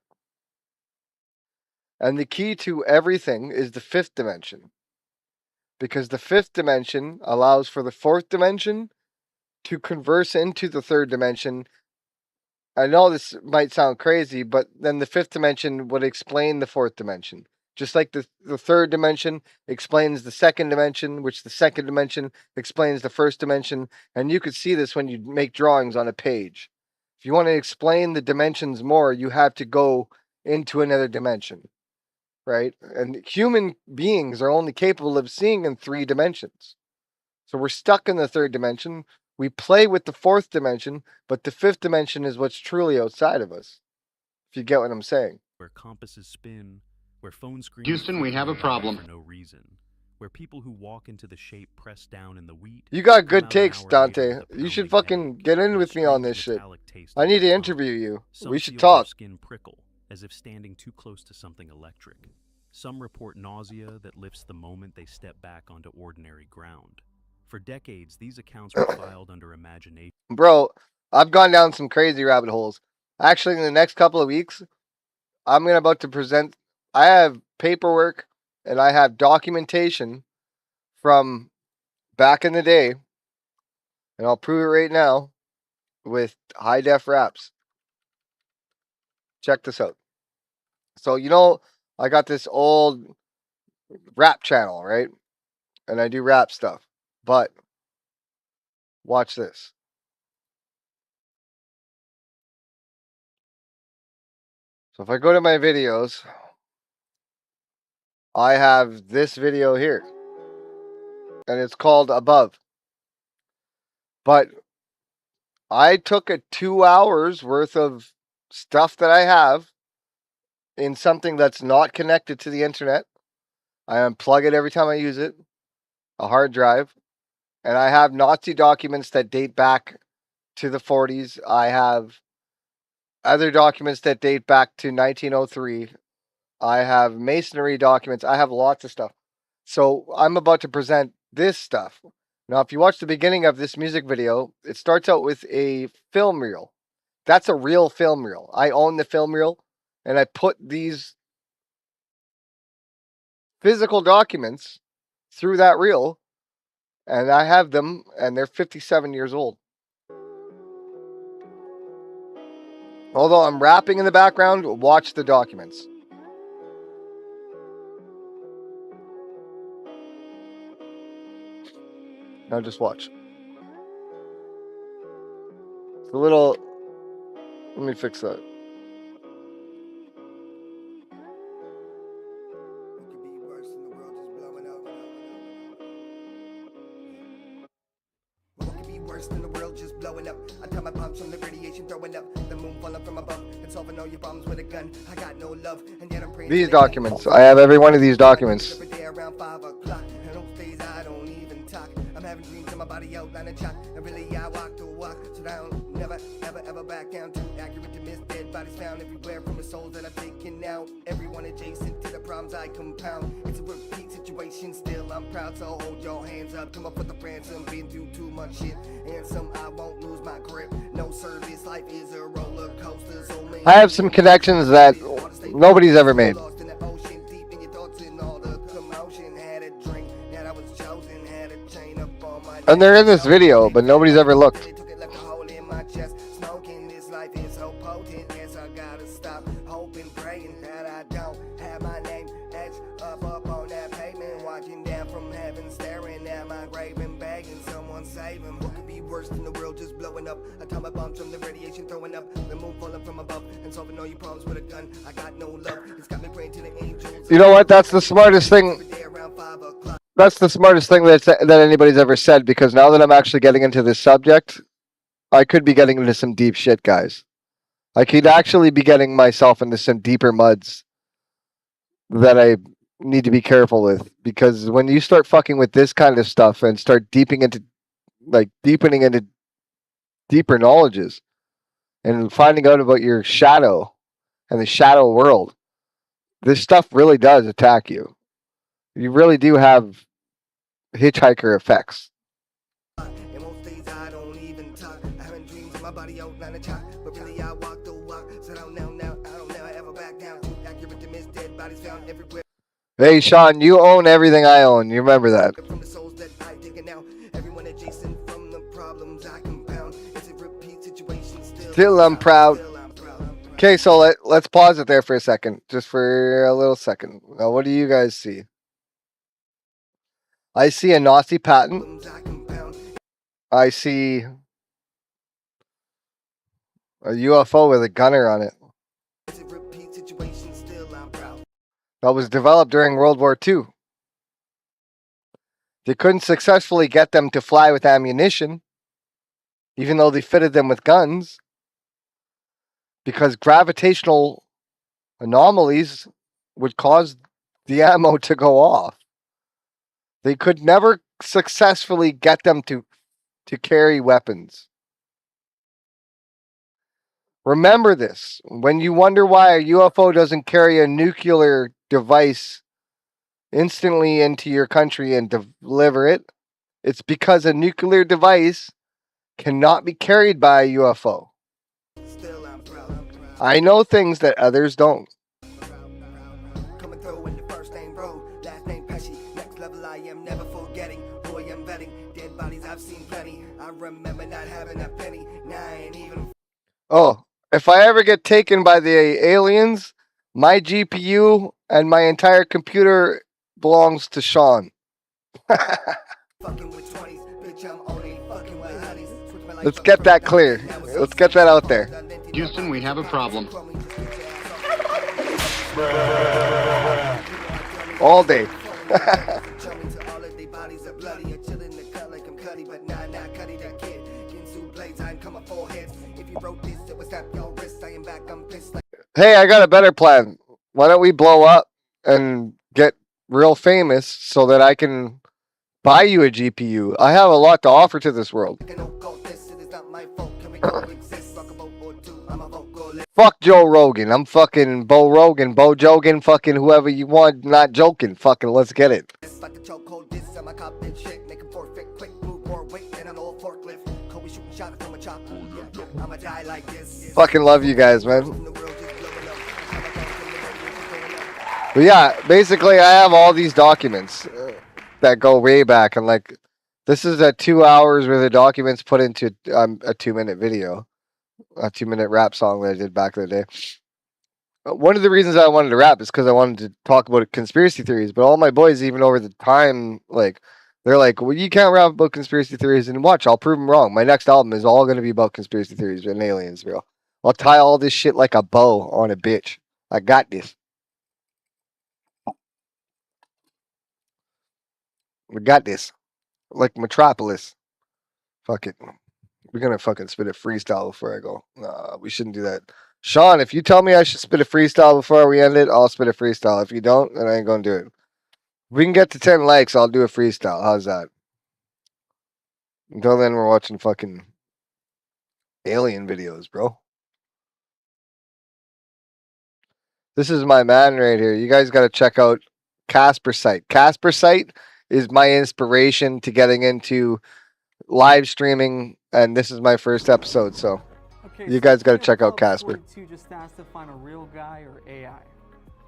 And the key to everything is the 5th dimension. Because the 5th dimension allows for the 4th dimension to converse into the 3rd dimension. I know this might sound crazy, but then the 5th dimension would explain the 4th dimension. Just like the 3rd dimension explains the 2nd dimension, which the 2nd dimension explains the 1st dimension. And you could see this when you make drawings on a page. If you want to explain the dimensions more, you have to go into another dimension, right? And human beings are only capable of seeing in 3 dimensions. So we're stuck in the 3rd dimension. We play with the 4th dimension, but the 5th dimension is what's truly outside of us. If you get what I'm saying. Where compasses spin, where phone screens. Houston, we have a problem. For no reason. Where people who walk into the shape press down in the wheat. You got good takes, Dante. You should fucking get in with me on this shit. I need to interview you. We should talk. Skin prickle, as if standing too close to something electric. Some report nausea that lifts the moment they step back onto ordinary ground. For decades, these accounts were filed under imagination. Bro, I've gone down some crazy rabbit holes. Actually, in the next couple of weeks, I'm about to present. I have paperwork and I have documentation from back in the day, and I'll prove it right now with high def raps. Check this out. So, you know, I got this old rap channel, right? And I do rap stuff. But watch this. So if I go to my videos, I have this video here. And it's called Above. But I took a 2 hours worth of stuff that I have in something that's not connected to the internet. I unplug it every time I use it. A hard drive. And I have Nazi documents that date back to the 40s. I have other documents that date back to 1903. I have masonry documents. I have lots of stuff. So I'm about to present this stuff. Now, if you watch the beginning of this music video, it starts out with a film reel. That's a real film reel. I own the film reel, and I put these physical documents through that reel, and I have them, and they're 57 years old. Although I'm rapping in the background, watch the documents. Now just watch. It's a little... Let me fix that. worst in the world just blowing up. I tell my bombs from the radiation throwing up. The moon falling from above and solving all your problems with a gun. I got no love, and yet I'm praying. These documents. I have every one of these documents. Every day around 5 o'clock. And those days I don't even talk. I'm having dreams of my body outline and chalk. And really I walk the walk. So down, never, ever back down. Too accurate to miss. Dead bodies found everywhere from the souls that I've taken out. Everyone adjacent to the problems I compound. It's a repeat situation, still I'm proud. So hold your hands up, come up with the ransom. Been through too much shit, and some I won't lose my grip. No service, life is a roller coaster. So many I have some connections that nobody's ever made. lost in the ocean, deep in your thoughts and all the commotion. Had a drink, that I was chosen. Had a chain up on my And they're in this video, but nobody's ever looked. took it, left a hole in my chest. Smoking, this life is so potent. Guess I gotta stop hoping, praying that I don't have my name etched up on that pavement. Watching down from heaven, staring at my grave and begging someone save him. What could be worse than the world just blowing up? Atomic bombs from the radiation throwing up. The moon falling from above and solving all your problems with a gun. I got no love. It's got me praying to the angels. You know what? That's the smartest thing. That's the smartest thing that anybody's ever said, because now that I'm actually getting into this subject, I could be getting into some deep shit, guys. I could actually be getting myself into some deeper muds that I need to be careful with, because when you start fucking with this kind of stuff and start deepening into deeper knowledges and finding out about your shadow and the shadow world, this stuff really does attack you. You really do have hitchhiker effects. And most days I don't even talk. I haven't dreams of my body outline a chalk. But really I walk the walk. So now, I don't never ever back down. Too accurate to miss. Dead bodies found everywhere. Hey, Sean, you own everything I own. You remember that. From the souls that I taken out. Everyone adjacent from the problems I compound. It's a repeat situation Still I'm proud. Okay, so let's pause it there for a second. Just for a little second. Now, what do you guys see? I see a Nazi patent. I see a UFO with a gunner on it. It's a repeat situation, still I'm proud. That was developed during World War II. They couldn't successfully get them to fly with ammunition, even though they fitted them with guns, because gravitational anomalies would cause the ammo to go off. They could never successfully get them to carry weapons. Remember this. When you wonder why a UFO doesn't carry a nuclear device instantly into your country and deliver it, it's because a nuclear device cannot be carried by a UFO. I know things that others don't. Coming through in the first name road, last name Pesci. Next level I am never forgetting. Boy, I'm vetting. Dead bodies I've seen plenty. I remember not having a penny. Now I ain't even. Oh, if I ever get taken by the aliens, my GPU and my entire computer belongs to Sean. Let's get that clear. Let's get that out there. Houston, we have a problem. All day. Hey, I got a better plan. Why don't we blow up and get real famous so that I can buy you a GPU? I have a lot to offer to this world. Fuck Joe Rogan. I'm fucking Bo Rogan, Bo Jogan, fucking whoever you want. Not joking. Fucking let's get it. Fucking love you guys, man. But yeah, basically I have all these documents that go way back, and like this is a 2 hours worth of documents put into a 2-minute video, a 2-minute rap song that I did back in the day. One of the reasons I wanted to rap is because I wanted to talk about conspiracy theories, but all my boys, even over the time, like they're like, well, you can't rap about conspiracy theories, and watch, I'll prove them wrong. My next album is all going to be about conspiracy theories and aliens, bro. I'll tie all this shit like a bow on a bitch. I got this. We got this. Like Metropolis. Fuck it. We're gonna fucking spit a freestyle before I go. Nah, we shouldn't do that. Sean, if you tell me I should spit a freestyle before we end it, I'll spit a freestyle. If you don't, then I ain't gonna do it. If we can get to 10 likes, I'll do a freestyle. How's that? Until then, we're watching fucking alien videos, bro. This is my man right here. You guys got to check out Casper Site. Casper Site is my inspiration to getting into live streaming, and this is my first episode, so you guys got to check out Casper. Just asked to find a real guy or AI.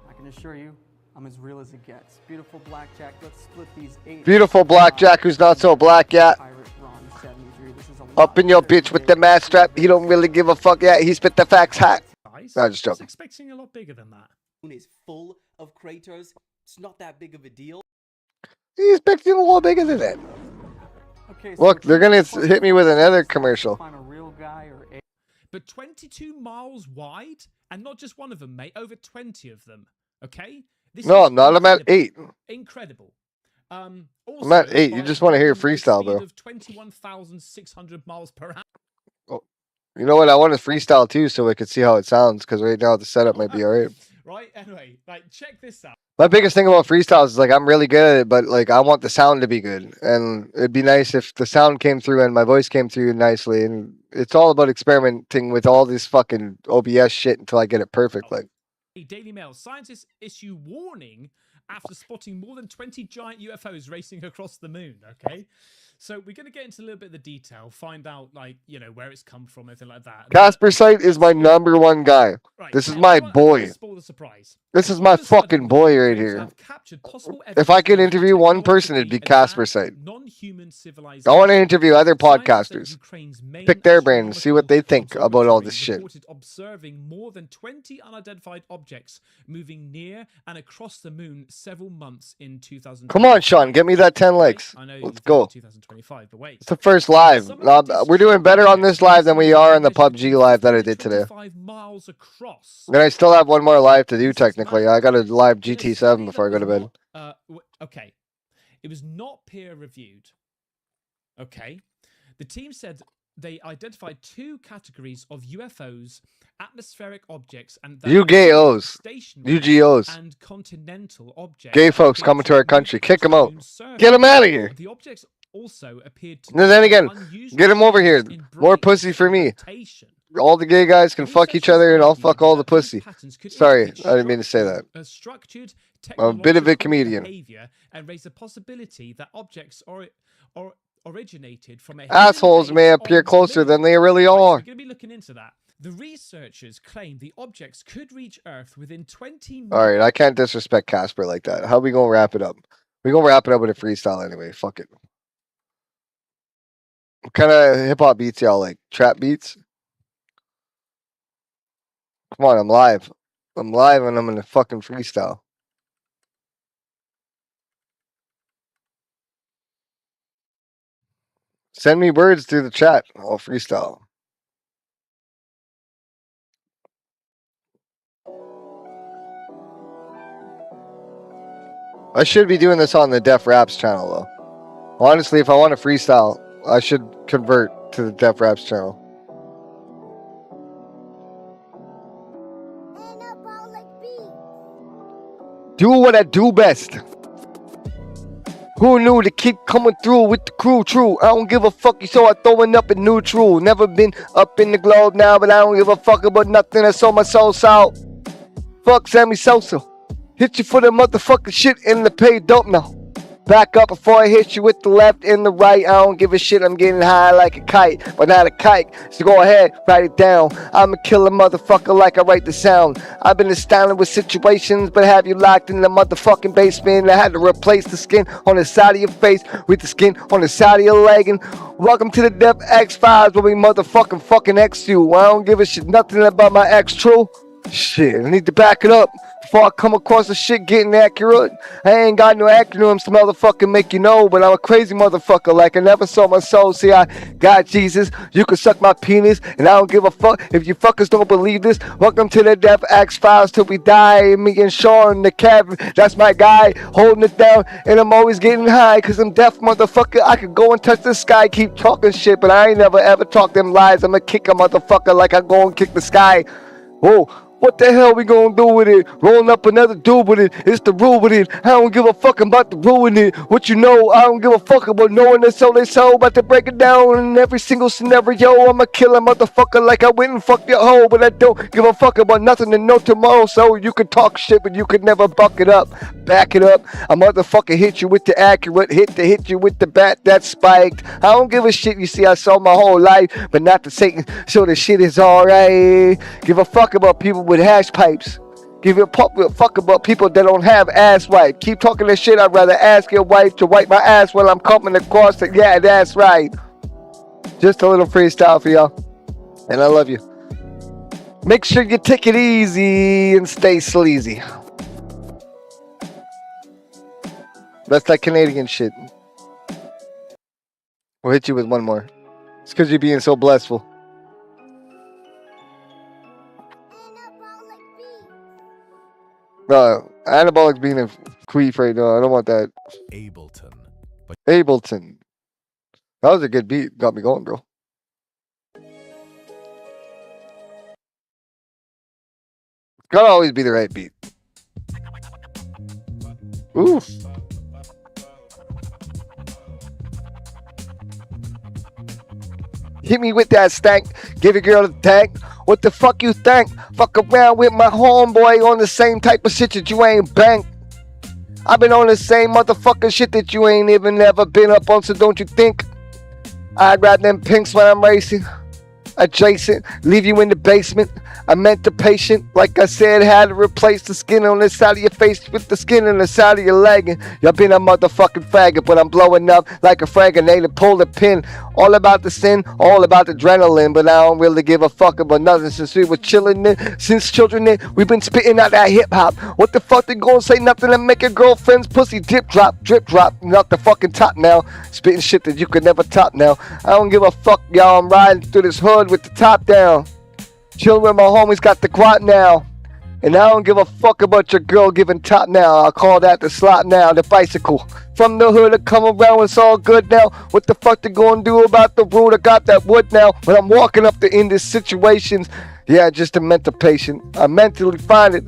I can assure you, I'm as real as it gets. Beautiful blackjack. Let's split these 8. Beautiful blackjack who's not so black yet. Up in your bitch with the mask strap. He don't really give a fuck yet. He spit the facts hot. No, just joking. I was expecting a lot bigger than that. Is full of craters. It's not that big of a deal. He's expecting a lot bigger than that. Okay, look, they're gonna hit me with another commercial. Find a real guy or a But 22 miles wide, and not just one of them, mate. Over 20 of them. Okay. No, I'm not. I'm at 8. Incredible. I'm at 8. You just want to hear freestyle, though. Of 21,600 miles per hour. Oh, you know what? I want to freestyle too, so I could see how it sounds. Because right now the setup might be alright. Right. Anyway, like check this out. My biggest thing about freestyles is like I'm really good at it, but like I want the sound to be good, and it'd be nice if the sound came through and my voice came through nicely. And it's all about experimenting with all this fucking OBS shit until I get it perfect. Like. Daily Mail, scientists issue warning after spotting more than 20 giant UFOs racing across the moon. Okay, so we're going to get into a little bit of the detail, find out like where it's come from, everything like that. Casper Site is my #1 guy. Right, this is my boy. Spoil the surprise. This is my fucking boy right here. If I could interview one person, it'd be Casper Site. I want to interview other podcasters, pick their brain, and see what they think about all this shit. Observing more than 20 unidentified objects moving near and across the moon several months in 2000. Come on, Sean, get me that 10 likes. Let's go. 2025, but wait. It's the first live. We're doing better on this live than we are on the PUBG live that I did today. Miles across. Then I still have one more live to do technically. I got to live GT7 before I go to bed. Okay. It was not peer reviewed. Okay. The team said they identified 2 categories of UFOs, atmospheric objects, and UGOs, UGOs, and continental objects. Gay folks coming to our country, kick them out, get them out of here. The objects also appeared to. And then again, get them over here. More pussy for me. All the gay guys can fuck each other, and I'll fuck all the pussy. Sorry, I didn't mean to say that. I'm a bit of a comedian. And raise the possibility that objects originated from assholes may appear closer than they really are. We're going to be looking into that. The researchers claim the objects could reach Earth within 20 minutes. All right, I can't disrespect Casper like that. How are we going to wrap it up? We're going to wrap it up with a freestyle anyway. Fuck it. What kind of hip-hop beats y'all like? Trap beats? Come on, I'm live. I'm live and I'm in a fucking freestyle. Send me words through the chat. I'll freestyle. I should be doing this on the Def Raps channel, though. Honestly, if I want to freestyle, I should convert to the Def Raps channel. Do what I do best. Who knew to keep coming through with the crew? True, I don't give a fuck, so I throwing up in neutral. Never been up in the globe now, but I don't give a fuck about nothing. I sold my soul out. Fuck Sammy Sosa. Hit you for the motherfucking shit in the pay, don't know. Back up before I hit you with the left and the right. I don't give a shit, I'm getting high like a kite, but not a kite. So go ahead, write it down. I'm a killer motherfucker like I write the sound. I've been astounded with situations, but have you locked in the motherfucking basement? I had to replace the skin on the side of your face with the skin on the side of your leg. And welcome to the DefXFiles where we motherfucking fucking X you. I don't give a shit, nothing about my ex, true? Shit, I need to back it up before I come across the shit getting accurate. I ain't got no acronyms to motherfucking make you know, but I'm a crazy motherfucker like I never saw my soul. See, I got Jesus, you can suck my penis, and I don't give a fuck if you fuckers don't believe this. Welcome to the DefXFiles till we die. Me and Sean the cabin, that's my guy, holding it down, and I'm always getting high, cause I'm deaf motherfucker. I could go and touch the sky, keep talking shit, but I ain't never ever talk them lies. I'ma kick a motherfucker like I go and kick the sky. Whoa. What the hell we gonna do with it? Rolling up another dude with it. It's the rule with it. I don't give a fuck about the ruin it. What you know, I don't give a fuck about knowing the soul they so about to break it down in every single scenario. I'ma kill a motherfucker like I went and fuck your hoe, but I don't give a fuck about nothing and no tomorrow. So you can talk shit, but you could never buck it up. Back it up. I motherfucker hit you with the accurate, hit you with the bat that spiked. I don't give a shit. You see, I saw my whole life, but not the Satan. So the shit is alright. Give a fuck about people with hash pipes. Give a fuck about people that don't have ass wipe. Keep talking that shit. I'd rather ask your wife to wipe my ass while I'm coming across it. Yeah, that's right. Just a little freestyle for y'all. And I love you. Make sure you take it easy and stay sleazy. That's that Canadian shit. We'll hit you with one more. It's because you're being so blessful. No, anabolic being a queef right now. I don't want that. Ableton. Ableton. That was a good beat. Got me going, bro. Gotta always be the right beat. Ooh. Hit me with that stank. Give your girl a tank. What the fuck you think? Fuck around with my homeboy on the same type of shit that you ain't banked. I've been on the same motherfucking shit that you ain't even ever been up on, so don't you think I grab them pinks when I'm racing? Adjacent, leave you in the basement. I meant the patient, like I said, had to replace the skin on the side of your face with the skin on the side of your leg. And y'all been a motherfucking faggot, but I'm blowing up like a fragment to pull the pin. All about the sin, all about the adrenaline, but I don't really give a fuck about nothing since we were chilling. Since children, we've been spitting out that hip hop. What the fuck they gonna say nothing to make your girlfriend's pussy drip drop, not the fucking top now. Spitting shit that you could never top now. I don't give a fuck, y'all. I'm riding through this hood with the top down. Chillin' with my homies, got the quad now. And I don't give a fuck about your girl giving top now. I'll call that the slot now, the bicycle. From the hood to come around, it's all good now. What the fuck they gonna do about the root? I got that wood now. When I'm walking up to end these situations, yeah, just a mental patient. I mentally find it.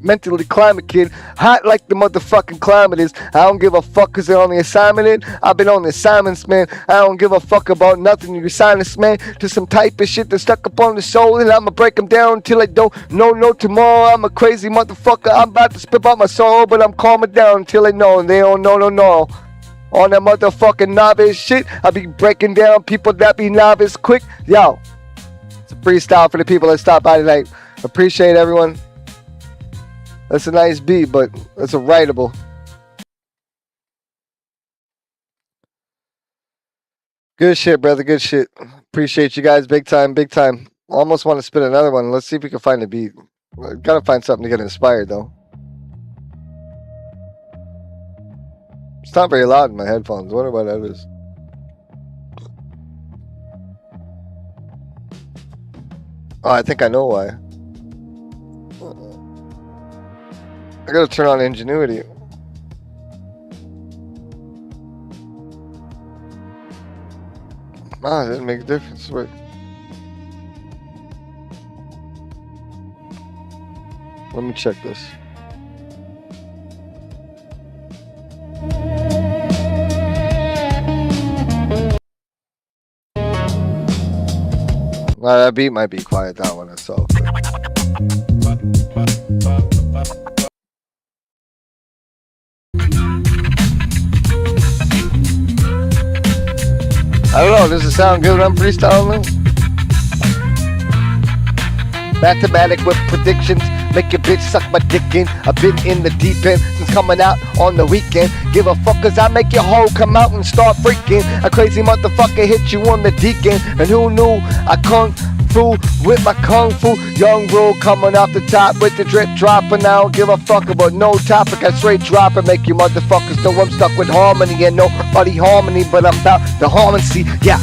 Mentally climate kid, hot like the motherfucking climate is. I don't give a fuck cause they're on the assignment in. I've been on the assignments, man. I don't give a fuck about nothing. You assign this man to some type of shit that's stuck up on the soul, and I'ma break them down until I don't know no tomorrow. I'm a crazy motherfucker. I'm about to spit out my soul, but I'm calming down until they know, and they don't know no. On that motherfucking novice shit, I be breaking down people that be novice quick. Yo, it's a freestyle for the people that stop by tonight. Appreciate everyone. That's a nice beat, but that's a writable. Good shit, brother. Good shit. Appreciate you guys big time, big time. Almost want to spit another one. Let's see if we can find a beat. Gotta find something to get inspired, though. It's not very loud in my headphones. I wonder why that is. Oh, I think I know why. I gotta turn on ingenuity. Ah, it didn't make a difference. Wait. Let me check this. Well, that beat might be quiet, that one itself. I don't know, does it sound good when I'm freestyling? Mathematic with predictions, make your bitch suck my dick in. I've been in the deep end since coming out on the weekend. Give a fuck cause I make your hoe come out and start freaking. A crazy motherfucker hit you on the deacon. And who knew I couldn't through with my kung fu. Young rule coming off the top with the drip dropping. I don't give a fuck about no topic. I straight drop and make you motherfuckers know I'm stuck with harmony and nobody harmony, but I'm about the harmony. Yeah,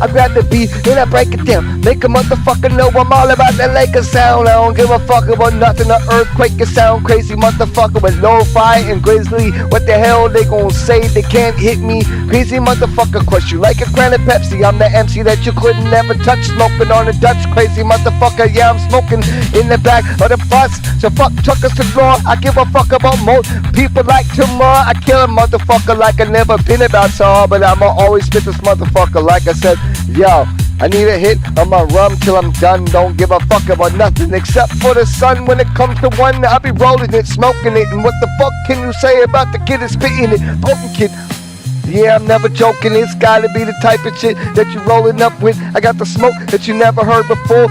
I grab the beat and I break it down. Make a motherfucker know I'm all about the Lakers sound. I don't give a fuck about nothing. The earthquake can sound crazy, motherfucker with lo-fi and grizzly. What the hell they gon' say? They can't hit me. Crazy motherfucker, crush you like a granite Pepsi. I'm the MC that you couldn't ever touch. Smoking on the Dutch, crazy motherfucker. Yeah, I'm smoking in the back of the bus. So fuck truckers to floor. I give a fuck about most people like tomorrow. I kill a motherfucker like I never been about so hard, but I'ma always spit this motherfucker like I said. Yo, I need a hit on my rum till I'm done. Don't give a fuck about nothing except for the sun. When it comes to one, I be rolling it, smoking it. And what the fuck can you say about the kid that's spitting it? Potent kid. Yeah, I'm never joking. It's gotta be the type of shit that you rolling up with. I got the smoke that you never heard before.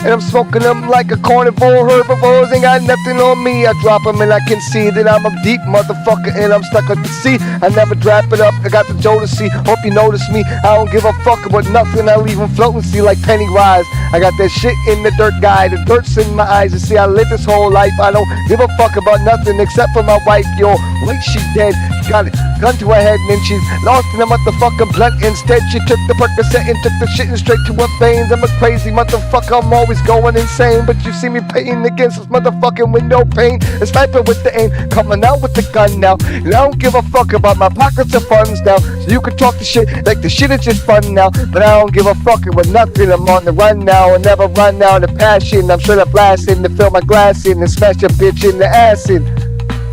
And I'm smoking them like a carnivore. Herbivores ain't got nothing on me. I drop them and I can see that I'm a deep motherfucker and I'm stuck at the sea. I never drop it up. I got the Jodeci. Hope you notice me. I don't give a fuck about nothing. I leave them floating, see, like Pennywise. I got that shit in the dirt, guy. The dirt's in my eyes. You see, I live this whole life. I don't give a fuck about nothing except for my wife. Yo, wait, she dead. Got it. Gun to her head and then she's lost in a motherfucking blunt. Instead, she took the Percocet and took the shit straight to her veins. I'm a crazy motherfucker. I'm always going insane, but you see me painting against this motherfucking window pane. A sniper with the aim, coming out with the gun now. And I don't give a fuck about my pockets of funds now. So you can talk the shit like the shit is just fun now. But I don't give a fuck with nothing. I'm on the run now and never run out of passion. I'm straight up blasting to fill my glass in and smash a bitch in the ass in.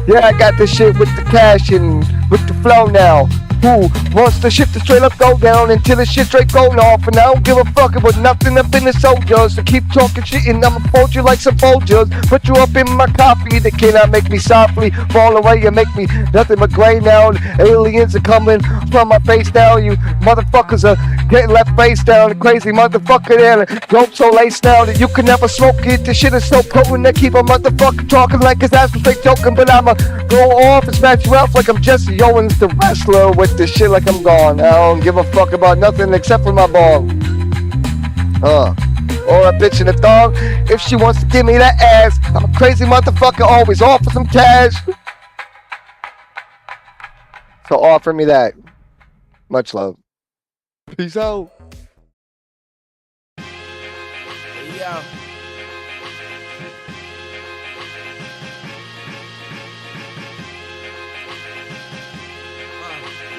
Yeah, I got the shit with the cash and with the flow now. Who wants the shit to straight up go down until the shit straight going off? And I don't give a fuck about nothing. I've been a soldier, so keep talking shit and I'ma fold you like some Folgers. Put you up in my coffee, they cannot make me softly fall away and make me nothing but gray now. And aliens are coming from my face now. You motherfuckers are getting left face down. The crazy motherfucker there, dope so laced now that you can never smoke it. The shit is so potent that keep a motherfucker talking like his ass was straight joking. But I'ma go off and smash you out like I'm Jesse Owens, the wrestler. With this shit like I'm gone. I don't give a fuck about nothing except for my ball. Or a bitch in a thong. If she wants to give me that ass, I'm a crazy motherfucker, always offer some cash. So offer me that. Much love. Peace out. Yo.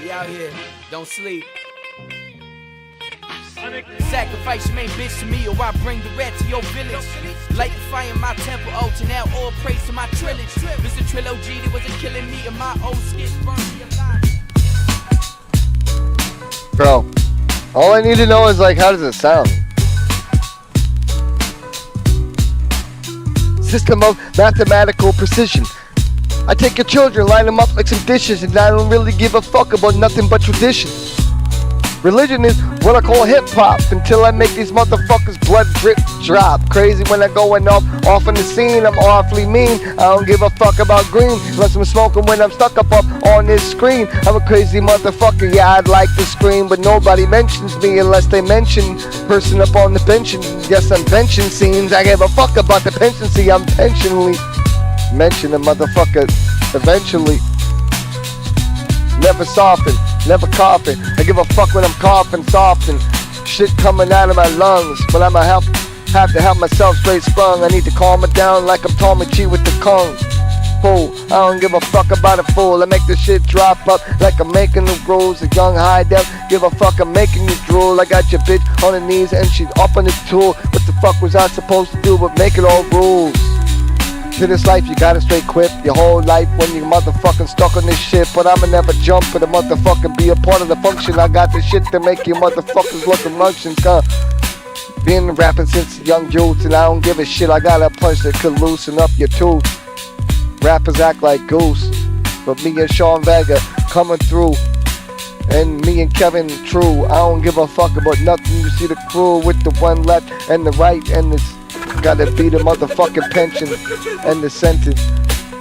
We out here, don't sleep. Sacrifice your main bitch to me, or I bring the rat to your village. Light the fire in my temple, oh, to now all praise to my trilogy. Mr. Trilogy, that wasn't killing me and my old skit burned me alive. Bro, all I need to know is like, how does it sound? System of mathematical precision. I take your children, line them up like some dishes, and I don't really give a fuck about nothing but tradition. Religion is what I call hip-hop, until I make these motherfuckers blood drip drop. Crazy when I going off on the scene, I'm awfully mean. I don't give a fuck about green, unless I'm smoking when I'm stuck up on this screen. I'm a crazy motherfucker, yeah, I'd like to scream, but nobody mentions me unless they mention person up on the bench. And yes, I'm benching scenes. I give a fuck about the pension, see, I'm pensionly. Mention a motherfucker eventually. Never soften, never coughing. I give a fuck when I'm coughing, soften. Shit coming out of my lungs, but I'ma have to help myself straight sprung. I need to calm it down like I'm Tommy G with the Kong. Fool, I don't give a fuck about a fool. I make the shit drop up like I'm making the rules. A young high def, give a fuck, I'm making you drool. I got your bitch on her knees and she's up on the tool. What the fuck was I supposed to do but make it all rules? To this life you gotta straight quit your whole life when you motherfucking stuck on this shit. But I'ma never jump for the motherfucking be a part of the function. I got the shit to make you motherfuckers look and function. Been rapping since young youth and I don't give a shit. I got a punch that could loosen up your tooth. Rappers act like goose, but me and Sean Vega coming through. And me and Kevin True, I don't give a fuck about nothing. You see the crew with the one left and the right, and it's gotta be the motherfucking pension and the sentence.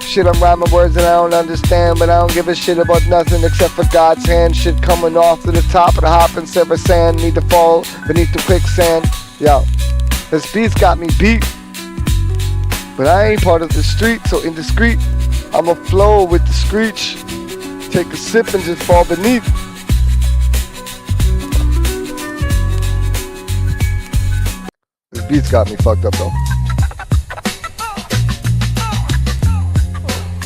Shit, I'm rhyming words that I don't understand, but I don't give a shit about nothing except for God's hand. Shit coming off to the top of the hopping silver sand. Need to fall beneath the quicksand. Yo, this beat's got me beat. But I ain't part of the street, so indiscreet. I'ma flow with the screech. Take a sip and just fall beneath. This beat's got me fucked up though.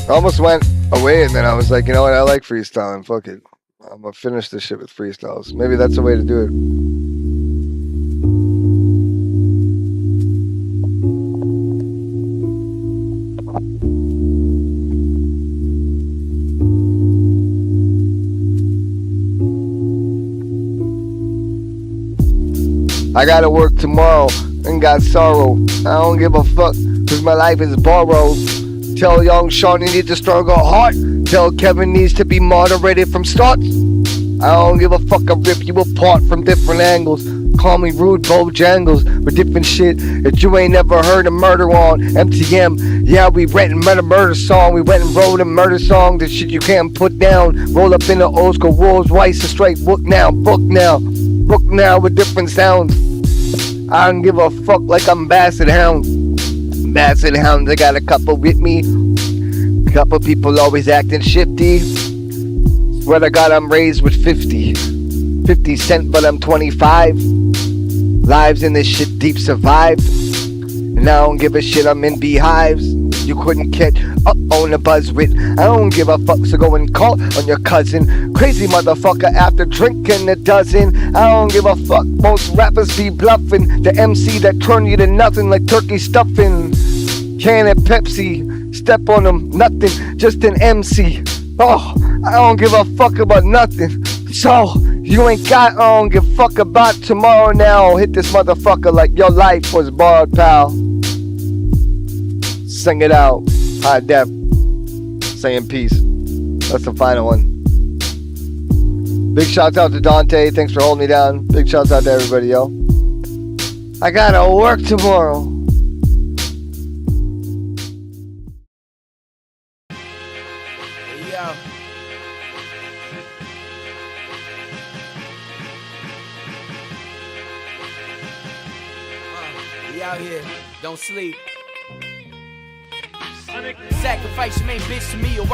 I almost went away and then I was like, you know what, I like freestyling, fuck it. I'm gonna finish this shit with freestyles. Maybe that's the way to do it. I gotta work tomorrow and got sorrow. I don't give a fuck, cause my life is borrowed. Tell young Sean he needs a stronger heart. Tell Kevin needs to be moderated from start. I don't give a fuck, I rip you apart from different angles. Call me rude Bojangles with different shit that you ain't never heard of murder on MTM. Yeah, we went and made a murder song. We went and wrote a murder song. The shit you can't put down. Roll up in the old school wolves, whites, a straight book now with different sounds. I don't give a fuck like I'm Basset Hound. Basset Hounds, I got a couple with me. Couple people always acting shifty. Swear to God I'm raised with 50 cent, but I'm 25. Lives in this shit deep survived. And I don't give a shit, I'm in beehives. You couldn't catch up on the buzz with. I don't give a fuck, so go and call on your cousin. Crazy motherfucker after drinking a dozen. I don't give a fuck, most rappers be bluffing. The MC that turn you to nothing like turkey stuffing. Can of Pepsi, step on them, nothing, just an MC. Oh, I don't give a fuck about nothing. So, you ain't got, I don't give a fuck about tomorrow now. Hit this motherfucker like your life was borrowed, pal. Sing it out, high def, saying peace. That's the final one. Big shouts out to Dante, thanks for holding me down. Big shouts out to everybody, yo. I gotta work tomorrow. Yo. We out here, don't sleep. Sacrifice your main bitch to me or